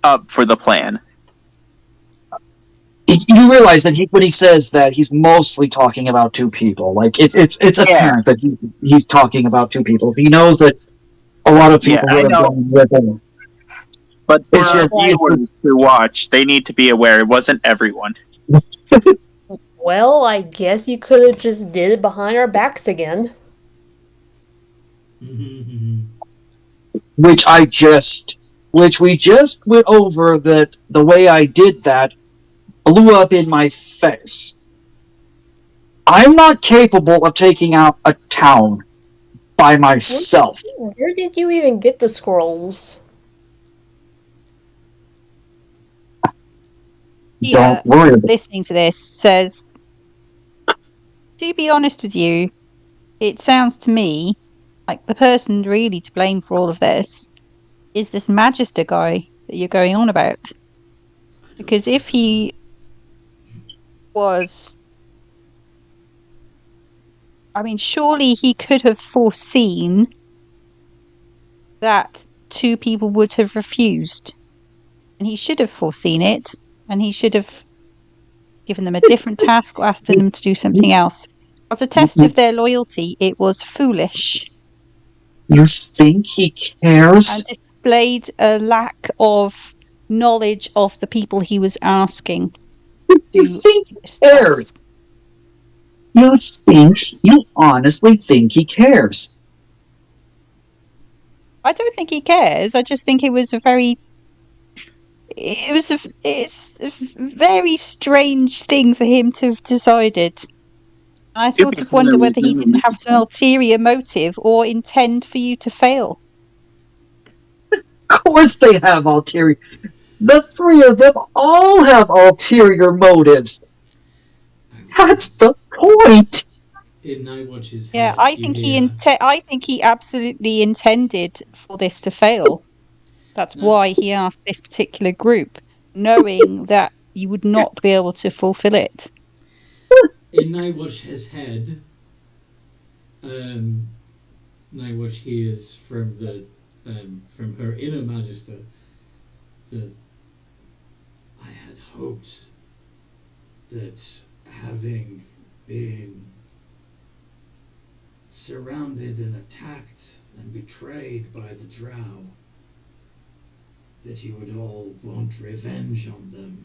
up for the plan. You realize that when he says that, he's mostly talking about two people. Like it's apparent that he's talking about two people. He knows that a lot of people would have gone with him. But for our viewers to watch, they need to be aware it wasn't everyone. Well, I guess you could have just did it behind our backs again. Which we just went over, that the way I did that blew up in my face. I'm not capable of taking out a town by myself. Where did you even get the scrolls? Don't worry about it. Listening to this says, to be honest with you, it sounds to me like the person really to blame for all of this is this Magister guy that you're going on about. Because if he was... I mean, surely he could have foreseen that two people would have refused. And he should have foreseen it, and he should have given them a different task or asked them to do something else. As a test of their loyalty, it was foolish. You think he cares? And displayed a lack of knowledge of the people he was asking. You think he cares? You honestly think he cares? I don't think he cares. I just think it was a very... It's a very strange thing for him to have decided. I sort of wonder whether he didn't have some ulterior motive or intend for you to fail. Of course they have ulterior... The three of them all have ulterior motives. That's the point. In Nightwatch's head, Yeah, I think he absolutely intended for this to fail. That's why he asked this particular group, knowing that you would not be able to fulfill it. In Nightwatch's head, Nightwatch hears from from her inner Magister that I had hoped that having been surrounded and attacked and betrayed by the Drow, that you would all want revenge on them,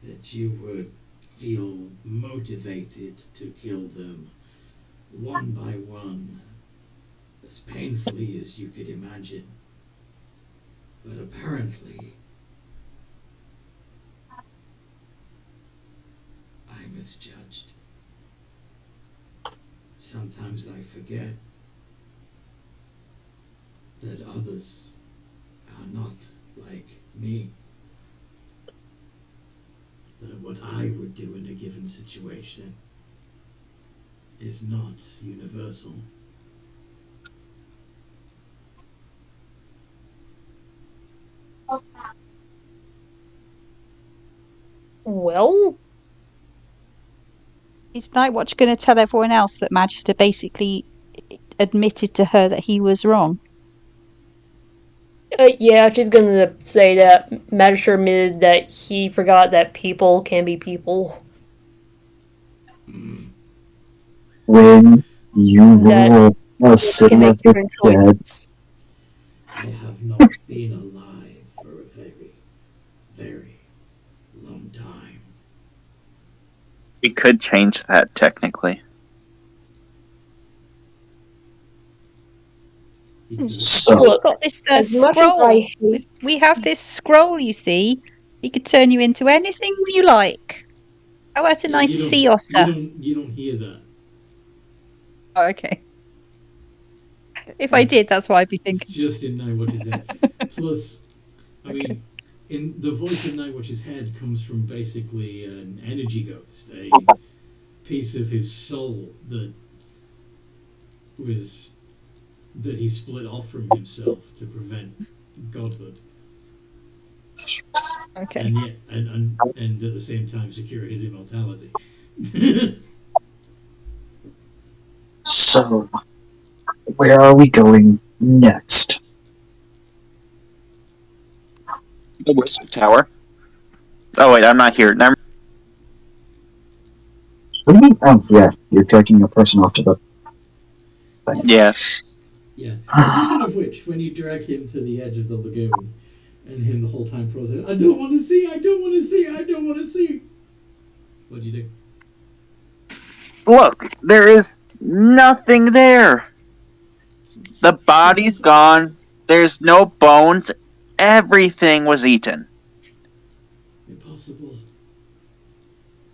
that you would feel motivated to kill them one by one, as painfully as you could imagine. But apparently, I misjudged. Sometimes I forget that others are not like me. That what I would do in a given situation is not universal. Well, Is Nightwatch going to tell everyone else that Magister basically admitted to her that he was wrong? yeah, she's gonna say that Magister admitted that he forgot that people can be people. When you roll a silver dead. I have not been alive for a very, very long time. We could change that technically. So We've got this as much scroll. as I hate... We have this scroll, you see. He could turn you into anything you like. How about a nice sea otter? You don't hear that. Oh, okay. If I did, that's what I'd be It's thinking. just in Nightwatch's head. Plus, I mean, in the voice in Nightwatch's head comes from basically an energy ghost, a piece of his soul that he split off from himself to prevent godhood. Okay. And yet, and at the same time secure his immortality. So, where are we going next? The Wizard Tower. Oh wait, I'm not here. Never. What do you mean? Oh, yeah, you're taking a person off to the thing. Yeah. Yeah. Speaking of which, when you drag him to the edge of the lagoon, and him the whole time processing, I don't want to see, I don't want to see, I don't want to see. What do you do? Look, there is nothing there. The body's gone. There's no bones. Everything was eaten. Impossible.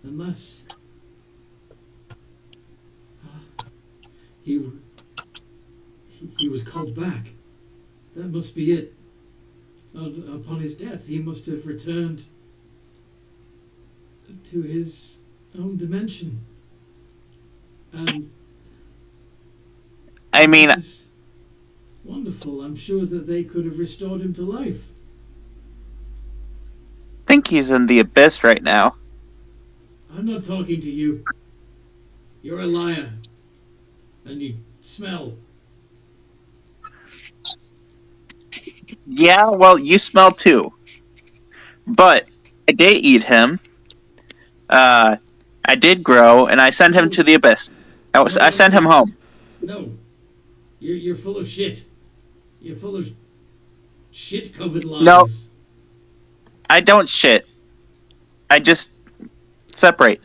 Unless he was called back. That must be it. Upon his death, he must have returned to his own dimension. And I mean, it's wonderful. I'm sure that they could have restored him to life. I think he's in the abyss right now. I'm not talking to you. You're a liar. And you smell. Yeah, well, you smell too. But I did eat him. I did grow, and I sent him to the abyss. I sent him home. No. You're full of shit. You're full of shit-covered lies. No. I don't shit. I just separate.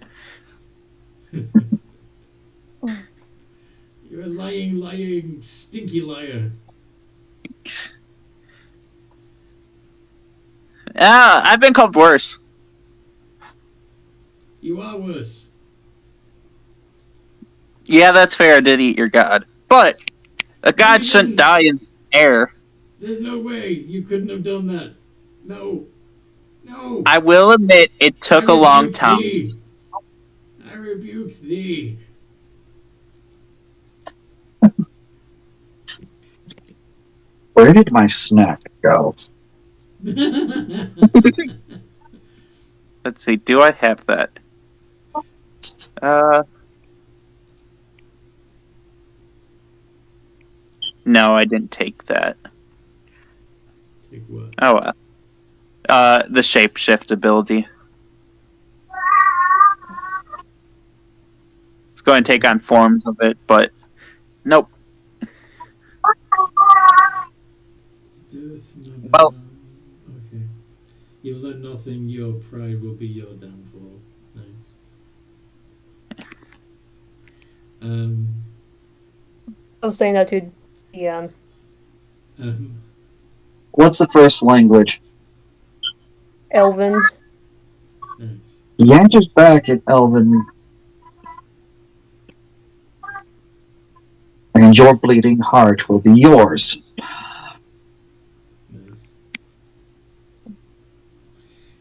You're a lying, stinky liar. I've been called worse. You are worse. Yeah, that's fair. I did eat your god. But a god shouldn't die in air. There's no way you couldn't have done that. No. No. I will admit it took a long time. I rebuke thee. Where did my snack go? Let's see, do I have that? No, I didn't take that. Take what? Oh well. The shapeshift ability. It's going to take on forms of it, but nope. Well, okay. You've learned nothing. Your pride will be your downfall. Nice. I was saying that to the What's the first language? Elven. Nice. He answers back in Elven. And your bleeding heart will be yours. Nice.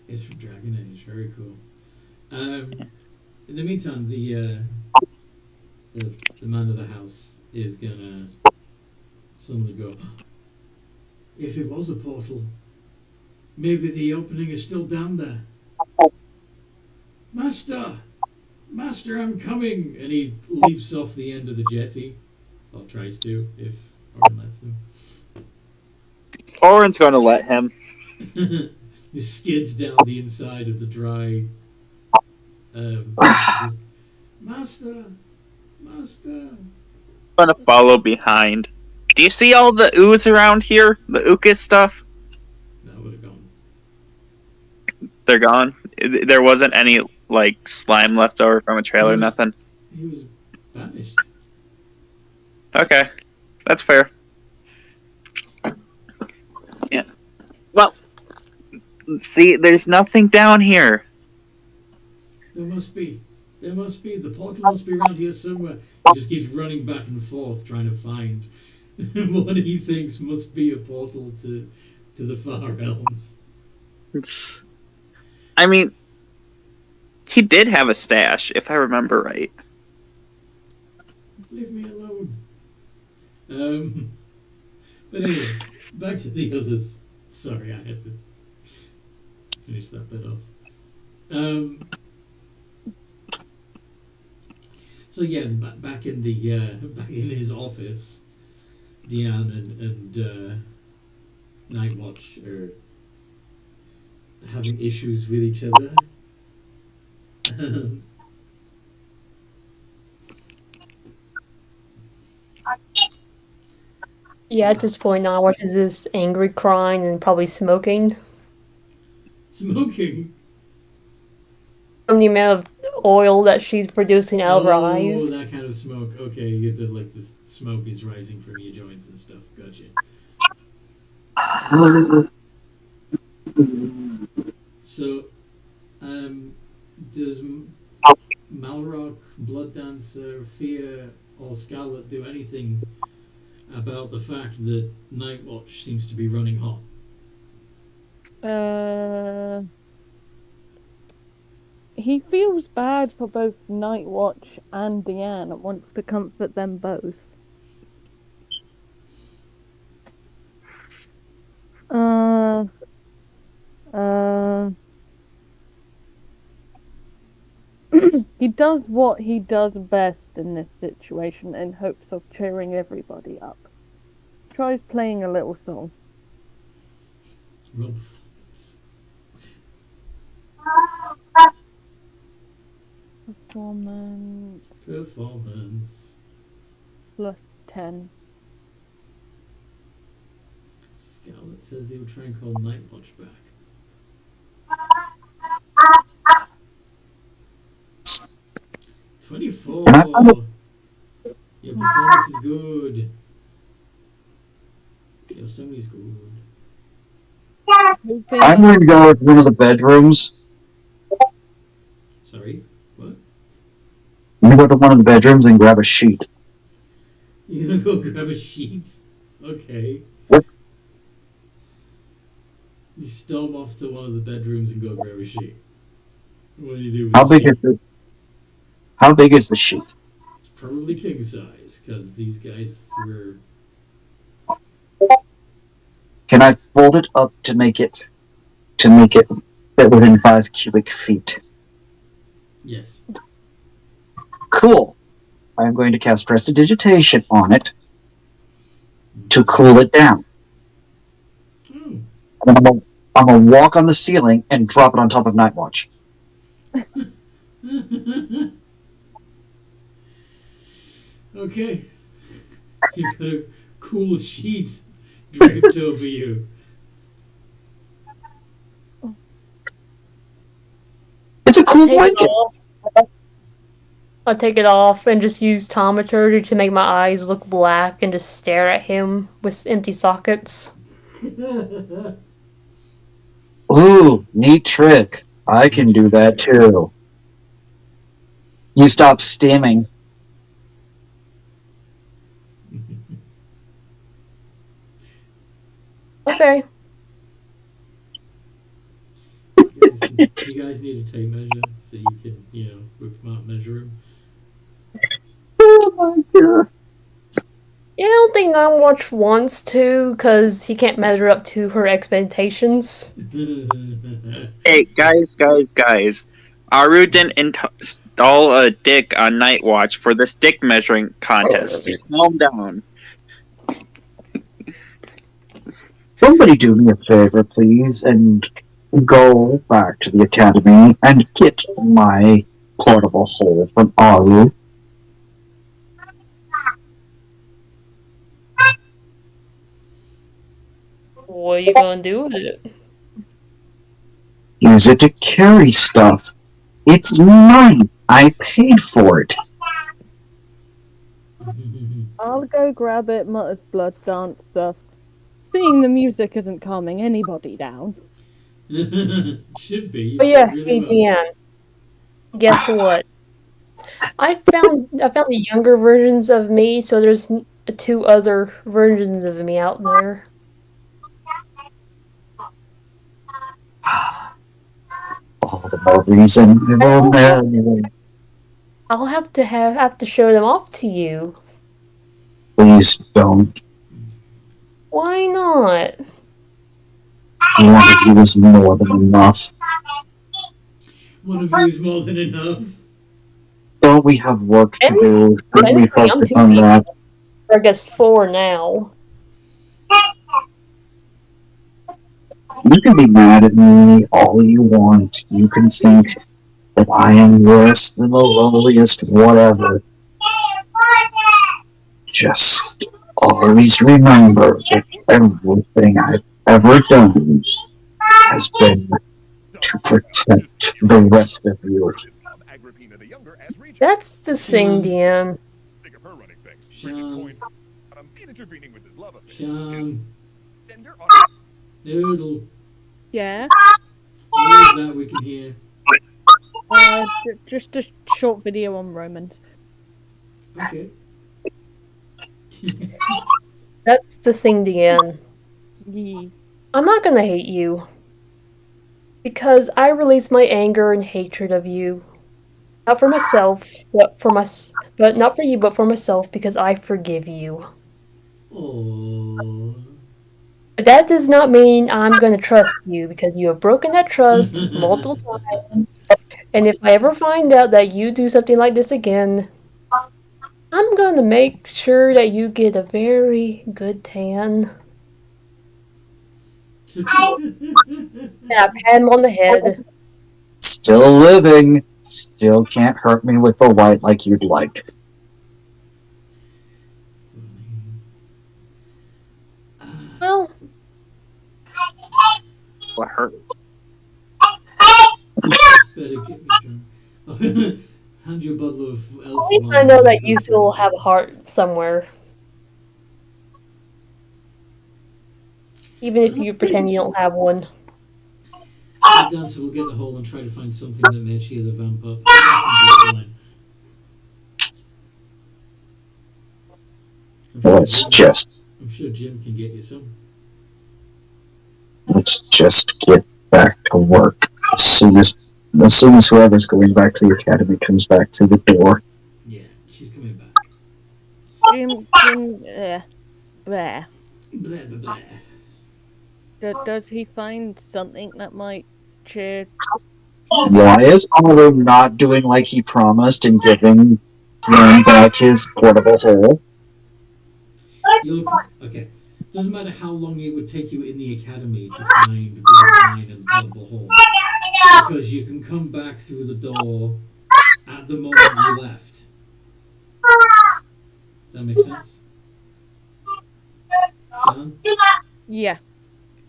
It's from Dragon Age. Very cool. In the meantime, the man of the house is gonna suddenly go. If it was a portal, maybe the opening is still down there. Master! Master, I'm coming! And he leaps off the end of the jetty. Or tries to, if Orin lets him. Orin's going to let him. He skids down the inside of the dry... Master! Master! I'm going to follow behind. Do you see all the ooze around here? The ookus stuff? That would have gone. They're gone? There wasn't any, like, slime left over from a trail or nothing? He was banished. Okay. That's fair. Yeah. Well, See, there's nothing down here. There must be. There must be. The portal must be around here somewhere. He just keeps running back and forth trying to find what he thinks must be a portal to the far realms. I mean, he did have a stash, if I remember right. Leave me alone. But anyway, back to the others. Sorry, I had to finish that bit off. So yeah, back in his office, Deanne and Nightwatch are having issues with each other. Yeah, at this point now, what is this angry crying and probably smoking? Smoking? From the amount of oil that she's producing out of her Oh, eyes. that kind of smoke. Okay, you get the smoke is rising from your joints and stuff. Gotcha. So, does Malrock, Blood Dancer, Fear, or Scarlet do anything about the fact that Nightwatch seems to be running hot? He feels bad for both Nightwatch and Deanne and wants to comfort them both. He does what he does best in this situation in hopes of cheering everybody up. Tries playing a little song. Roll Performance. Performance. Plus 10. Scarlet says they will try and call Nightwatch back. $24. Your performance is good. Your summon's good. I'm going to go with one of the bedrooms. Sorry, what? I'm going to go to one of the bedrooms and grab a sheet. You're gonna go grab a sheet? Okay. What? You storm off to one of the bedrooms and go grab a sheet. What do you do with How the big sheet? is the How big is the sheet? It's probably king size, because these guys were... Can I fold it up to make it fit within 5 cubic feet? Yes. Cool. I'm going to cast Prestidigitation on it to cool it down. Oh. And I'm gonna walk on the ceiling and drop it on top of Nightwatch. Okay. You got a cool sheet draped over you. It's a cool blanket. I'll take it off and just use Tomaturgy to make my eyes look black and just stare at him with empty sockets. Ooh, neat trick. I can do that too. You stop steaming. Okay. You guys need a tape measure so you can, whip them out, measure them. Oh my god. Yeah, I don't think Nightwatch wants to, because he can't measure up to her expectations. Hey, guys. Aru didn't install a dick on Nightwatch for this dick measuring contest. Calm down. Somebody do me a favor, please, and go back to the academy and get my portable hole from Aru. What are you gonna do with it? Use it to carry stuff. It's mine. I paid for it. I'll go grab it, mutters Blood Dancer. Seeing the music isn't calming anybody down. Should be. You Oh yeah, played hey really well. Deanne. Guess what? I found the younger versions of me, so there's two other versions of me out there. All the more reason we will never. I'll have to show them off to you. Please don't. Why not? One of you is more than enough. One of you is more than enough. Don't we have work to do? Shouldn't we Technically, I'm focus two on that? people. Or I guess four now. You can be mad at me all you want. You can think that I am worse than the lowliest whatever. Just always remember that everything I've ever done has been to protect the rest of you. That's the thing, Deanne. Sean. Intervening with his love affairs. Sean. Sender on Noodle. Yeah. What is that we can hear? Just a short video on Romans. Okay. That's the thing, Deanne. Yeah. I'm not gonna hate you. Because I release my anger and hatred of you. Not for myself, but not for you, but for myself, because I forgive you. Oh. But that does not mean I'm gonna trust you, because you have broken that trust multiple times. And if I ever find out that you do something like this again, I'm gonna make sure that you get a very good tan. And I pat him on the head. Still living. Still can't hurt me with the light like you'd like. Well, What hurt? Better get me drunk. Hand you a bottle of elf at least wine. I know that you still have a heart somewhere. Even if you pretend you don't have one. The dancer will get the hole and try to find something that may cheer the vamp up. I'm sure Jim can get you some. Let's just get back to work. As soon as whoever's going back to the academy comes back to the door. Yeah, she's coming back. Jim, Blah, blah, blah. does he find something that might cheer? Why is Oliver not doing like he promised and giving him back his portable hole? Okay. Doesn't matter how long it would take you in the academy to find blood wine and portable hole, because you can come back through the door at the moment you left. That makes sense? Sean? Yeah.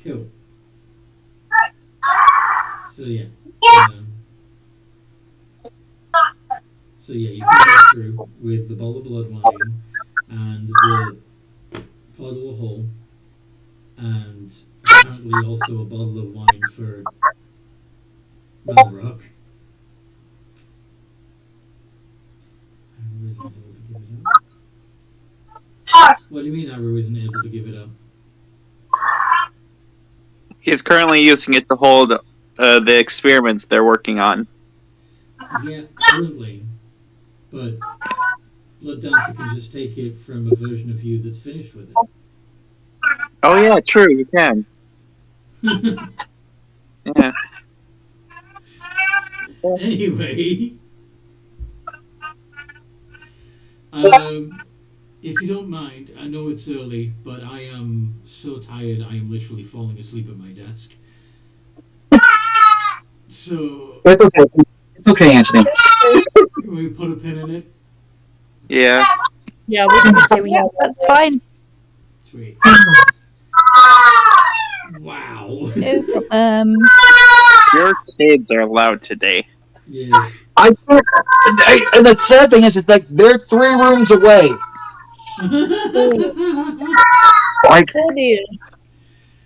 Cool. So yeah. You can go through with the bottle of blood wine and the portable hole, and apparently also a bottle of wine for Malrock. What do you mean Aru isn't able to give it up? He's currently using it to hold the experiments they're working on. Yeah, currently. But Blood Dancer can just take it from a version of you that's finished with it. Oh yeah, true, you can. Yeah. Anyway, if you don't mind, I know it's early, but I am so tired I am literally falling asleep at my desk. So It's okay. It's okay, Anthony. Can we put a pin in it? Yeah. Yeah, we can just say we have That's fine. Sweet. Wow. Your kids are loud today. Yes. And the sad thing is, it's like they're 3 rooms away. Like, Oh dear.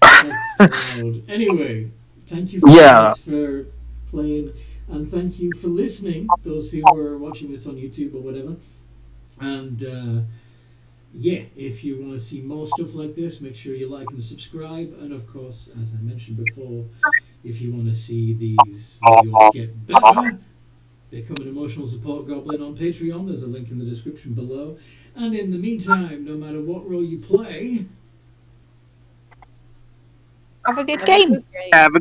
That's loud. Anyway, thank you guys for playing, and thank you for listening, those who are watching this on YouTube or whatever. And yeah, if you want to see more stuff like this, make sure you like and subscribe. And of course, as I mentioned before, if you want to see these videos get better, become an emotional support goblin on Patreon. There's a link in the description below. And in the meantime, no matter what role you play, Have a good game. Have a